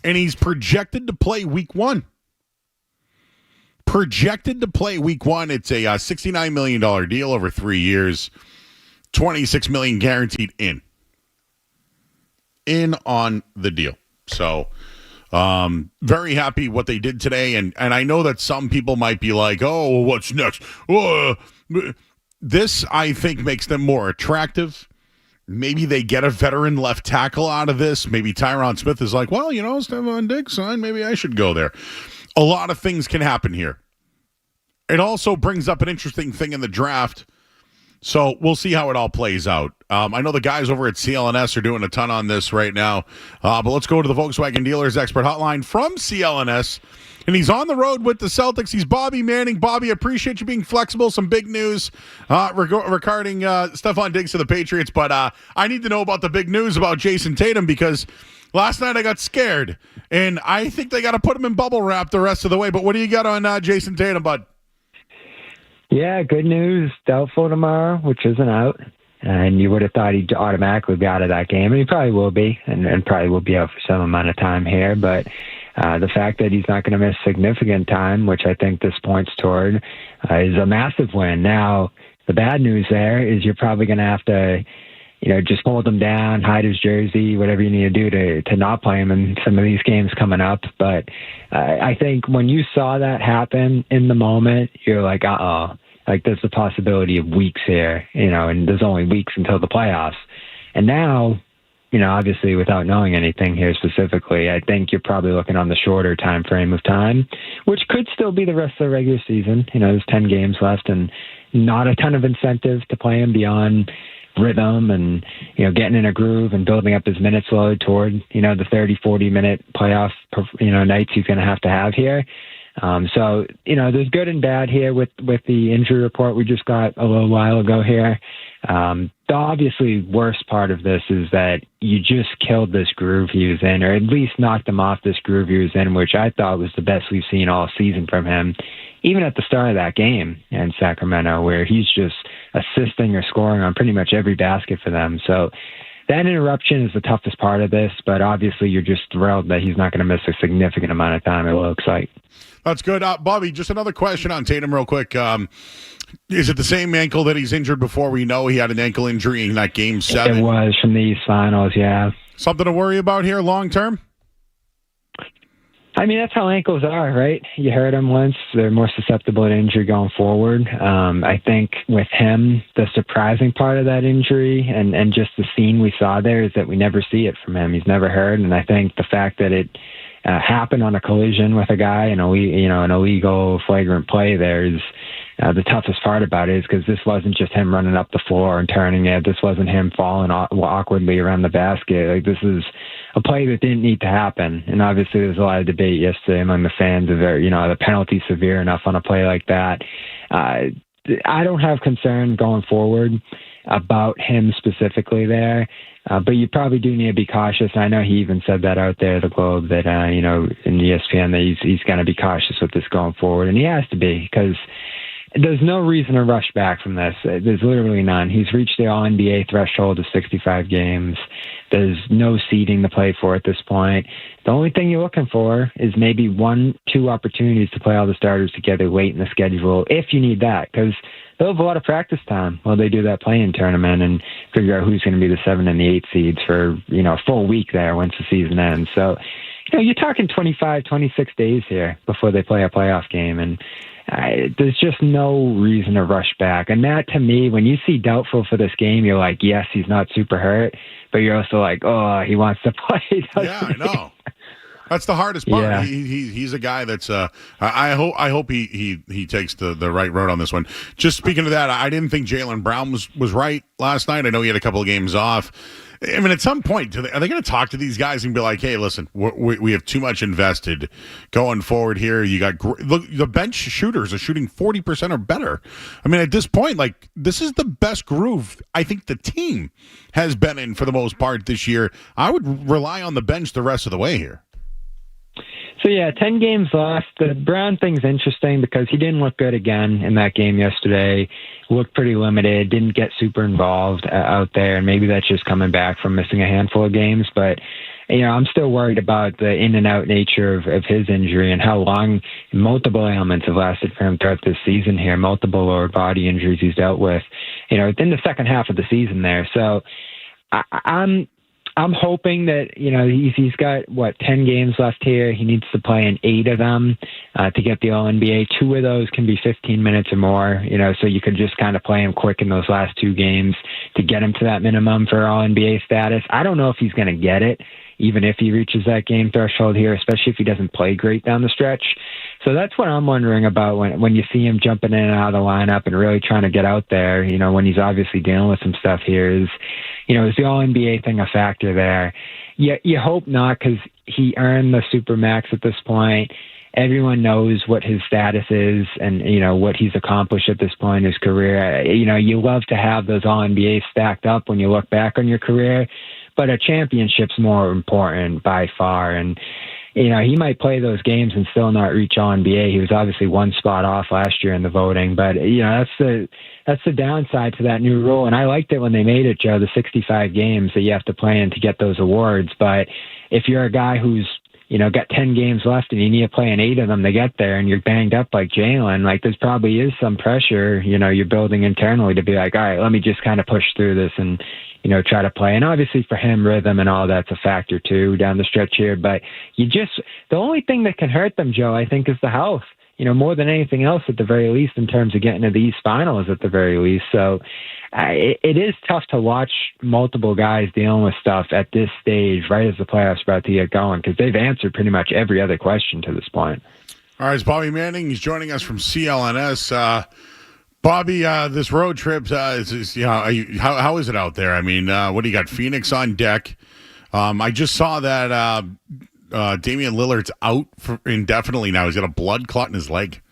And he's projected to play week 1. Projected to play week 1. It's a $69 million deal over 3 years. $26 million guaranteed in on the deal. So very happy what they did today. And I know that some people might be like, oh, what's next? This, I think, makes them more attractive. Maybe they get a veteran left tackle out of this. Maybe Tyron Smith is like, well, Stefon Diggs signed. Maybe I should go there. A lot of things can happen here. It also brings up an interesting thing in the draft. So we'll see how it all plays out. I know the guys over at CLNS are doing a ton on this right now. But let's go to the Volkswagen Dealers Expert Hotline from CLNS. And he's on the road with the Celtics. He's Bobby Manning. Bobby, appreciate you being flexible. Some big news regarding Stefon Diggs to the Patriots. But I need to know about the big news about Jayson Tatum because last night I got scared. And I think they got to put him in bubble wrap the rest of the way. But what do you got on Jayson Tatum, bud? Yeah, good news. Doubtful tomorrow, which isn't out. And you would have thought he'd automatically be out of that game. And he probably will be, and probably will be out for some amount of time here. But the fact that he's not going to miss significant time, which I think this points toward, is a massive win. Now, the bad news there is you're probably going to have to, just hold him down, hide his jersey, whatever you need to do to not play him in some of these games coming up. But I think when you saw that happen in the moment, you're like, uh-oh. Like, there's the possibility of weeks here, and there's only weeks until the playoffs. And now, obviously without knowing anything here specifically, I think you're probably looking on the shorter time frame of time, which could still be the rest of the regular season. There's 10 games left and not a ton of incentive to play him beyond rhythm and, getting in a groove and building up his minutes load toward, the 30, 40-minute playoff, nights he's going to have here. So, there's good and bad here with the injury report we just got a little while ago here. The obviously worst part of this is that you just killed this groove he was in, or at least knocked him off this groove he was in, which I thought was the best we've seen all season from him, even at the start of that game in Sacramento, where he's just assisting or scoring on pretty much every basket for them. So that interruption is the toughest part of this, but obviously you're just thrilled that he's not going to miss a significant amount of time, it looks like. That's good. Bobby, just another question on Tatum real quick. Is it the same ankle that he's injured before? We know he had an ankle injury in that Game 7. It was from these finals, yeah. Something to worry about here long term? I mean, that's how ankles are, right? You heard them once. They're more susceptible to injury going forward. I think with him, the surprising part of that injury and just the scene we saw there is that we never see it from him. He's never hurt, and I think the fact that it happened on a collision with a guy and an illegal flagrant play there is the toughest part about it, is because this wasn't just him running up the floor and turning it. This wasn't him falling awkwardly around the basket. Like, this is a play that didn't need to happen. And obviously there's a lot of debate yesterday among the fans of, the penalty severe enough on a play like that. I don't have concern going forward about him specifically there. But you probably do need to be cautious. I know he even said that out there, the Globe, that, in ESPN, that he's going to be cautious with this going forward. And he has to be, because there's no reason to rush back from this. There's literally none. He's reached the All-NBA threshold of 65 games. There's no seeding to play for at this point. The only thing you're looking for is maybe 1-2 opportunities to play all the starters together late in the schedule, if you need that, because they'll have a lot of practice time while they do that play-in tournament and figure out who's going to be the 7 and the 8 seeds for, a full week there once the season ends. So, you're talking 25, 26 days here before they play a playoff game, and there's just no reason to rush back. And that, to me, when you see doubtful for this game, you're like, yes, he's not super hurt, but you're also like, oh, he wants to play. Yeah, I know. That's the hardest part. Yeah. He's a guy that's. I hope he takes the right road on this one. Just speaking of that, I didn't think Jaylen Brown was right last night. I know he had a couple of games off. I mean, at some point, are they going to talk to these guys and be like, "Hey, listen, we have too much invested going forward here. You got look, the bench shooters are shooting 40% or better. I mean, at this point, like, this is the best groove I think the team has been in for the most part this year. I would rely on the bench the rest of the way here." So, 10 games left. The Brown thing's interesting because he didn't look good again in that game yesterday. Looked pretty limited, didn't get super involved out there, and maybe that's just coming back from missing a handful of games. But, I'm still worried about the in-and-out nature of his injury and how long multiple ailments have lasted for him throughout this season here, multiple lower body injuries he's dealt with, in the second half of the season there. So I'm hoping that, he's got, 10 games left here. He needs to play in 8 of them to get the All-NBA. 2 of those can be 15 minutes or more, so you could just kind of play him quick in those last 2 games to get him to that minimum for All-NBA status. I don't know if he's going to get it, even if he reaches that game threshold here, especially if he doesn't play great down the stretch. So that's what I'm wondering about when you see him jumping in and out of the lineup and really trying to get out there, when he's obviously dealing with some stuff here is the All-NBA thing a factor there? You hope not, because he earned the Supermax at this point. Everyone knows what his status is and, what he's accomplished at this point in his career. You love to have those All-NBA stacked up when you look back on your career, but a championship's more important by far. And, he might play those games and still not reach All-NBA. He was obviously one spot off last year in the voting, but, that's the downside to that new rule. And I liked it when they made it, Joe, the 65 games that you have to play in to get those awards. But if you're a guy who's, got 10 games left and you need to play in 8 of them to get there and you're banged up like Jaylen, there's probably is some pressure, you're building internally to be like, all right, let me just kind of push through this and, try to play. And obviously for him, rhythm and all that's a factor too down the stretch here. But the only thing that can hurt them, Joe, I think, is the health. More than anything else at the very least in terms of getting to these finals at the very least. So it is tough to watch multiple guys dealing with stuff at this stage right as the playoffs are about to get going because they've answered pretty much every other question to this point. All right, it's Bobby Manning. He's joining us from CLNS. Bobby, this road trip, how is it out there? I mean, what do you got? Phoenix on deck. I just saw that Damian Lillard's out indefinitely now. He's got a blood clot in his leg.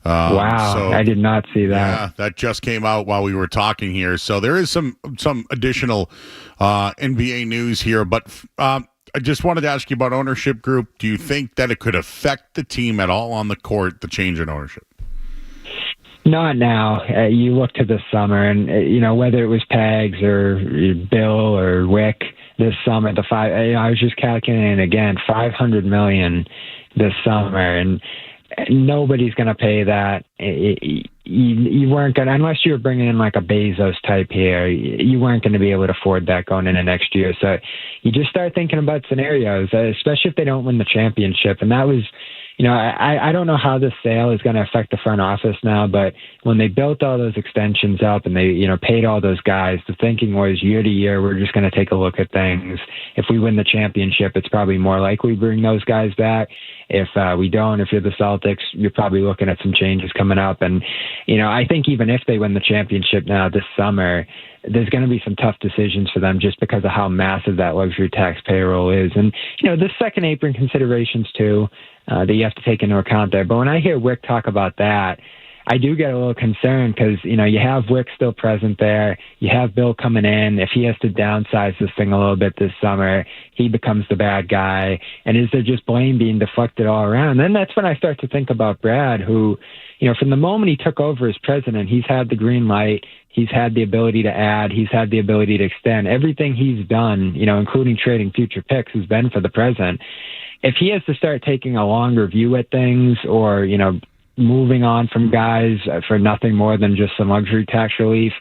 Wow, so, I did not see that. Yeah, that just came out while we were talking here. So there is some additional NBA news here. But I just wanted to ask you about ownership group. Do you think that it could affect the team at all on the court, the change in ownership? Not now. You look to this summer, and whether it was Pags or Bill or Wick this summer, I was just calculating again, $500 million this summer, and nobody's going to pay that. You weren't going to, unless you were bringing in like a Bezos type here, you weren't going to be able to afford that going into next year. So you just start thinking about scenarios, especially if they don't win the championship. And that was, I don't know how this sale is going to affect the front office now, but when they built all those extensions up and they, paid all those guys, the thinking was year to year, we're just going to take a look at things. If we win the championship, it's probably more likely we bring those guys back. If we don't, if you're the Celtics, you're probably looking at some changes coming up. And, I think even if they win the championship now this summer, there's going to be some tough decisions for them just because of how massive that luxury tax payroll is. And, there's second apron considerations too that you have to take into account there. But when I hear Wick talk about that, I do get a little concerned because, you have Wick still present there. You have Bill coming in. If he has to downsize this thing a little bit this summer, he becomes the bad guy. And is there just blame being deflected all around? Then that's when I start to think about Brad, who, from the moment he took over as president, he's had the green light. He's had the ability to add. He's had the ability to extend. Everything he's done, including trading future picks, has been for the present. If he has to start taking a longer view at things or, moving on from guys for nothing more than just some luxury tax relief,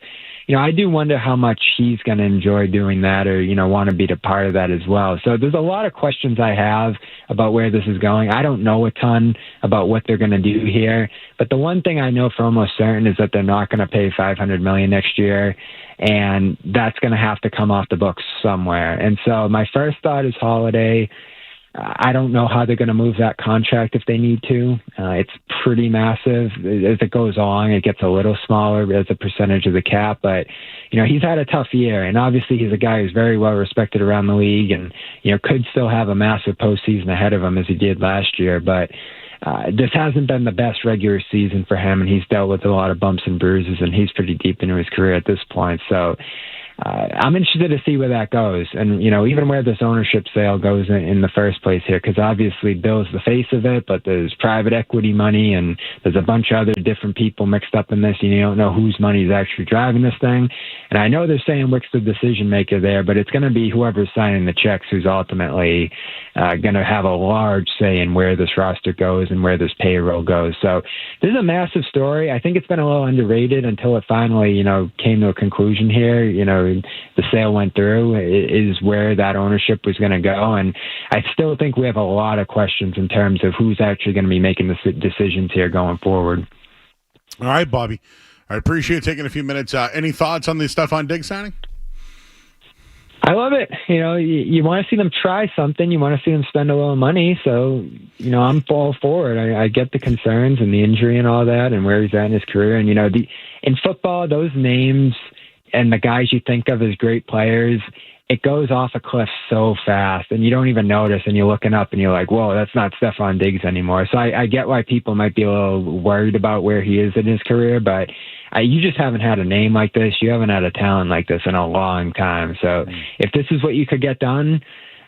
I do wonder how much he's going to enjoy doing that or, want to be a part of that as well. So there's a lot of questions I have about where this is going. I don't know a ton about what they're going to do here, but the one thing I know for almost certain is that they're not going to pay $500 million next year, and that's going to have to come off the books somewhere. And so my first thought is Holiday. I don't know how they're going to move that contract if they need to. It's pretty massive. As it goes along, it gets a little smaller as a percentage of the cap. But, he's had a tough year. And obviously he's a guy who's very well respected around the league and, could still have a massive postseason ahead of him as he did last year. But this hasn't been the best regular season for him. And he's dealt with a lot of bumps and bruises. And he's pretty deep into his career at this point. So I'm interested to see where that goes. And, even where this ownership sale goes in the first place here, because obviously Bill's the face of it, but there's private equity money and there's a bunch of other different people mixed up in this. And you don't know whose money is actually driving this thing. And I know they're saying Wick's the decision maker there, but it's going to be whoever's signing the checks who's ultimately going to have a large say in where this roster goes and where this payroll goes. So this is a massive story. I think it's been a little underrated until it finally, came to a conclusion here. The sale went through, is where that ownership was going to go. And I still think we have a lot of questions in terms of who's actually going to be making the decisions here going forward. All right, Bobby. I appreciate taking a few minutes. Any thoughts on the Stefon Diggs signing? I love it. You want to see them try something. You want to see them spend a little money. So, I'm all for it. I get the concerns and the injury and all that and where he's at in his career. And, in football, those names and the guys you think of as great players, it goes off a cliff so fast and you don't even notice and you're looking up and you're like, whoa, that's not Stefon Diggs anymore. So I get why people might be a little worried about where he is in his career, but you just haven't had a name like this. You haven't had a talent like this in a long time. So if this is what you could get done,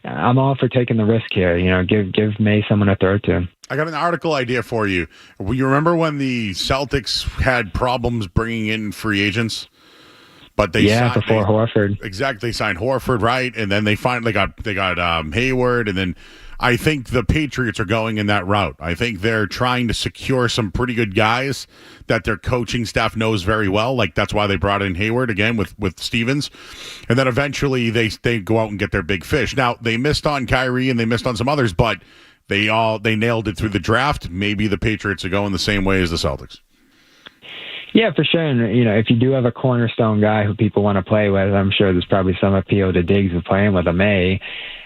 I'm all for taking the risk here. Give May someone to throw to. I got an article idea for you. You remember when the Celtics had problems bringing in free agents? But before Horford. Exactly, they signed Horford, right? And then they finally got Hayward, and then I think the Patriots are going in that route. I think they're trying to secure some pretty good guys that their coaching staff knows very well. Like that's why they brought in Hayward again with Stevens, and then eventually they go out and get their big fish. Now they missed on Kyrie and they missed on some others, but they nailed it through the draft. Maybe the Patriots are going the same way as the Celtics. Yeah, for sure. And, if you do have a cornerstone guy who people want to play with, I'm sure there's probably some appeal to Diggs of playing with a May.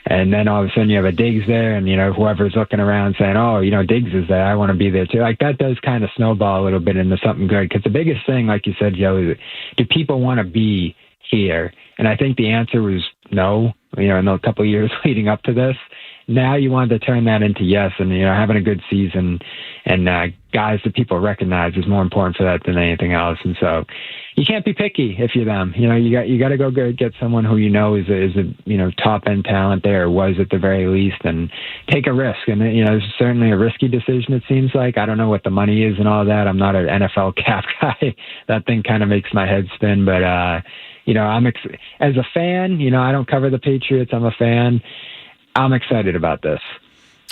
And then all of a sudden you have a Diggs there and, whoever's looking around saying, oh, Diggs is there, I want to be there too. Like that does kind of snowball a little bit into something good. Because the biggest thing, like you said, Joe, is do people want to be here? And I think the answer was no, in the couple of years leading up to this. Now you want to turn that into yes, and having a good season and guys that people recognize is more important for that than anything else. And so you can't be picky if you're them. You got to go get someone who is a top end talent there, or was at the very least, and take a risk. And it's certainly a risky decision. It seems like I don't know what the money is and all that. I'm not an NFL cap guy. That thing kind of makes my head spin, but I'm as a fan. I don't cover the Patriots. I'm a fan. I'm excited about this.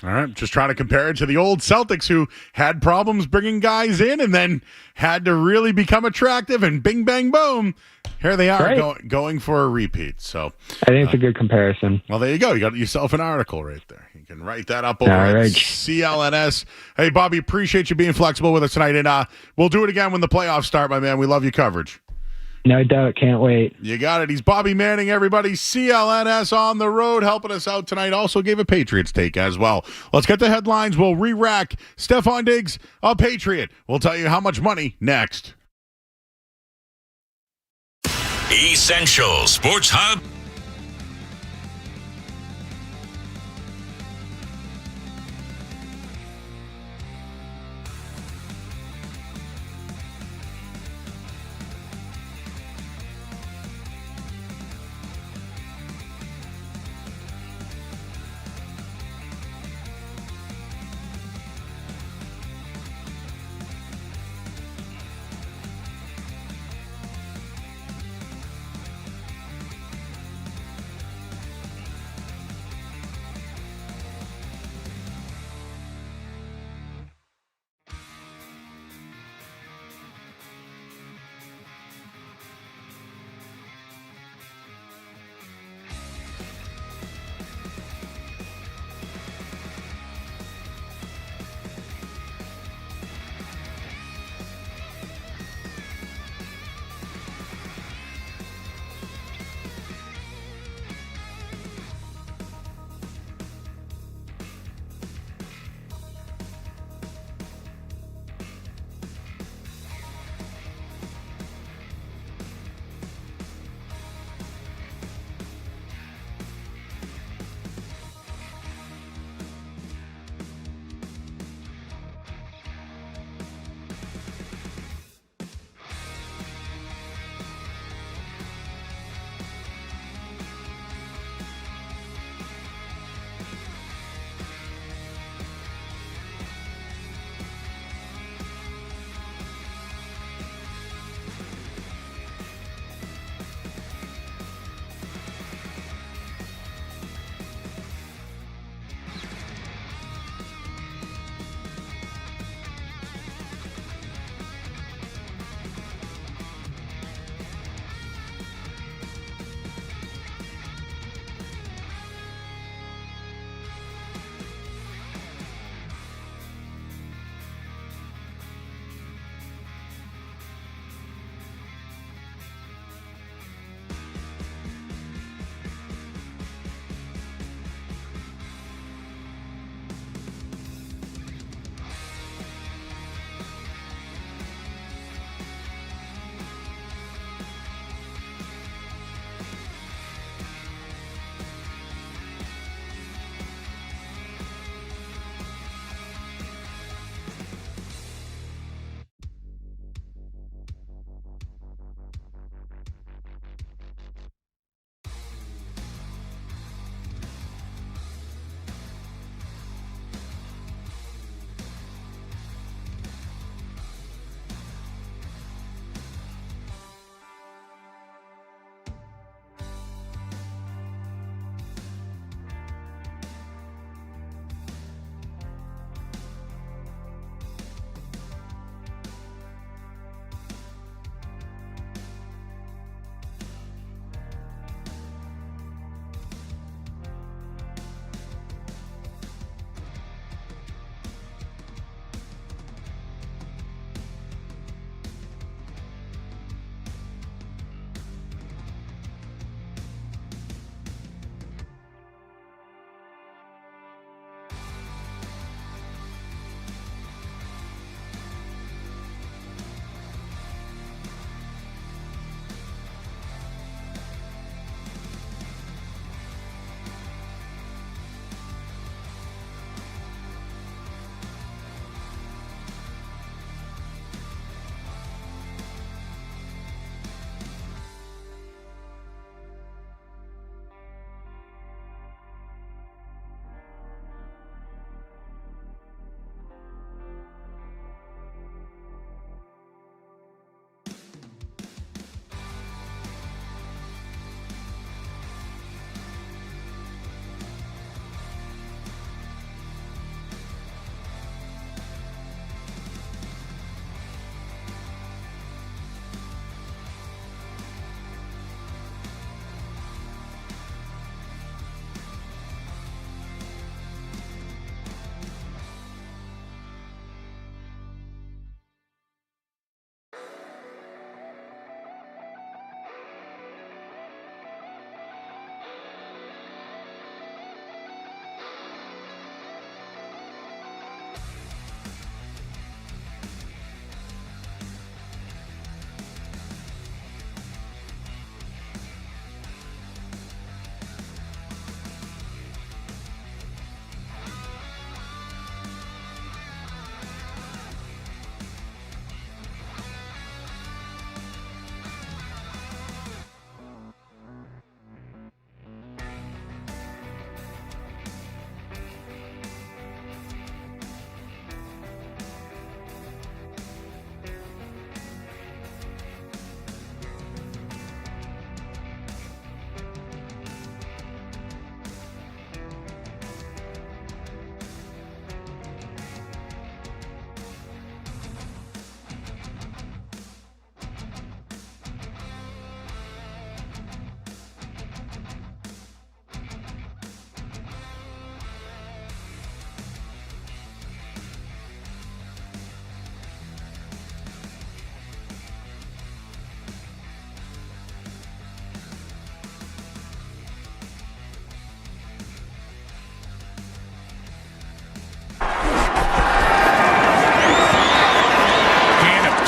All right, just trying to compare it to the old Celtics who had problems bringing guys in and then had to really become attractive, and bing, bang, boom, here they are going for a repeat. So I think it's a good comparison. Well, there you go. You got yourself an article right there. You can write that up over at CLNS. Hey, Bobby, appreciate you being flexible with us tonight, and we'll do it again when the playoffs start, my man. We love your coverage. No doubt. Can't wait. You got it. He's Bobby Manning, everybody. CLNS on the road, helping us out tonight. Also gave a Patriots take as well. Let's get the headlines. We'll re-rack Stefon Diggs, a Patriot. We'll tell you how much money next. Essential Sports Hub.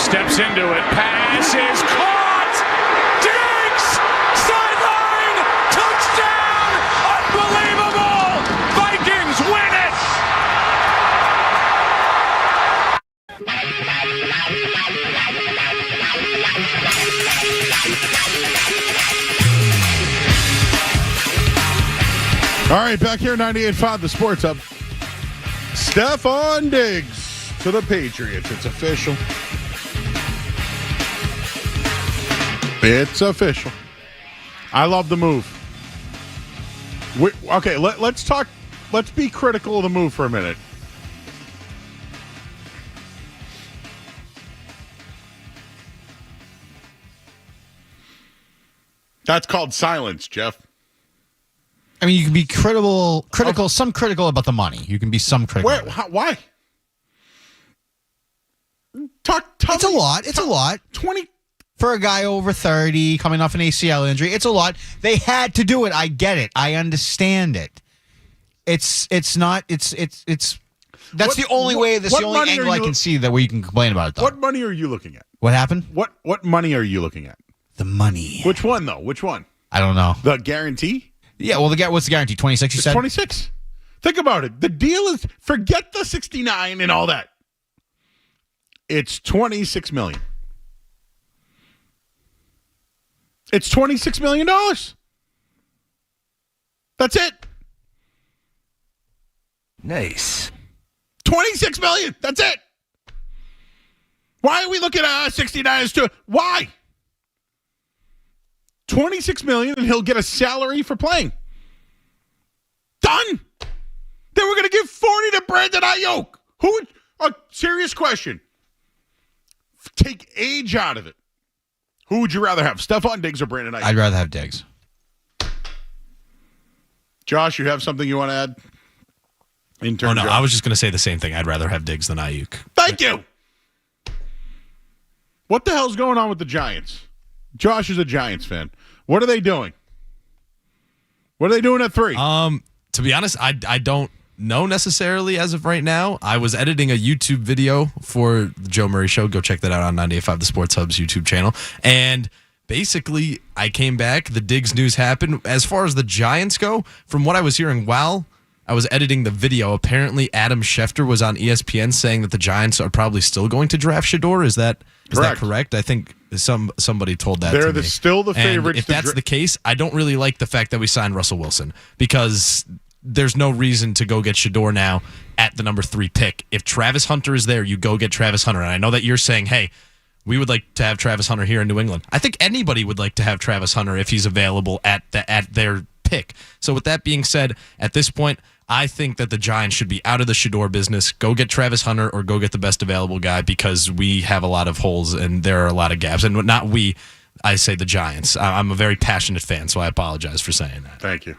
steps into it. Pass is caught. Diggs! Sideline! Touchdown! Unbelievable! Vikings win it! All right, back here 98.5, the Sports Hub. Stefon Diggs to the Patriots. It's official. It's official. I love the move. Okay, let's talk. Let's be critical of the move for a minute. That's called silence, Jeff. I mean, you can be critical about the money. You can be some critical. Why? It's a lot. It's a lot. 20 for a guy over 30 coming off an ACL injury. It's a lot. They had to do it. I get it. I understand it. It's not. That's the only way. That's the only angle I can see that where you can complain about it. Though. What money are you looking at? What happened? What money are you looking at? The money. Which one though? Which one? I don't know. The guarantee? Yeah. Well, what's the guarantee? 26. You said 26. Think about it. The deal is forget the 69 and all that. It's $26 million. It's $26 million. That's it. Nice. $26 million. That's it. Why are we looking at 69 as to why? $26 million and he'll get a salary for playing. Done. They were going to give 40 to Brandon Ayuk. A serious question. Take age out of it. Who would you rather have, Stefon Diggs or Brandon Ayuk? I'd rather have Diggs. Josh, you have something you want to add? No, I was just going to say the same thing. I'd rather have Diggs than Ayuk. Thank you. What the hell's going on with the Giants? Josh is a Giants fan. What are they doing? What are they doing at 3? To be honest, I don't know necessarily as of right now. I was editing a YouTube video for the Joe Murray Show. Go check that out on 98.5 The Sports Hub's YouTube channel. And basically, I came back. The Diggs news happened. As far as the Giants go, from what I was hearing while I was editing the video, apparently Adam Schefter was on ESPN saying that the Giants are probably still going to draft Shedeur. Is that correct? I think somebody told that to me. Still the favorites. And if that's the case, I don't really like the fact that we signed Russell Wilson because there's no reason to go get Shedeur now at the number 3 pick. If Travis Hunter is there, you go get Travis Hunter. And I know that you're saying, hey, we would like to have Travis Hunter here in New England. I think anybody would like to have Travis Hunter if he's available at their pick. So with that being said, at this point, I think that the Giants should be out of the Shedeur business. Go get Travis Hunter or go get the best available guy because we have a lot of holes and there are a lot of gaps. And not we, I say the Giants. I'm a very passionate fan, so I apologize for saying that. Thank you.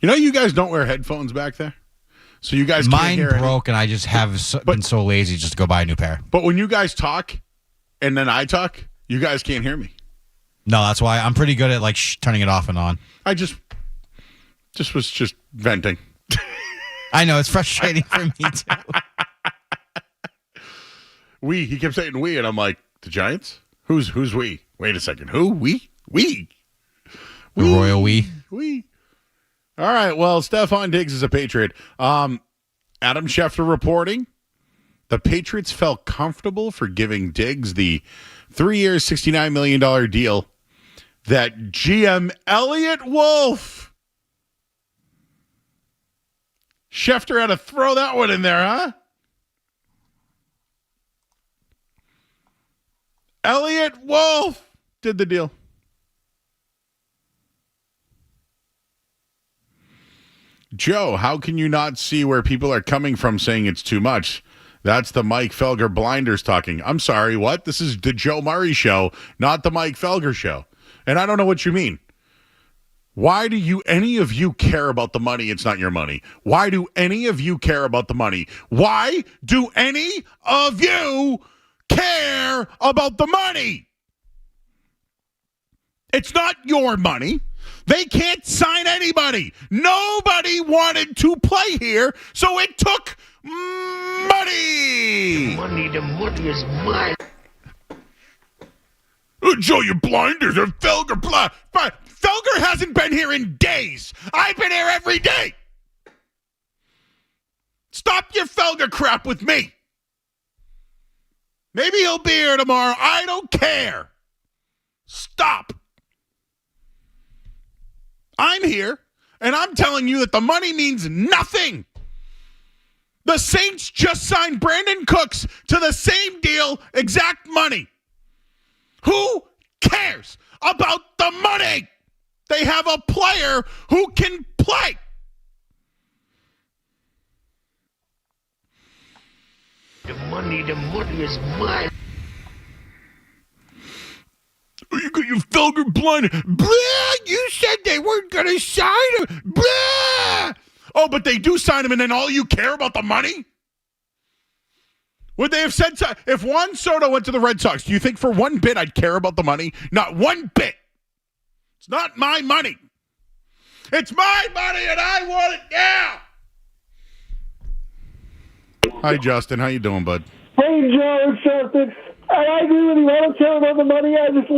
You know, you guys don't wear headphones back there, so you guys can't hear mine broke, and I just have been so lazy just to go buy a new pair. But when you guys talk, and then I talk, you guys can't hear me. No, that's why I'm pretty good at turning it off and on. I just was venting. I know it's frustrating for me too. He kept saying we, and I'm like, the Giants? Who's we? Wait a second, who? We? The royal we. All right, well, Stefon Diggs is a Patriot. Adam Schefter reporting, the Patriots felt comfortable for giving Diggs the 3-year, $69 million deal that GM Elliott Wolf. Schefter had to throw that one in there, huh? Elliott Wolf did the deal. Joe, how can you not see where people are coming from saying it's too much? That's the Mike Felger blinders talking. I'm sorry, what? This is the Joe Murray Show, not the Mike Felger Show. And I don't know what you mean. Why do any of you care about the money? It's not your money. Why do any of you care about the money? Why do any of you care about the money? It's not your money. They can't sign anybody. Nobody wanted to play here, so it took money. The money is mine. show you blinders or Felger blind. But Felger hasn't been here in days. I've been here every day. Stop your Felger crap with me. Maybe he'll be here tomorrow. I don't care. Stop. I'm here, and I'm telling you that the money means nothing. The Saints just signed Brandon Cooks to the same deal, exact money. Who cares about the money? They have a player who can play. The money is mine. You got your Felger blind. Blah! You said they weren't going to sign him. Blah! Oh, but they do sign him, and then all you care about the money? Would they have said so? If Juan Soto went to the Red Sox, do you think for one bit I'd care about the money? Not one bit. It's not my money. It's my money, and I want it now. Hi, Justin. How you doing, bud? Hey, Joe, it's Celtics. I agree with you. I don't care about the money. I just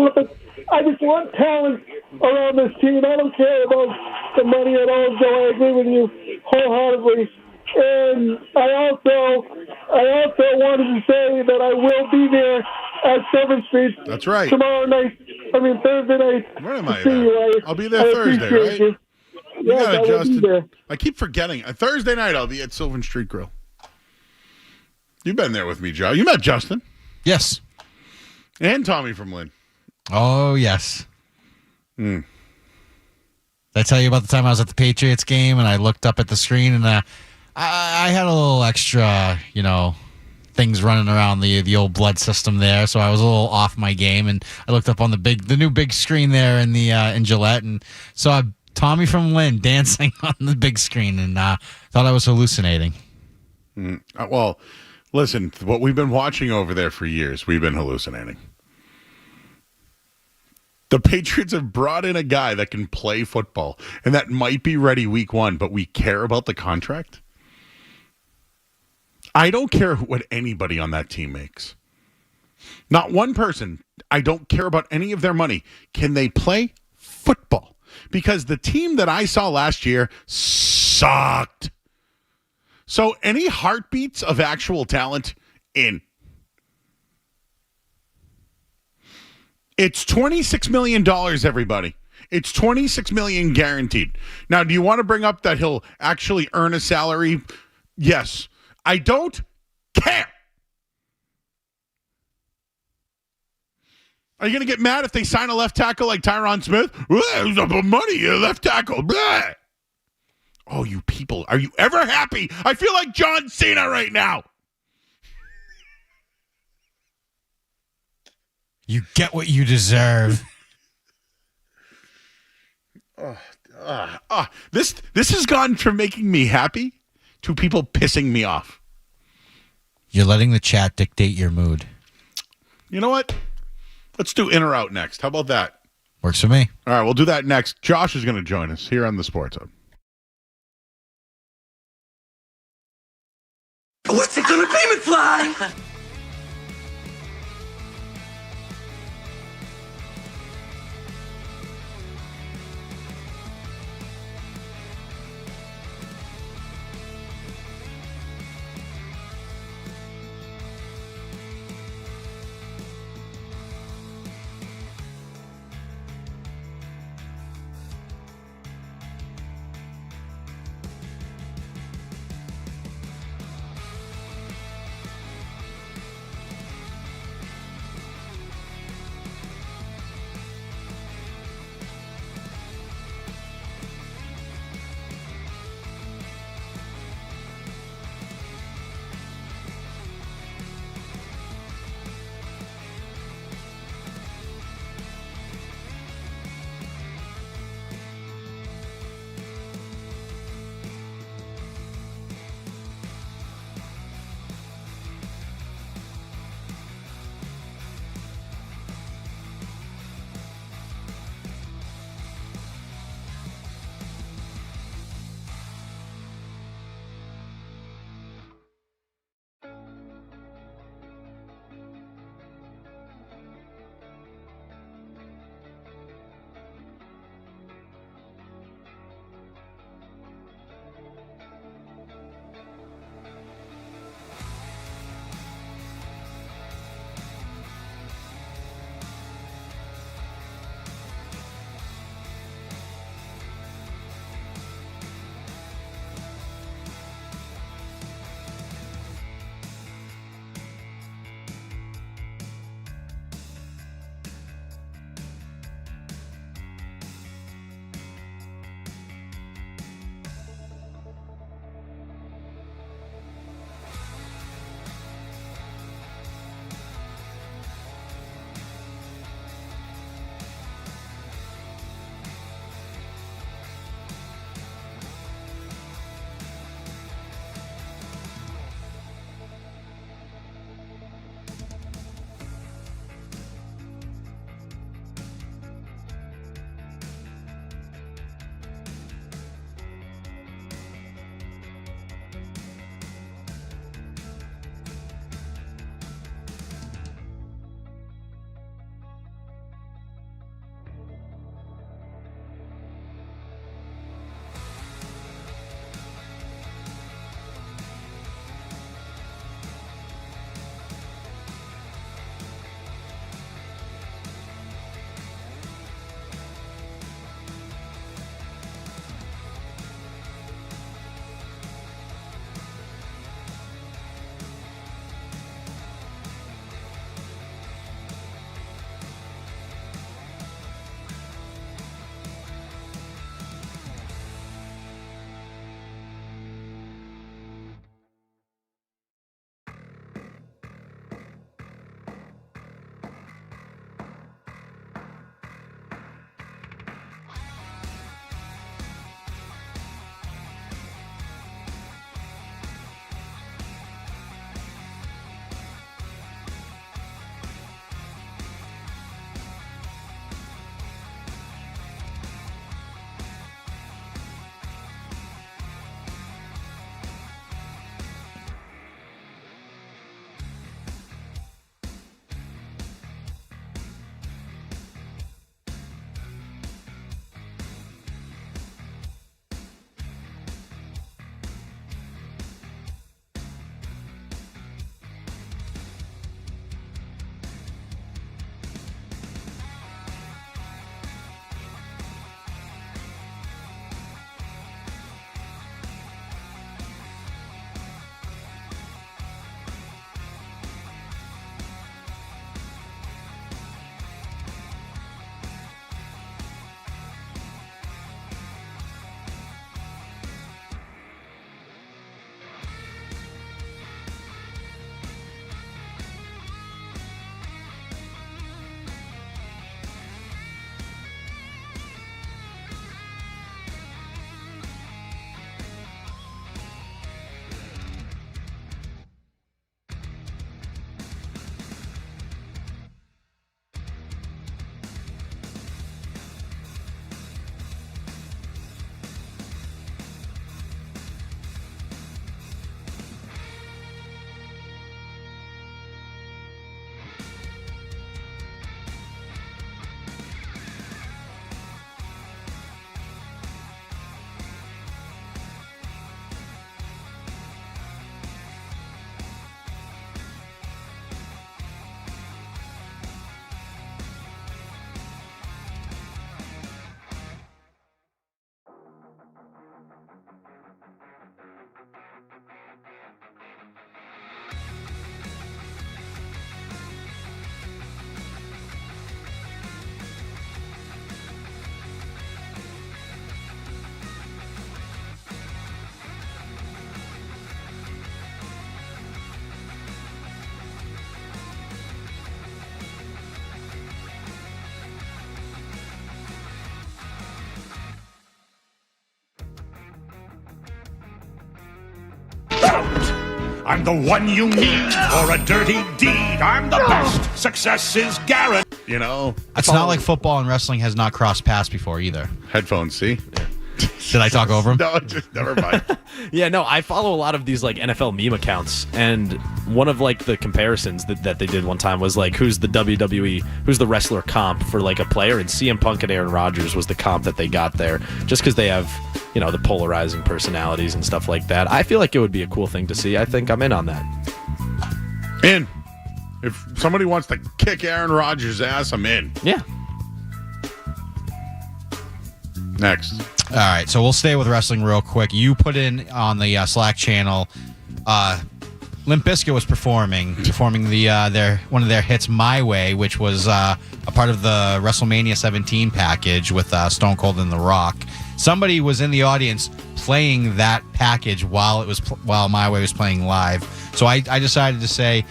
want talent around this team. I don't care about the money at all, Joe. I agree with you wholeheartedly. And I also wanted to say that I will be there at 7th Street. That's right. Thursday night. Where am I at? I'll be there Thursday, right? You. You Yes, got it, I will be Justin. there. I keep forgetting. Thursday night, I'll be at Sylvan Street Grill. You've been there with me, Joe. You met Justin. Yes. And Tommy from Lynn. Oh, yes. Mm. Did I tell you about the time I was at the Patriots game and I looked up at the screen and I had a little extra, things running around the old blood system there, so I was a little off my game, and I looked up on the new big screen there in the in Gillette and saw Tommy from Lynn dancing on the big screen and thought I was hallucinating. Well, listen, what we've been watching over there for years, we've been hallucinating. The Patriots have brought in a guy that can play football and that might be ready week 1, but we care about the contract? I don't care what anybody on that team makes. Not one person. I don't care about any of their money. Can they play football? Because the team that I saw last year sucked. So any heartbeats of actual talent in. It's $26 million, everybody. It's $26 million guaranteed. Now, do you want to bring up that he'll actually earn a salary? Yes. I don't care. Are you going to get mad if they sign a left tackle like Tyron Smith? Who's up on money, a left tackle. Blah. Oh, you people. Are you ever happy? I feel like John Cena right now. You get what you deserve. This has gone from making me happy to people pissing me off. You're letting the chat dictate your mood. You know what? Let's do in or out next. How about that? Works for me. All right, we'll do that next. Josh is going to join us here on the Sports Hub. What's it gonna be, McFly? I'm the one you need for a dirty deed. I'm the best. Success is guaranteed. You know, It's not like football and wrestling has not crossed paths before either. Headphones, see? Did I talk over him? No, just never mind. Yeah, no, I follow a lot of these like NFL meme accounts, and one of like the comparisons that they did one time was like, who's the WWE, who's the wrestler comp for like a player, and CM Punk and Aaron Rodgers was the comp that they got there, just because they have, you know, the polarizing personalities and stuff like that. I feel like it would be a cool thing to see. I think I'm in on that. In. If somebody wants to kick Aaron Rodgers' ass, I'm in. Yeah. Next. All right, so we'll stay with wrestling real quick. You put in on the Slack channel, Limp Bizkit was performing the one of their hits, "My Way," which was a part of the WrestleMania 17 package with Stone Cold and The Rock. Somebody was in the audience playing that package while "My Way" was playing live. So I decided to say,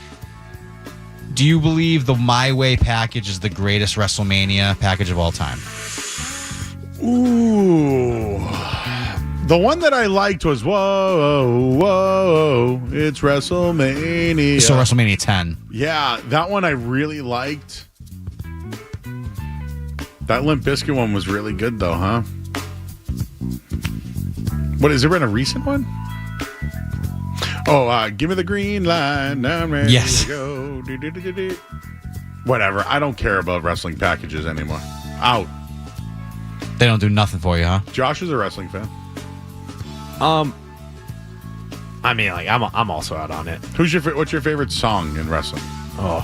do you believe the "My Way" package is the greatest WrestleMania package of all time? Ooh. The one that I liked was Whoa, Whoa, It's WrestleMania. So WrestleMania 10. Yeah, that one I really liked. That Limp Bizkit one was really good, though, huh? What, has there been a recent one? Oh, give me the green line. Now I'm ready Yes. to go. Do. Whatever. I don't care about wrestling packages anymore. Out. They don't do nothing for you, huh? Josh is a wrestling fan. I mean, like I'm also out on it. What's your favorite song in wrestling? Oh,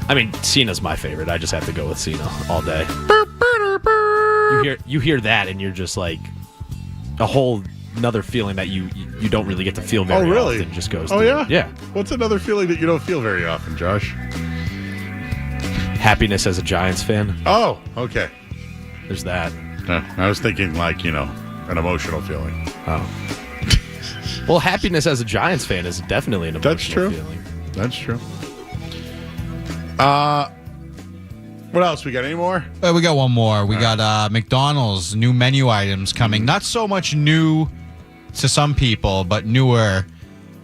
I mean, Cena's my favorite. I just have to go with Cena all day. You hear that, and you're just like a whole another feeling that you don't really get to feel very often. Just goes. Oh, yeah? Yeah. What's another feeling that you don't feel very often, Josh? Happiness as a Giants fan. Oh, okay. There's that. I was thinking like, an emotional feeling. Oh. Well, happiness as a Giants fan is definitely an emotional feeling. That's true. What else? We got any more? We got one more. We got McDonald's new menu items coming. Not so much new to some people, but newer.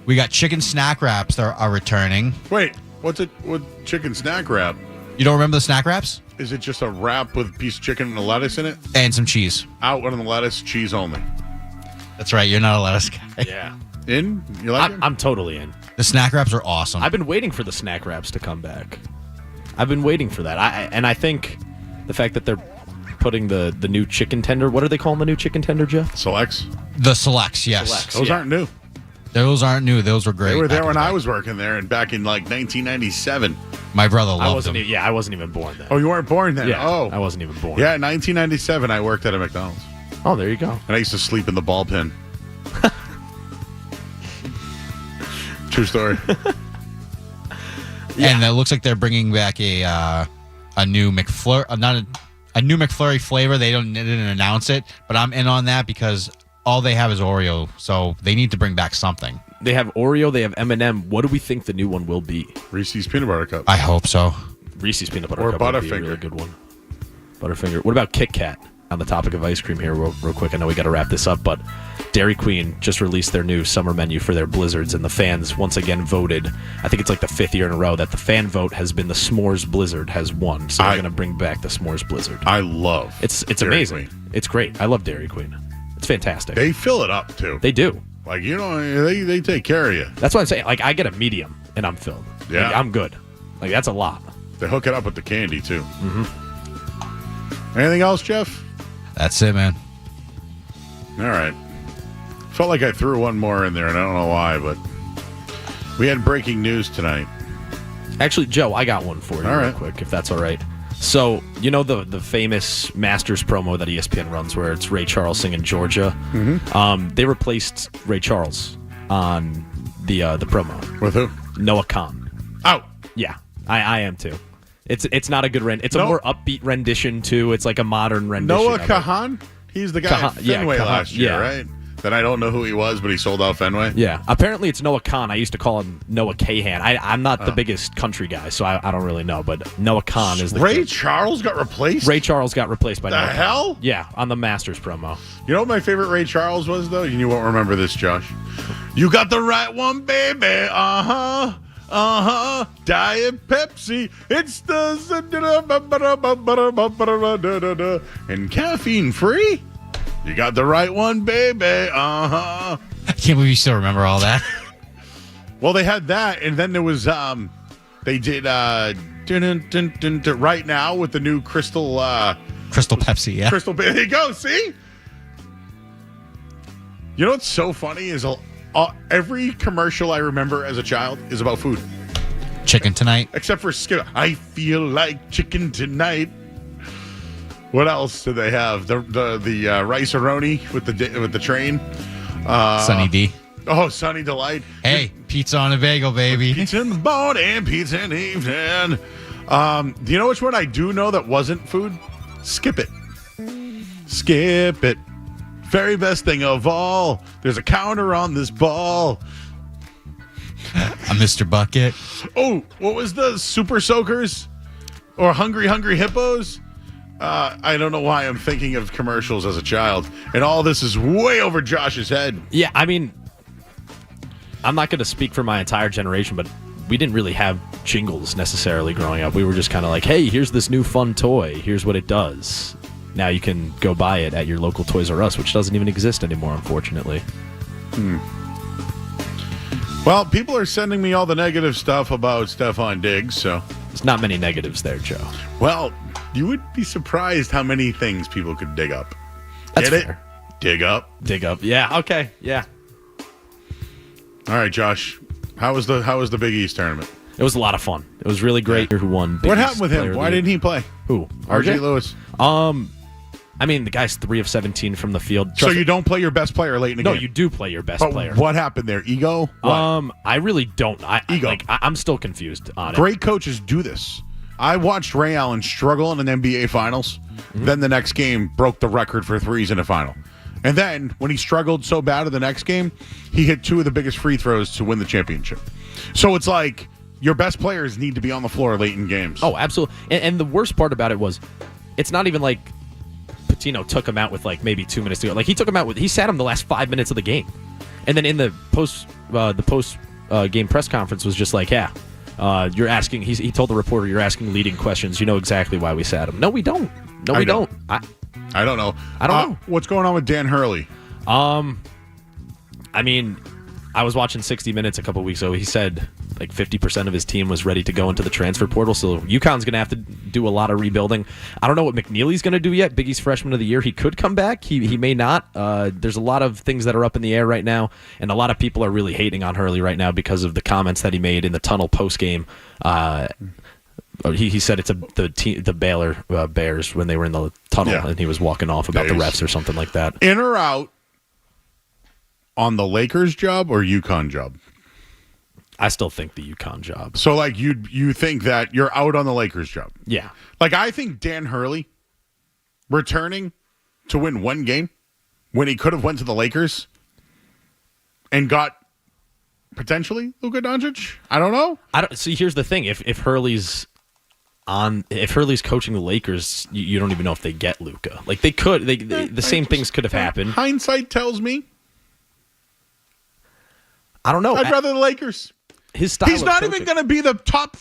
We got chicken snack wraps that are returning. Wait, what's it with chicken snack wrap? You don't remember the snack wraps? Is it just a wrap with a piece of chicken and a lettuce in it? And some cheese. Out on the lettuce, cheese only. That's right. You're not a lettuce guy. Yeah. In? You like it? I'm totally in. The snack wraps are awesome. I've been waiting for the snack wraps to come back. I've been waiting for that. I think the fact that they're putting the new chicken tender. What are they calling the new chicken tender, Jeff? Selects. The Selects, yes. Selects, Those aren't new. Those aren't new. Those were great. They were there when I was working there, and back in like 1997. My brother loved them. I wasn't even born then. Oh, you weren't born then? Yeah, Oh. I wasn't even born. Yeah, in 1997, I worked at a McDonald's. Oh, there you go. And I used to sleep in the ball pen. True story. And it looks like they're bringing back a new McFlurry, not a new McFlurry flavor. They didn't announce it, but I'm in on that because all they have is Oreo, so they need to bring back something. They have Oreo, they have M&M. What do we think the new one will be? Reese's Peanut Butter Cup. I hope so. Reese's Peanut Butter Or Cup would be a Butterfinger. really good one. Butterfinger. What about Kit Kat? On the topic of ice cream here, real quick. I know we got to wrap this up, but Dairy Queen just released their new summer menu for their Blizzards, and the fans once again voted. I think it's like the 5th year in a row that the fan vote has been the S'mores Blizzard has won. So they're going to bring back the S'mores Blizzard. I love It's Dairy amazing. Queen. It's great. I love Dairy Queen. It's fantastic. They fill it up, too. They do. Like, they take care of you. That's what I'm saying. Like, I get a medium, and I'm filled. Yeah. Like, I'm good. Like, that's a lot. They hook it up with the candy, too. Mm-hmm. Anything else, Jeff? That's it, man. All right. Felt like I threw one more in there, and I don't know why, but we had breaking news tonight. Actually, Joe, I got one for you real quick, if that's all right. So, you know the famous Masters promo that ESPN runs where it's Ray Charles singing Georgia? Mm-hmm. They replaced Ray Charles on the promo. With who? Noah Khan. Oh. Yeah, I am too. It's not a good it's a more upbeat rendition too. It's like a modern rendition. Noah Kahan? He's the guy at Fenway last year, right? that I don't know who he was, but he sold out Fenway? Yeah. Apparently it's Noah Khan. I used to call him Noah Kahan. I'm not the biggest country guy, so I don't really know, but Noah Khan is the Ray kid. Charles got replaced? Ray Charles got replaced by The Noah Khan. hell? Yeah, on the Masters promo. You know what my favorite Ray Charles was, though? You won't remember this, Josh. You got the right one, baby. Uh-huh. Uh-huh. Diet Pepsi. It's the... And caffeine free. You got the right one, baby. Uh-huh. I can't believe you still remember all that. Well, they had that, and then there was... they did... right now with the new Crystal... Crystal Pepsi, yeah. Crystal... There you go, see? You know what's so funny is every commercial I remember as a child is about food. Chicken tonight. Except for Skip. I feel like chicken tonight. What else do they have? The rice-a-roni with the train. Sunny D. Oh, Sunny Delight. Hey, pizza on a bagel, baby. Pizza in the morning, pizza in the evening. Do you know which one I do know that wasn't food? Skip It. Skip It. Very best thing of all. There's a counter on this ball. A Mr. Bucket. Oh, what was the Super Soakers? Or Hungry Hippos? I don't know why I'm thinking of commercials as a child. And all this is way over Josh's head. Yeah, I mean, I'm not going to speak for my entire generation, but we didn't really have jingles necessarily growing up. We were just kind of like, hey, here's this new fun toy. Here's what it does. Now you can go buy it at your local Toys R Us, which doesn't even exist anymore, unfortunately. Well, people are sending me all the negative stuff about Stefon Diggs, so... There's not many negatives there, Joe. Well, you would be surprised how many things people could dig up. That's Get fair. it? Dig up. Dig up. Yeah, okay. Yeah. All right, Josh. How was the Big East tournament? It was a lot of fun. It was really great. Who won? What happened with him? Why didn't he play? Who? RJ Lewis. I mean, the guy's 3 of 17 from the field. So you don't play your best player late in the game? No, you do play your best But player. What happened there? Ego? What? I really don't. Ego. I'm still confused on it. Great coaches do this. I watched Ray Allen struggle in an NBA Finals. Then the next game broke the record for threes in a final. And then when he struggled so bad in the next game, he hit 2 of the biggest free throws to win the championship. So it's like your best players need to be on the floor late in games. Oh, absolutely. And the worst part about it was it's not even like Patino took him out with like maybe 2 minutes to go. Like he sat him the last 5 minutes of the game. And then in the post game press conference was just like, yeah, you're asking, he told the reporter, you're asking leading questions. You know exactly why we sat him. No, we don't. No, we don't. I don't know. I don't know. What's going on with Dan Hurley? I mean, I was watching 60 Minutes a couple weeks ago. He said like 50% of his team was ready to go into the transfer portal. So UConn's going to have to do a lot of rebuilding. I don't know what McNeely's going to do yet. Big East Freshman of the Year. He could come back. He may not. There's a lot of things that are up in the air right now, and a lot of people are really hating on Hurley right now because of the comments that he made in the tunnel post game. He said it's the Baylor Bears when they were in the tunnel, and he was walking off about the refs or something like that. In or out on the Lakers job or UConn job? I still think the UConn job. So, like, you think that you're out on the Lakers job? Yeah. Like, I think Dan Hurley returning to win one game when he could have went to the Lakers and got potentially Luka Doncic? I don't know. See, here's the thing. If Hurley's coaching the Lakers, you don't even know if they get Luka. Like, they could. The same things could have happened. Hindsight tells me. I don't know. I'd rather the Lakers. His style. He's not even going to be the top.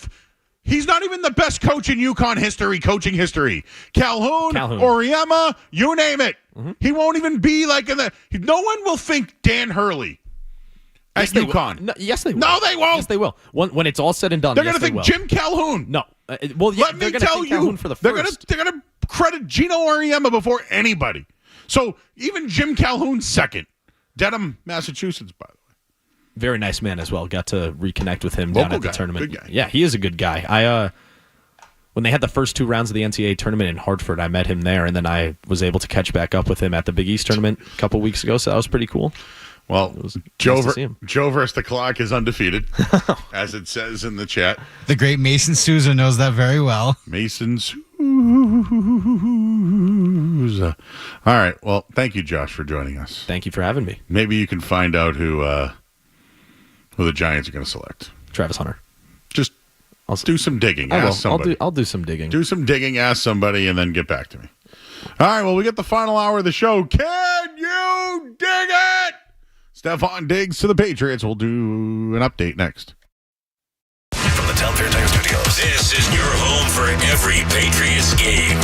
He's not even the best coach in UConn history, coaching history. Calhoun. Oriema, you name it. Mm-hmm. He won't even be like in the. No one will think Dan Hurley at UConn. No, yes, they will. No, they won't. Yes, they will. When it's all said and done, they're going to think Jim Calhoun. No. Well, yeah, let me tell you, for the they're first. They're going to credit Gino Oriema before anybody. So even Jim Calhoun's second. Dedham, Massachusetts, by the way. Very nice man as well. Got to reconnect with him Local down at the guy. tournament. Good guy. Yeah, he is a good guy. When they had the first 2 rounds of the NCAA tournament in Hartford, I met him there, and then I was able to catch back up with him at the Big East tournament a couple weeks ago, so that was pretty cool. Well, Joe versus the clock is undefeated, as it says in the chat. The great Mason Souza knows that very well. Mason Souza. All right. Well, thank you, Josh, for joining us. Thank you for having me. Maybe you can find out who the Giants are going to select. Travis Hunter. Just do some digging. Ask somebody. I'll do some digging. Do some digging, ask somebody, and then get back to me. All right, well, we get the final hour of the show. Can you dig it? Stefon Diggs to the Patriots. We'll do an update next. From the Town Fair Tire Studios, this is your home for every Patriots game.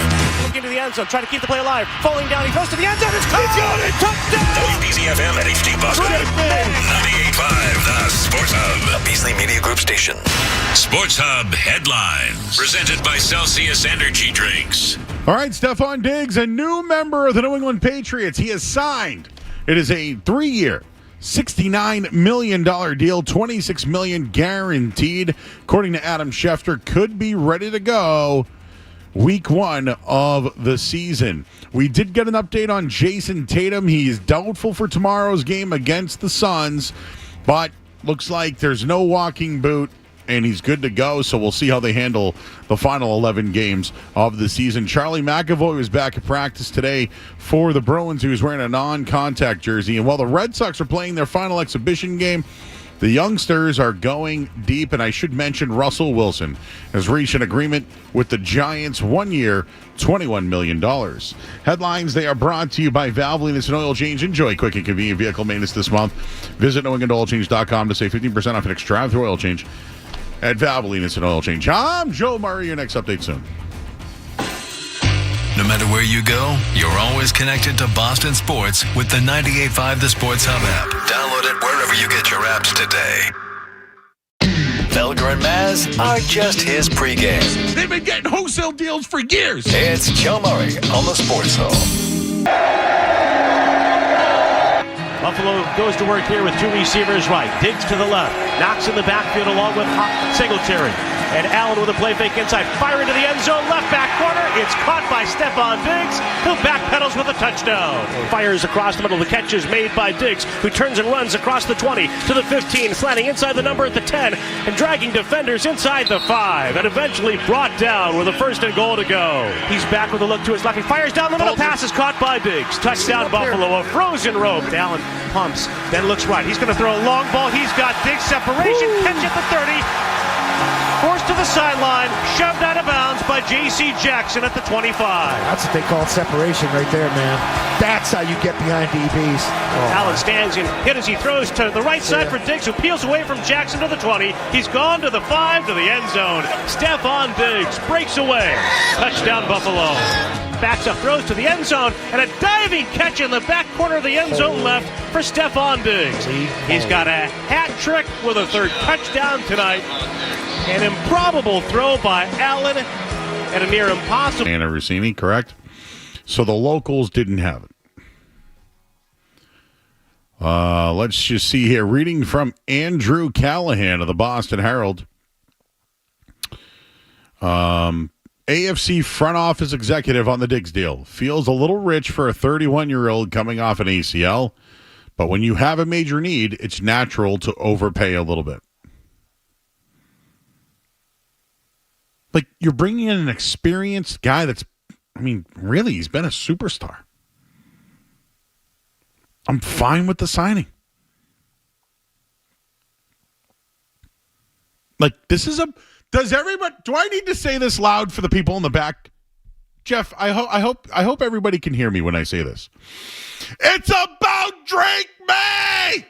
Looking to the end zone, trying to keep the play alive. Falling down, he goes to the end zone. It's caught! He's got it! Touchdown! WBZ-FM at HD Boston. 98.5, the Sports Hub. A Beasley Media Group station. Sports Hub headlines. Presented by Celsius Energy Drinks. All right, Stefon Diggs, a new member of the New England Patriots. He has signed. It is a 3-year, $69 million deal, $26 million guaranteed. According to Adam Schefter, could be ready to go week 1 of the season. We did get an update on Jayson Tatum. He is doubtful for tomorrow's game against the Suns, but looks like there's no walking boot, and he's good to go, so we'll see how they handle the final 11 games of the season. Charlie McAvoy was back at practice today for the Bruins. He was wearing a non-contact jersey, and while the Red Sox are playing their final exhibition game, the youngsters are going deep, and I should mention Russell Wilson has reached an agreement with the Giants, 1 year, $21 million. Headlines, they are brought to you by Valvoline and Oil Change. Enjoy quick and convenient vehicle maintenance this month. Visit NewEnglandOilChange.com to save 15% off an extra drive-through oil change at Valvoline Instant Oil Change. I'm Joe Murray. Your next update soon. No matter where you go, you're always connected to Boston sports with the 98.5 The Sports Hub app. Download it wherever you get your apps today. Felger and Maz are just his pregame. They've been getting wholesale deals for years. It's Joe Murray on the Sports Hub. Buffalo goes to work here with two receivers right. Diggs to the left. Knocks in the backfield along with Singletary. And Allen with a play fake inside. Fire into the end zone. Left back corner. It's caught by Stefon Diggs, who backpedals with a touchdown. Fires across the middle. The catch is made by Diggs, who turns and runs across the 20 to the 15, slanting inside the number at the 10 and dragging defenders inside the 5, and eventually brought down with a 1st and goal to go. He's back with a look to his left. He fires down the middle. Pass is caught by Diggs. Touchdown Buffalo. A frozen rope. Allen pumps, then looks right. He's going to throw a long ball. He's got Diggs separation. Catch at the 30. Forced to the sideline, shoved out of bounds by J.C. Jackson at the 25. That's what they call separation right there, man. That's how you get behind DBs. Allen stands and hit as he throws to the right side for Diggs, who peels away from Jackson to the 20. He's gone to the 5 to the end zone. Stefon Diggs breaks away. Touchdown Buffalo. Backs up, throws to the end zone, and a diving catch in the back corner of the end zone left for Stefon Diggs. He's got a hat trick with a 3rd touchdown tonight. An improbable throw by Allen and a near impossible. Anna Rossini, correct? So the locals didn't have it. Let's just see here. Reading from Andrew Callahan of the Boston Herald. AFC front office executive on the Diggs deal. Feels a little rich for a 31-year-old coming off an ACL, but when you have a major need, it's natural to overpay a little bit. Like, you're bringing in an experienced guy that's, I mean, really, he's been a superstar. I'm fine with the signing. Like, this is does everybody, do I need to say this loud for the people in the back? Jeff, I hope everybody can hear me when I say this. It's about Drake May!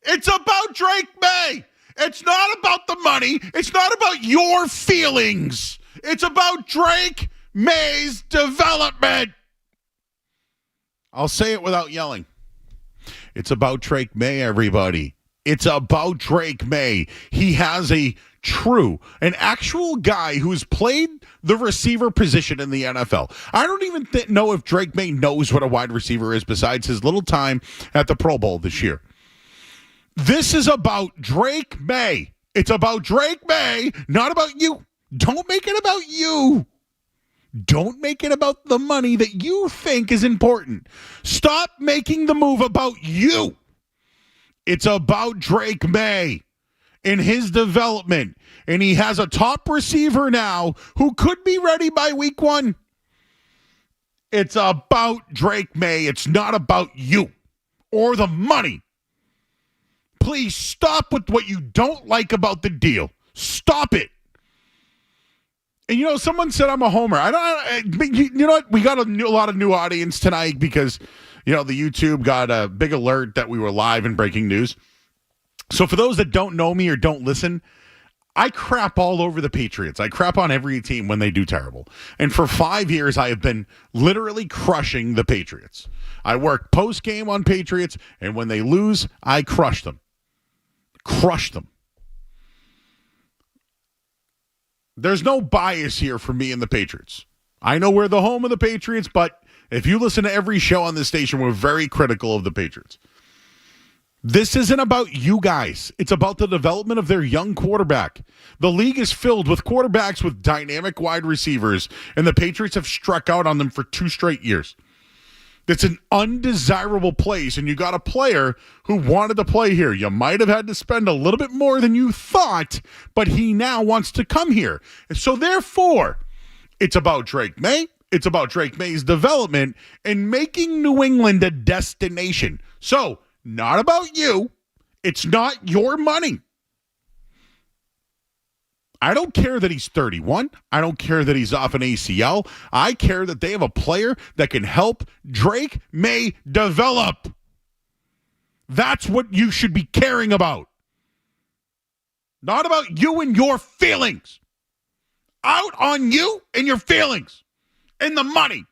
It's about Drake May! It's not about the money. It's not about your feelings. It's about Drake May's development. I'll say it without yelling. It's about Drake May, everybody. It's about Drake May. He has an actual guy who's played the receiver position in the NFL. I don't even know if Drake May knows what a wide receiver is besides his little time at the Pro Bowl this year. This is about Drake May. It's about Drake May, not about you. Don't make it about you. Don't make it about the money that you think is important. Stop making the move about you. It's about Drake May and his development. And he has a top receiver now who could be ready by week 1. It's about Drake May. It's not about you or the money. Please stop with what you don't like about the deal. Stop it. And, someone said I'm a homer. You know what? We got a lot of new audience tonight because, the YouTube got a big alert that we were live in breaking news. So for those that don't know me or don't listen, I crap all over the Patriots. I crap on every team when they do terrible. And for 5 years, I have been literally crushing the Patriots. I work post-game on Patriots, and when they lose, I crush them. Crush them. There's no bias here for me and the Patriots. I know we're the home of the Patriots, but if you listen to every show on this station, we're very critical of the Patriots. This isn't about you guys. It's about the development of their young quarterback. The league is filled with quarterbacks with dynamic wide receivers, and the Patriots have struck out on them for 2 straight years. It's an undesirable place, and you got a player who wanted to play here. You might have had to spend a little bit more than you thought, but he now wants to come here. And so therefore, it's about Drake May. It's about Drake May's development and making New England a destination. So, not about you. It's not your money. I don't care that he's 31. I don't care that he's off an ACL. I care that they have a player that can help Drake May develop. That's what you should be caring about. Not about you and your feelings. Out on you and your feelings and the money.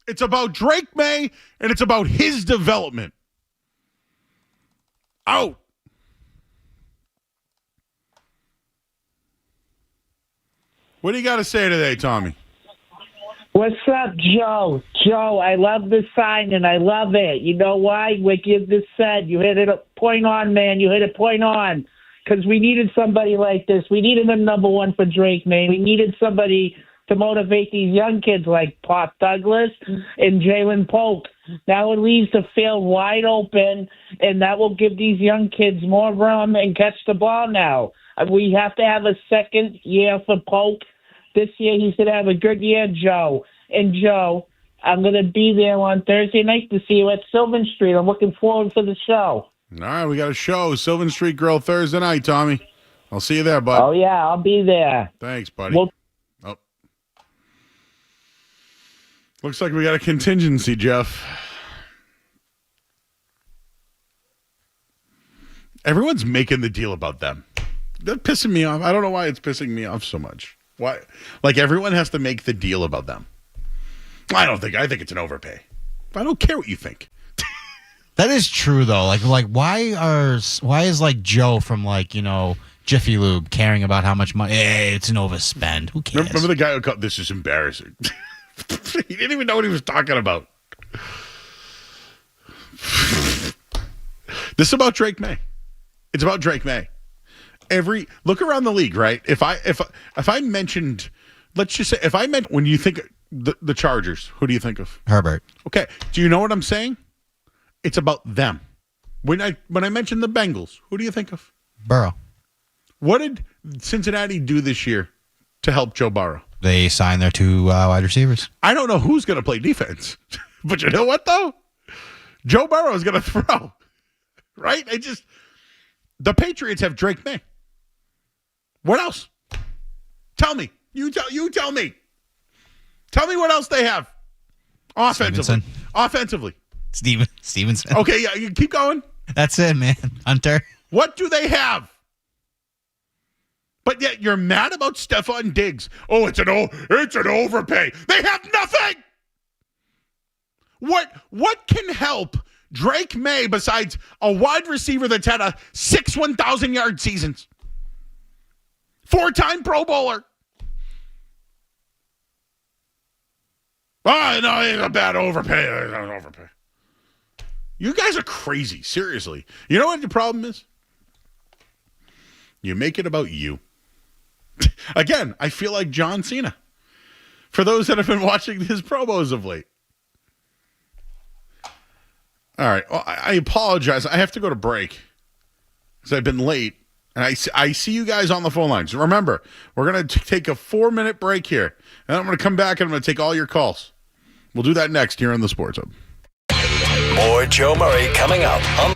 It's about Drake May and it's about his development. Out. What do you got to say today, Tommy? What's up, Joe? Joe, I love the sign, and I love it. You know why? Like you just said, you hit it point on, man. You hit it point on. Because we needed somebody like this. We needed a number one for Drake, man. We needed somebody to motivate these young kids like Pop Douglas and Jalen Polk. Now it leaves the field wide open, and that will give these young kids more room and catch the ball now. We have to have a second year for Polk. This year he's going to have a good year, Joe. And, Joe, I'm going to be there on Thursday night to see you at Sylvan Street. I'm looking forward to the show. All right, we got a show, Sylvan Street Grill, Thursday night, Tommy. I'll see you there, bud. Oh, yeah, I'll be there. Thanks, buddy. Looks like we got a contingency, Jeff. Everyone's making the deal about them. That's pissing me off. I don't know why it's pissing me off so much. Why? Like, everyone has to make the deal about them. I think it's an overpay. I don't care what you think. That is true, though. Like why is like Joe from Jiffy Lube caring about how much money? Hey, it's an overspend. Who cares? Remember the guy who called, this is embarrassing. He didn't even know what he was talking about. This is about Drake May. It's about Drake May. Look around the league, right? If I mentioned, let's just say, when you think the Chargers, who do you think of? Herbert. Okay. Do you know what I'm saying? It's about them. When I mentioned the Bengals, who do you think of? Burrow. What did Cincinnati do this year to help Joe Burrow? They signed their 2 wide receivers. I don't know who's going to play defense, but you know what though? Joe Burrow is going to throw, right? The Patriots have Drake May. What else? Tell me. You tell me. Tell me what else they have. Offensively. Stevenson. Okay, yeah, you keep going. That's it, man. Hunter. What do they have? But yet you're mad about Stefon Diggs. Oh, it's an overpay. They have nothing. What can help Drake May besides a wide receiver that's had 6 1,000-yard seasons? 4-time Pro Bowler. Oh, no, it's a bad overpay. It's an overpay. You guys are crazy, seriously. You know what the problem is? You make it about you. Again, I feel like John Cena. For those that have been watching his promos of late. All right. Well, I apologize. I have to go to break because I've been late. And I see you guys on the phone lines. Remember, we're going to take a 4-minute break here. And I'm going to come back and I'm going to take all your calls. We'll do that next here on the Sports Hub. More Joe Murray coming up on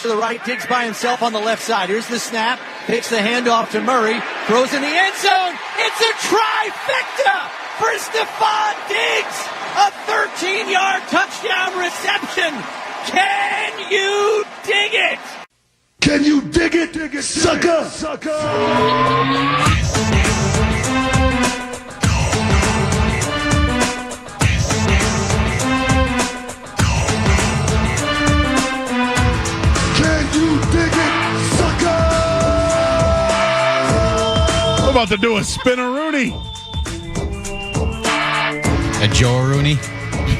to the right, Diggs by himself on the left side. Here's the snap, takes the handoff to Murray, Throws in the end zone. It's a trifecta for Stefon Diggs. A 13-yard touchdown reception. Can you dig it? Can you dig it, sucker? Can you dig it, sucker? I'm about to do a spin-a-rooney. A Joe Rooney?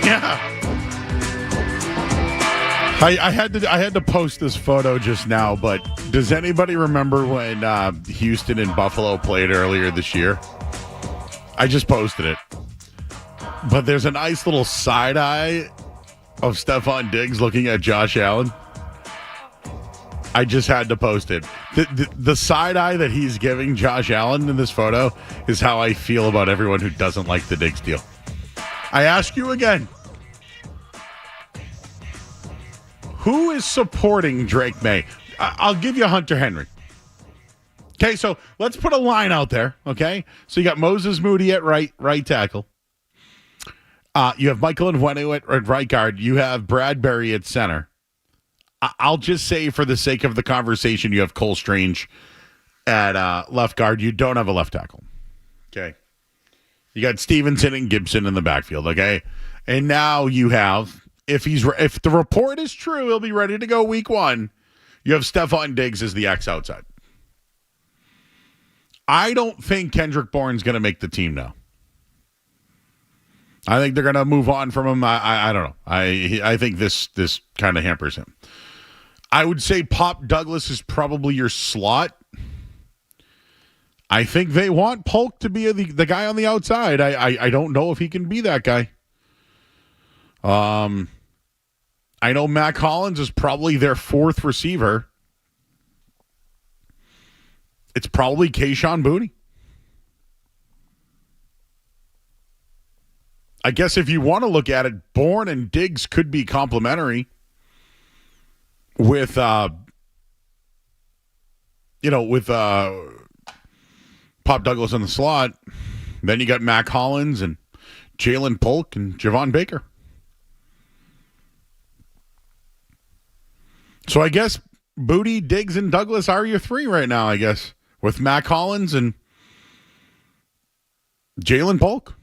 Yeah. I had to post this photo just now, but does anybody remember when Houston and Buffalo played earlier this year? I just posted it. But there's a nice little side eye of Stefon Diggs looking at Josh Allen. I just had to post it. The side eye that he's giving Josh Allen in this photo is how I feel about everyone who doesn't like the Diggs deal. I ask you again. Who is supporting Drake May? I'll give you Hunter Henry. Okay, so let's put a line out there, okay? So you got Moses Moody at right tackle. You have Michael Onwenu at right guard. You have Bradbury at center. I'll just say for the sake of the conversation, you have Cole Strange at left guard. You don't have a left tackle. Okay. You got Stevenson and Gibson in the backfield, okay? And now you have... If the report is true, he'll be ready to go week 1. You have Stefon Diggs as the X outside. I don't think Kendrick Bourne's going to make the team now. I think they're going to move on from him. I don't know. I think this kind of hampers him. I would say Pop Douglas is probably your slot. I think they want Polk to be the guy on the outside. I don't know if he can be that guy. I know Mac Hollins is probably their 4th receiver. It's probably Kayshon Boutte. I guess if you want to look at it, Bourne and Diggs could be complementary with Pop Douglas in the slot. Then you got Mac Hollins and Jalen Polk and Javon Baker. So I guess Boutte, Diggs, and Douglas are your 3 right now, I guess, with Mac Hollins and Jalen Polk.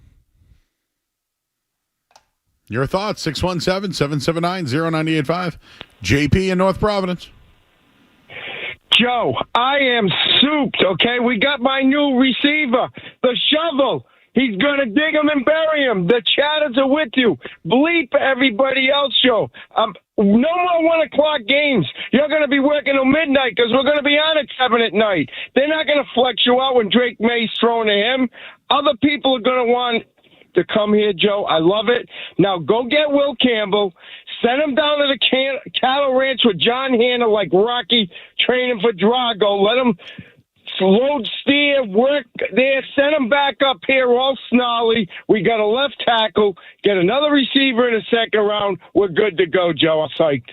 Your thoughts, 617-779-0985. JP in North Providence. Joe, I am souped, okay? We got my new receiver, the shovel. He's going to dig him and bury him. The chatters are with you. Bleep everybody else, Joe. No more 1 o'clock games. You're going to be working till midnight because we're going to be on at 7 at night. They're not going to flex you out when Drake May's thrown to him. Other people are going to want to come here, Joe. I love it. Now go get Will Campbell. Send him down to the cattle ranch with John Hanna like Rocky training for Drago. Let him load steer, work there, send him back up here all snarly. We got a left tackle, get another receiver in the 2nd round. We're good to go, Joe. I'm psyched.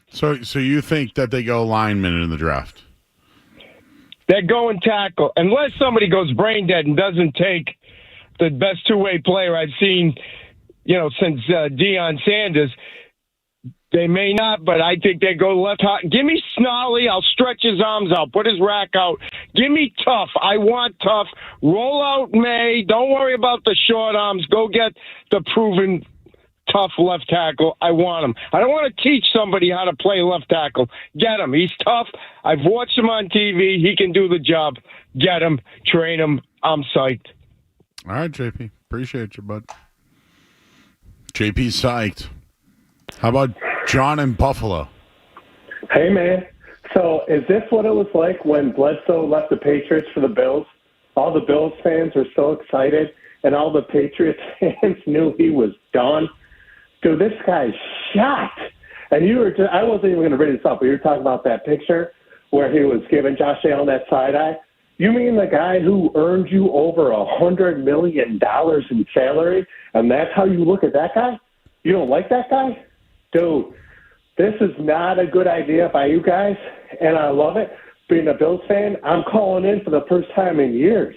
So you think that they go lineman in the draft? They're going tackle. Unless somebody goes brain dead and doesn't take the best 2-way player I've seen, since Deion Sanders. They may not, but I think they go left hot. Give me Snarly. I'll stretch his arms out, put his rack out. Give me Tough. I want Tough. Roll out May. Don't worry about the short arms. Go get the proven tough left tackle. I want him. I don't want to teach somebody how to play left tackle. Get him. He's tough. I've watched him on TV. He can do the job. Get him. Train him. I'm psyched. All right, JP. Appreciate you, bud. JP's psyched. How about John in Buffalo? Hey, man. So is this what it was like when Bledsoe left the Patriots for the Bills? All the Bills fans were so excited, and all the Patriots fans knew he was done. Dude, this guy's shot. And I wasn't even going to read this up, but you were talking about that picture where he was giving Josh Allen that side eye. You mean the guy who earned you over $100 million in salary, and that's how you look at that guy? You don't like that guy? Dude, this is not a good idea by you guys, and I love it. being a Bills fan, I'm calling in for the first time in years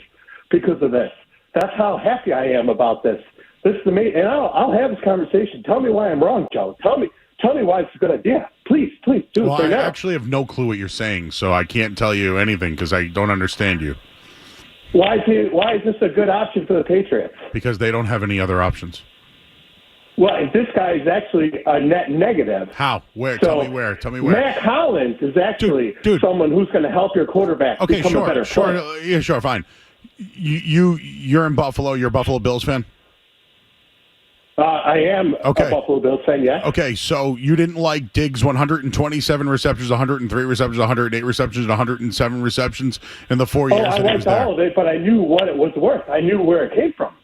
because of this. That's how happy I am about this. This is amazing, and I'll have this conversation. Tell me why I'm wrong, Joe. Tell me why it's a good idea. Please do it Well, right I now. actually have no clue what you're saying, so I can't tell you anything because I don't understand you. Why is this a good option for the Patriots? Because they don't have any other options. Well, this guy is actually a net negative. How? Where? So, Tell me where. Tell me where. Matt Collins is actually someone who's going to help your quarterback become a better player. Yeah, sure, fine. You're in Buffalo. You're a Buffalo Bills fan? I am a Buffalo Bills fan, yes. Okay, so you didn't like Diggs' 127 receptions, 103 receptions, 108 receptions, 107 receptions in the 4 years that he was there? I liked all of it, but I knew what it was worth. I knew where it came from.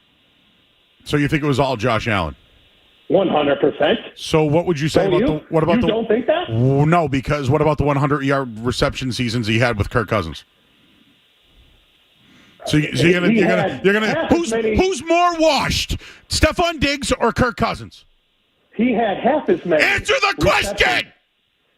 So you think it was all Josh Allen? 100%. So what would you say Don't about you? what about You the? don't think that? No, because what about the 100-yard reception seasons he had with Kirk Cousins? So you're gonna who's more washed, Stefon Diggs or Kirk Cousins? He had half as many. Answer the question.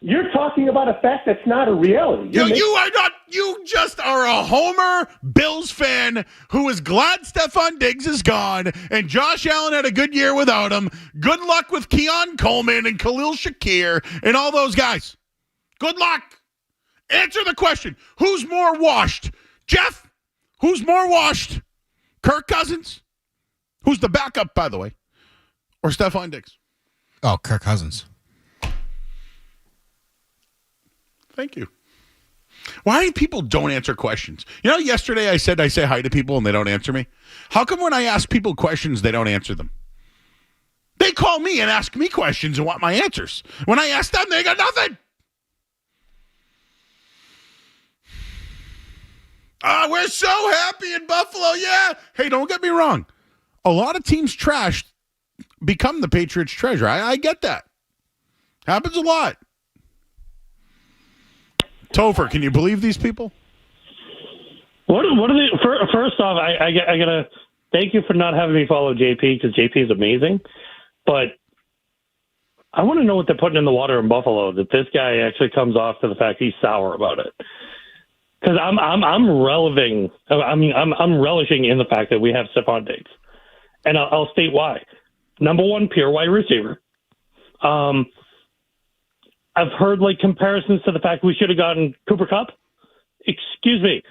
You're talking about a fact that's not a reality. You are not. You just are a homer Bills fan who is glad Stefon Diggs is gone and Josh Allen had a good year without him. Good luck with Keon Coleman and Khalil Shakir and all those guys. Good luck. Answer the question. Who's more washed? Jeff? Who's more washed? Kirk Cousins? Who's the backup, by the way? Or Stefon Diggs? Oh, Kirk Cousins. Thank you. Why people don't answer questions? You know, yesterday I said I say hi to people and they don't answer me. How come when I ask people questions, they don't answer them? They call me and ask me questions and want my answers. When I ask them, they got nothing. We're so happy in Buffalo, yeah. Hey, don't get me wrong. A lot of teams trash become the Patriots' treasure. I get that. Happens a lot. Topher, can you believe these people? What are they? First off, I gotta thank you for not having me follow JP because JP is amazing. But I want to know what they're putting in the water in Buffalo that this guy actually comes off to the fact he's sour about it. Because I'm relishing in the fact that we have Stefon Diggs, and I'll state why. Number one, pure wide receiver. I've heard comparisons to the fact we should have gotten Cooper Kupp. Excuse me,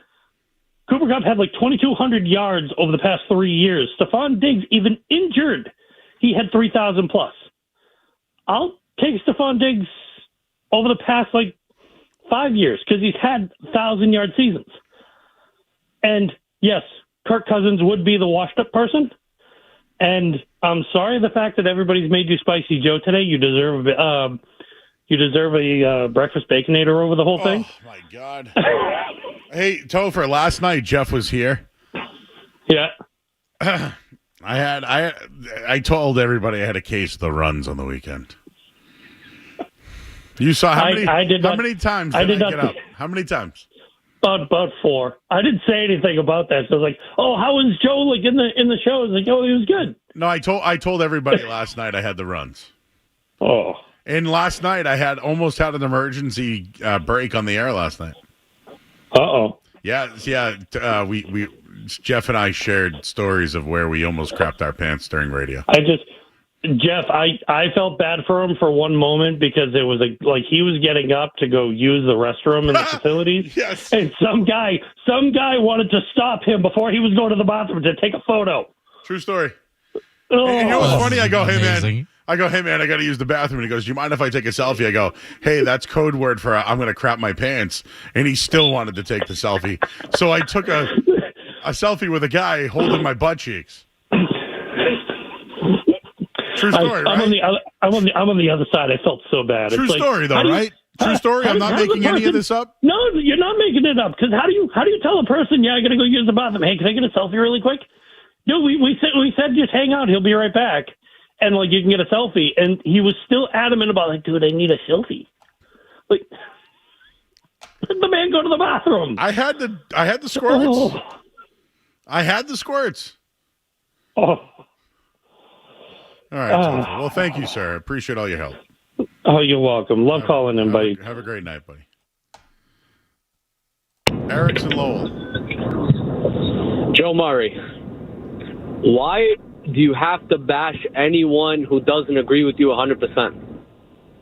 Cooper Kupp had 2,200 yards over the past 3 years. Stefon Diggs, even injured, he had 3,000 plus. I'll take Stefon Diggs over the past 5 years because he's had 1,000-yard seasons. And yes, Kirk Cousins would be the washed-up person. And I'm sorry the fact that everybody's made you Spicy Joe today. You deserve a breakfast baconator over the whole thing. Oh my God! Hey Topher, last night Jeff was here. Yeah. I told everybody I had a case of the runs on the weekend. You saw how many? I did not, how many times did I get up? How many times? About 4. I didn't say anything about that. So I was like, "Oh, how was Joe in the show?" I was like, "Oh, he was good." No, I told everybody last night I had the runs. Oh. And last night I almost had an emergency break on the air last night. Uh-oh. Yeah. We Jeff and I shared stories of where we almost crapped our pants during radio. Jeff, I felt bad for him for one moment because it was he was getting up to go use the restroom in the facilities. Yes. And some guy wanted to stop him before he was going to the bathroom to take a photo. True story. Oh. And you know what's funny? I go, hey man, I got to use the bathroom. And he goes, do you mind if I take a selfie? I go, hey, that's code word for I'm going to crap my pants. And he still wanted to take the selfie. So I took a selfie with a guy holding my butt cheeks. True story, right? I'm on the other side. I felt so bad. True story, though, right? True story. I'm not making any of this up. No, you're not making it up. Because how do you tell a person, I got to go use the bathroom? Hey, can I get a selfie really quick? No, we said just hang out. He'll be right back. And you can get a selfie. And he was still adamant about dude, I need a selfie. Let the man go to the bathroom. I had the squirts. Oh. I had the squirts. Oh. All right. Well, thank you, sir. Appreciate all your help. Oh, you're welcome. Love calling in, buddy. Have a great night, buddy. Eric's in Lowell. Joe Murray, why do you have to bash anyone who doesn't agree with you 100%?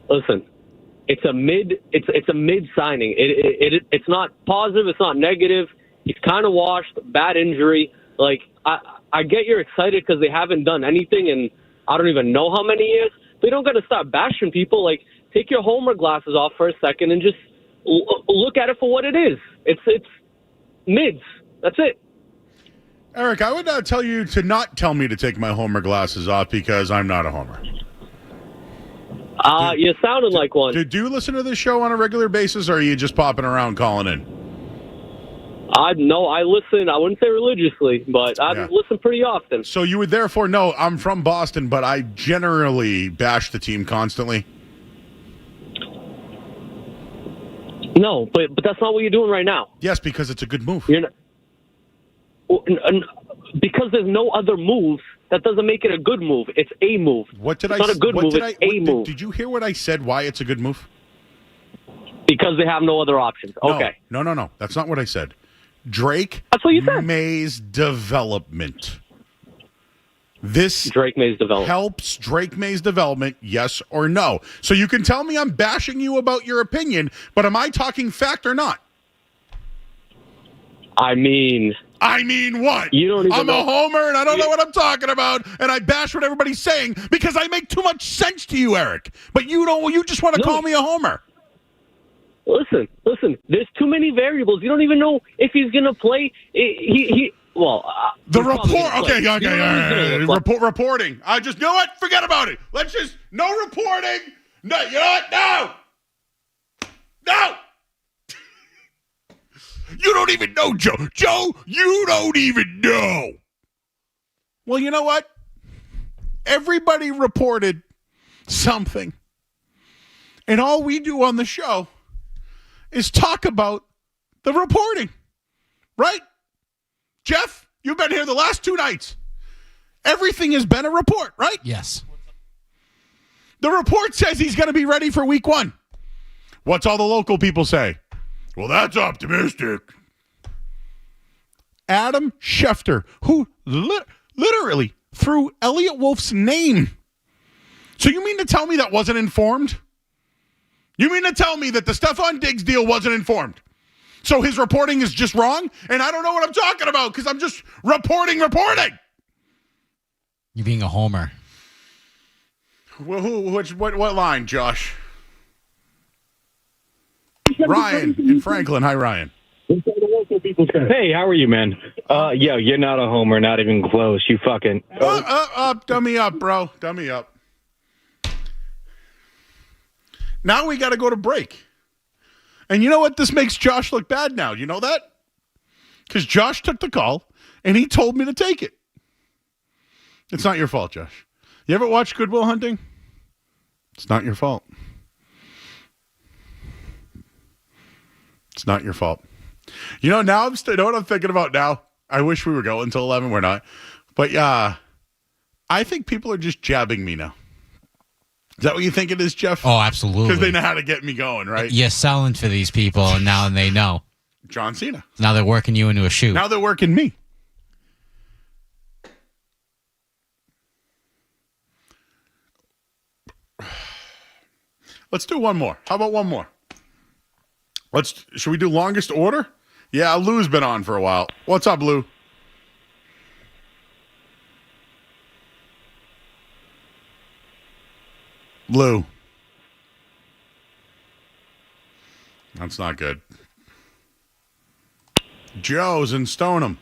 Listen, it's a mid signing. It's not positive. It's not negative. He's kind of washed. Bad injury. Like I get you're excited because they haven't done anything in I don't even know how many years. But you don't got to stop bashing people. Like take your homer glasses off for a second and just look at it for what it is. It's mids. That's it. Eric, I would tell you to not tell me to take my homer glasses off because I'm not a homer. You sounded like one. Do you listen to this show on a regular basis, or are you just popping around calling in? I listen. I wouldn't say religiously, but I listen pretty often. So you would therefore know I'm from Boston, but I generally bash the team constantly. No, but that's not what you're doing right now. Yes, because it's a good move. You're not, because there's no other moves, that doesn't make it a good move. It's a move. What did it's not a good move. It's a move. Did you hear what I said? Why it's a good move? Because they have no other options. Okay. No. That's not what I said. Drake May's development. This Drake May's development helps Drake May's development, yes or no? So you can tell me I'm bashing you about your opinion, but am I talking fact or not? I mean what? I'm a homer and I don't know what I'm talking about, and I bash what everybody's saying because I make too much sense to you, Eric. But you don't. You just want to call me a homer. Listen. There's too many variables. You don't even know if he's going to play. The report. Okay. Reporting. I just, you know what? Forget about it. Let's just no reporting. No, you know what? No. You don't even know, Joe. Joe, you don't even know. Well, you know what? Everybody reported something. And all we do on the show is talk about the reporting. Right? Jeff, you've been here the last 2 nights. Everything has been a report, right? Yes. The report says he's going to be ready for week 1. What's all the local people say? Well, that's optimistic. Adam Schefter, who literally threw Elliot Wolf's name. So you mean to tell me that wasn't informed? You mean to tell me that the Stefon Diggs deal wasn't informed? So his reporting is just wrong? And I don't know what I'm talking about because I'm just reporting. You're being a homer. What line, Josh? Ryan in Franklin. Hi, Ryan. Hey, how are you, man? You're not a homer, not even close. You fucking... Dummy up, bro. Dummy up. Now we got to go to break. And you know what? This makes Josh look bad now. You know that? Because Josh took the call, and he told me to take it. It's not your fault, Josh. You ever watch Good Will Hunting? It's not your fault. It's not your fault. You know, now you know what I'm thinking about now? I wish we were going till 11. We're not. But I think people are just jabbing me now. Is that what you think it is, Jeff? Oh, absolutely. Because they know how to get me going, right? You're selling for these people, and now they know. John Cena. Now they're working you into a shoe. Now they're working me. Let's do one more. How about one more? Should we do longest order? Yeah, Lou's been on for a while. What's up, Lou? Lou. That's not good. Joe's in Stoneham.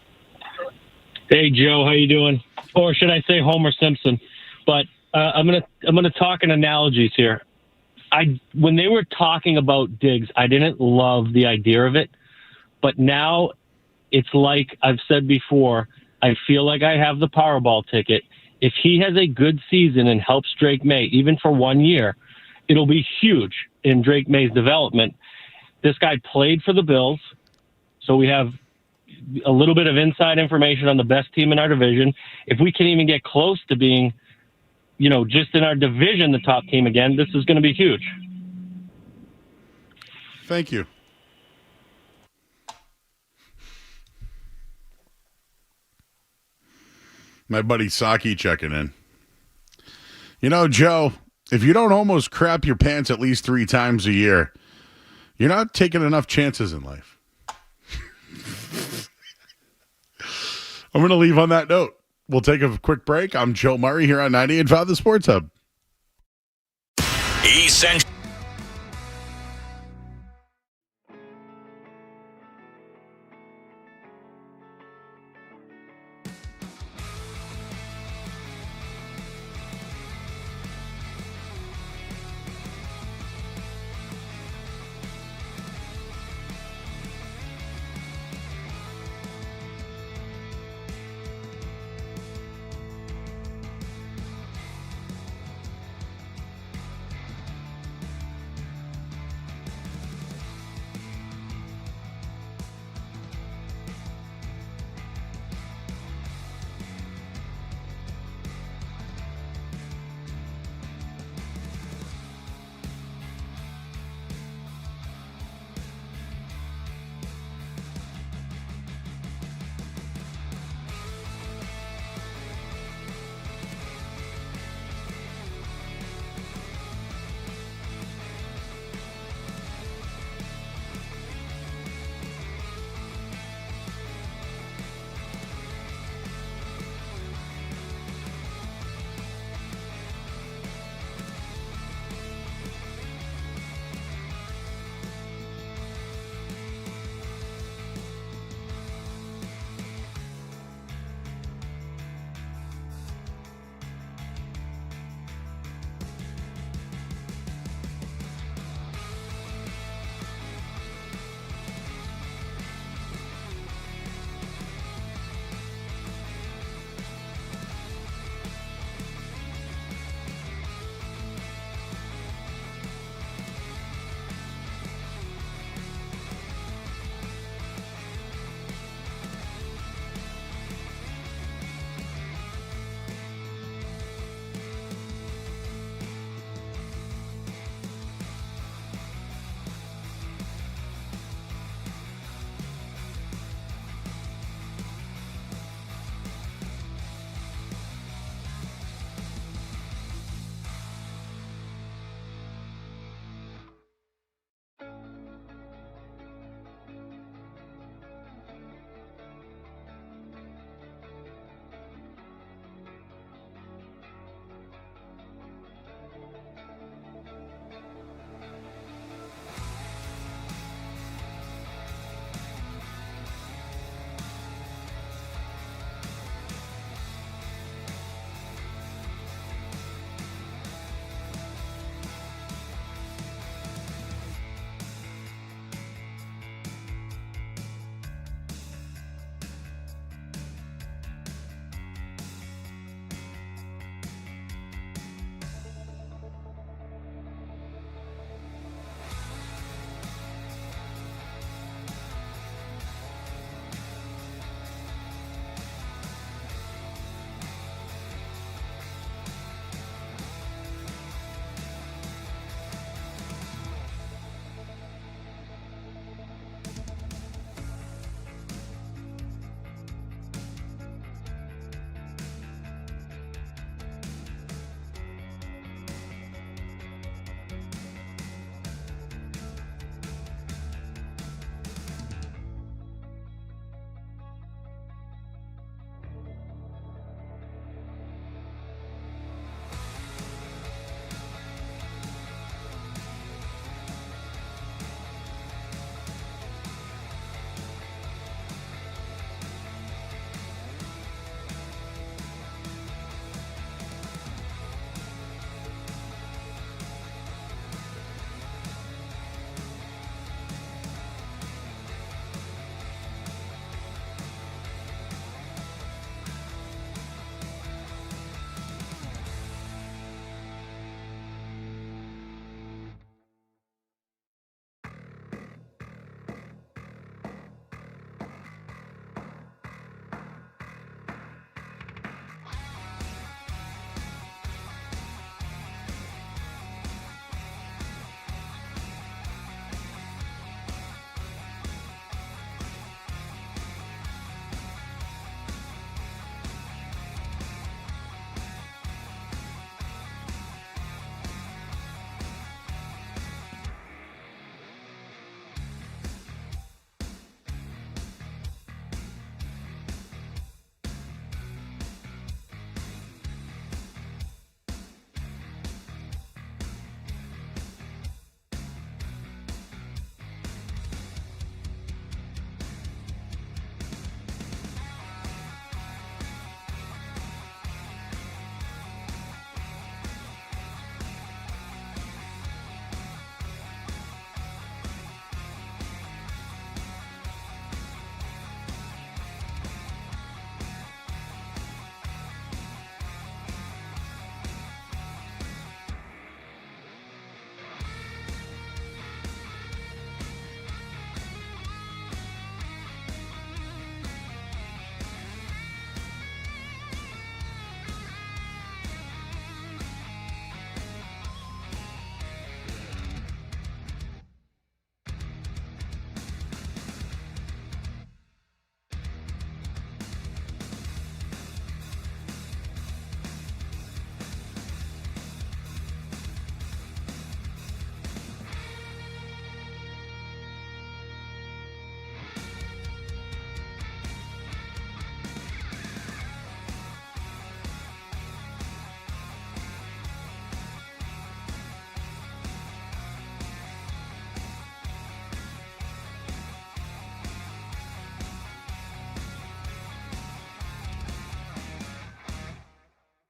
Hey, Joe, how you doing? Or should I say Homer Simpson? But I'm gonna talk in analogies here. When they were talking about Diggs, I didn't love the idea of it, but now it's like I've said before. I feel like I have the Powerball ticket. If he has a good season and helps Drake May, even for 1 year, it'll be huge in Drake May's development. This guy played for the Bills, so we have a little bit of inside information on the best team in our division. If we can even get close to being, just in our division, the top team again, this is going to be huge. Thank you. My buddy Saki checking in. You know, Joe, if you don't almost crap your pants at least 3 times a year, you're not taking enough chances in life. I'm going to leave on that note. We'll take a quick break. I'm Joe Murray here on 98.5 The Sports Hub. Essential.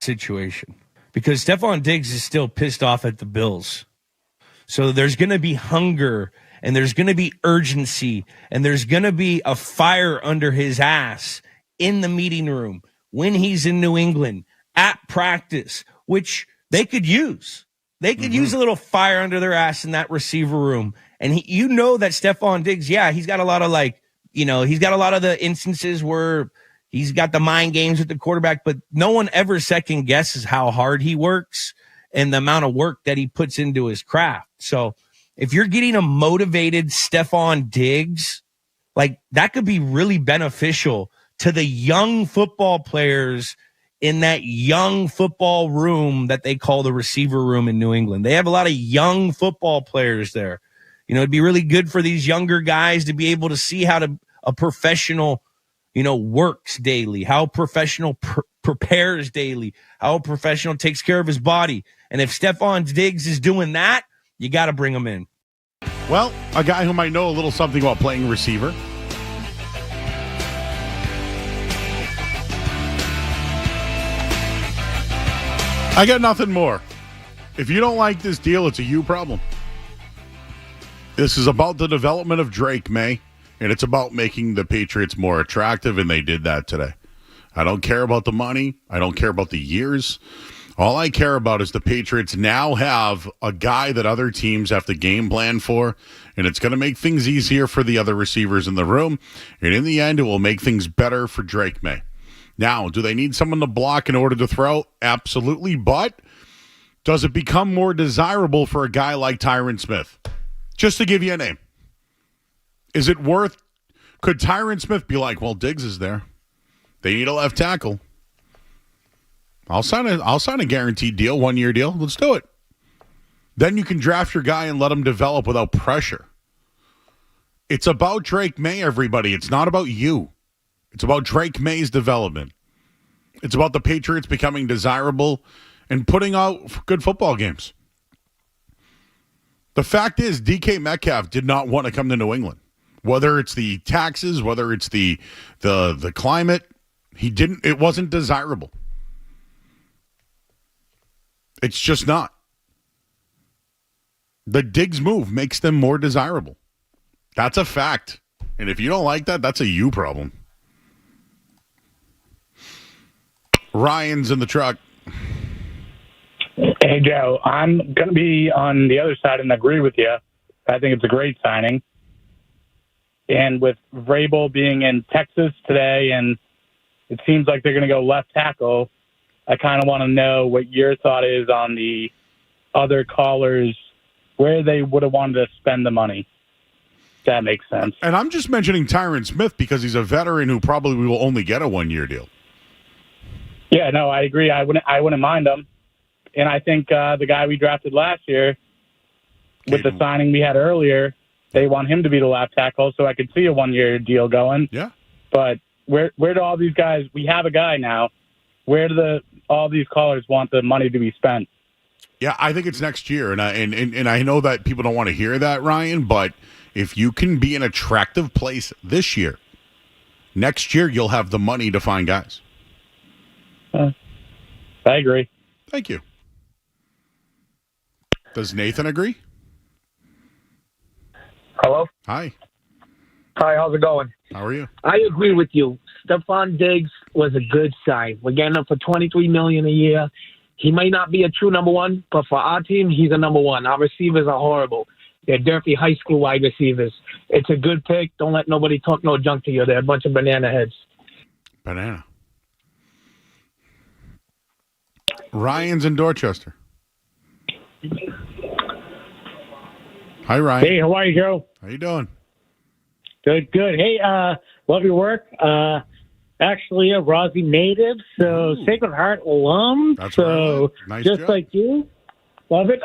situation because Stefon Diggs is still pissed off at the Bills. So there's going to be hunger and there's going to be urgency and there's going to be a fire under his ass in the meeting room when he's in New England at practice, which they could use. They could use a little fire under their ass in that receiver room. And you know that Stefon Diggs, he's got a lot of he's got a lot of the instances where he's got the mind games with the quarterback, but no one ever second guesses how hard he works and the amount of work that he puts into his craft. So if you're getting a motivated Stefon Diggs, that could be really beneficial to the young football players in that young football room that they call the receiver room in New England. They have a lot of young football players there. It'd be really good for these younger guys to be able to see how a professional works daily, how a professional prepares daily, how a professional takes care of his body. And if Stefon Diggs is doing that, you got to bring him in. Well, a guy who might know a little something about playing receiver. I got nothing more. If you don't like this deal, it's a you problem. This is about the development of Drake May. And it's about making the Patriots more attractive, and they did that today. I don't care about the money. I don't care about the years. All I care about is the Patriots now have a guy that other teams have to game plan for, and it's going to make things easier for the other receivers in the room. And in the end, it will make things better for Drake May. Now, do they need someone to block in order to throw? Absolutely. But does it become more desirable for a guy like Tyron Smith? Just to give you a name. Is it worth? Could Tyron Smith be like, well, Diggs is there. They need a left tackle. I'll sign a guaranteed deal, 1-year deal. Let's do it. Then you can draft your guy and let him develop without pressure. It's about Drake May, everybody. It's not about you. It's about Drake May's development. It's about the Patriots becoming desirable and putting out good football games. The fact is, DK Metcalf did not want to come to New England. Whether it's the taxes, whether it's the climate, it wasn't desirable. It's just not. The Diggs move makes them more desirable. That's a fact. And if you don't like that, that's a you problem. Ryan's in the truck. Hey, Joe, I'm going to be on the other side and agree with you. I think it's a great signing. And with Vrabel being in Texas today, and it seems like they're going to go left tackle, I kind of want to know what your thought is on the other callers, where they would have wanted to spend the money. That makes sense. And I'm just mentioning Tyron Smith because he's a veteran who probably will only get a 1-year deal. Yeah, no, I agree. I wouldn't mind him. And I think the guy we drafted last year, with the signing we had earlier, they want him to be the left tackle, so I could see a 1-year deal going. Yeah. But where do all these guys? We have a guy now. Where do all these callers want the money to be spent? Yeah, I think it's next year, and I know that people don't want to hear that, Ryan. But if you can be an attractive place this year, next year you'll have the money to find guys. I agree. Thank you. Does Nathan agree? Hello? Hi. Hi, how's it going? How are you? I agree with you. Stefon Diggs was a good sign. We're getting him for $23 million a year. He may not be a true number one, but for our team, he's a number one. Our receivers are horrible. They're dirty high school wide receivers. It's a good pick. Don't let nobody talk no junk to you. They're a bunch of banana heads. Banana. Ryan's in Dorchester. Hi, Ryan. Hey, how are you, Joe? How you doing? Good, good. Hey, love your work. Actually a Rossi native, so Sacred Heart alum. That's so right. Nice just job. like you, love it.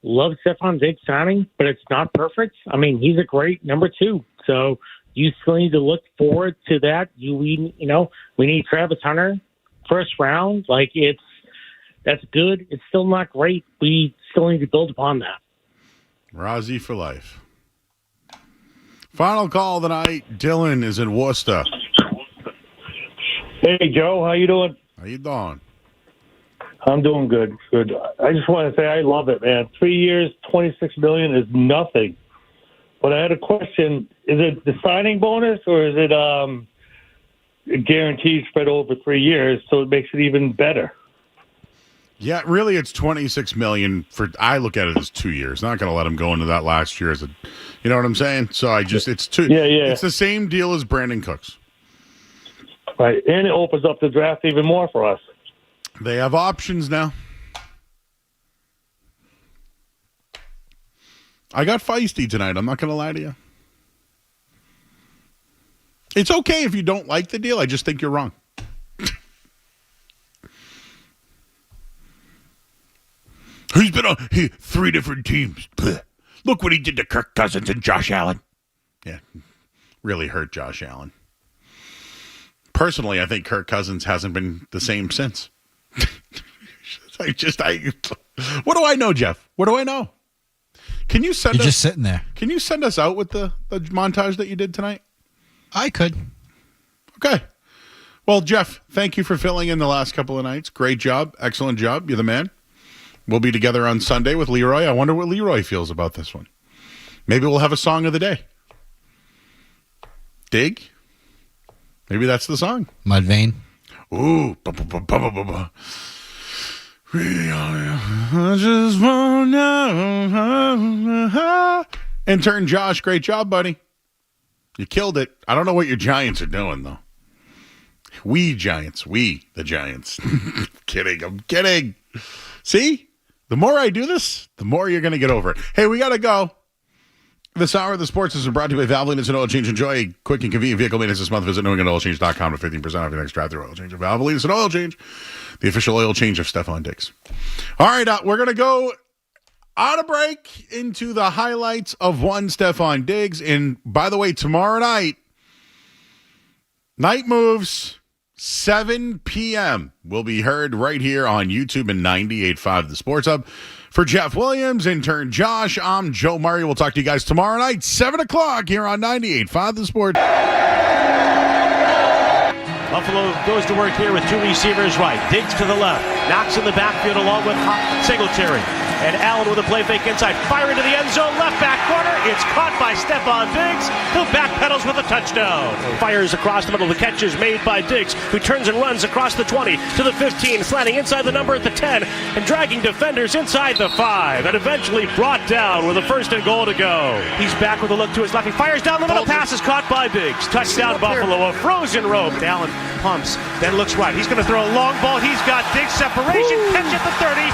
Love Stefon Diggs signing, but it's not perfect. I mean, he's a great number two, so you still need to look forward to that. We need Travis Hunter first round. That's good. It's still not great. We still need to build upon that. Rossi for life. Final call tonight. Dylan is in Worcester. Hey, Joe, how you doing? How you doing? I'm doing good. Good. I just want to say I love it, man. 3 years, $26 million is nothing. But I had a question: is it the signing bonus, or is it guaranteed spread over 3 years, so it makes it even better? Yeah, really, it's $26 million for. I look at it as 2 years. Not going to let him go into that last year as a. You know what I'm saying? So it's two. Yeah. It's the same deal as Brandon Cooks. Right, and it opens up the draft even more for us. They have options now. I got feisty tonight. I'm not going to lie to you. It's okay if you don't like the deal. I just think you're wrong. He's been on 3 different teams. Blech. Look what he did to Kirk Cousins and Josh Allen. Yeah, really hurt Josh Allen. Personally, I think Kirk Cousins hasn't been the same since. What do I know, Jeff? What do I know? Can you send You're us just sitting there. Can you send us out with the montage that you did tonight? I could. Okay. Well, Jeff, thank you for filling in the last couple of nights. Great job. Excellent job. You're the man. We'll be together on Sunday with Leroy. I wonder what Leroy feels about this one. Maybe we'll have a song of the day. Dig? Maybe that's the song. Mudvayne. Ooh. I just wanna. Intern Josh, great job, buddy. You killed it. I don't know what your Giants are doing, though. We Giants. We, the Giants. I'm kidding. See? The more I do this, the more you're going to get over it. Hey, we got to go. This hour of the sports is brought to you by Valvoline Instant Oil Change. Enjoy a quick and convenient vehicle maintenance this month. Visit NewEnglandOilChange.com for 15% off your next drive-through oil change. Valvoline Instant Oil Change, the official oil change of Stefon Diggs. All right, we're going to go out of break into the highlights of one Stefon Diggs. And by the way, tomorrow night moves, 7 p.m. will be heard right here on YouTube and 98.5 The Sports Hub. For Jeff Williams, intern Josh, I'm Joe Murray. We'll talk to you guys tomorrow night, 7 o'clock here on 98.5 The Sports. Buffalo goes to work here with 2 receivers right. Diggs to the left. Knocks in the backfield along with Singletary. And Allen with a play fake inside. Fire into the end zone. Left back corner. It's caught by Stefon Diggs, who backpedals with a touchdown. Fires across the middle. The catch is made by Diggs, who turns and runs across the 20 to the 15, sliding inside the number at the 10 and dragging defenders inside the 5, and eventually brought down with a 1st and goal to go. He's back with a look to his left. He fires down the middle. Pass is caught by Diggs. Touchdown Buffalo. A frozen rope. Allen pumps, then looks right. He's going to throw a long ball. He's got Diggs separation. Catch at the 30.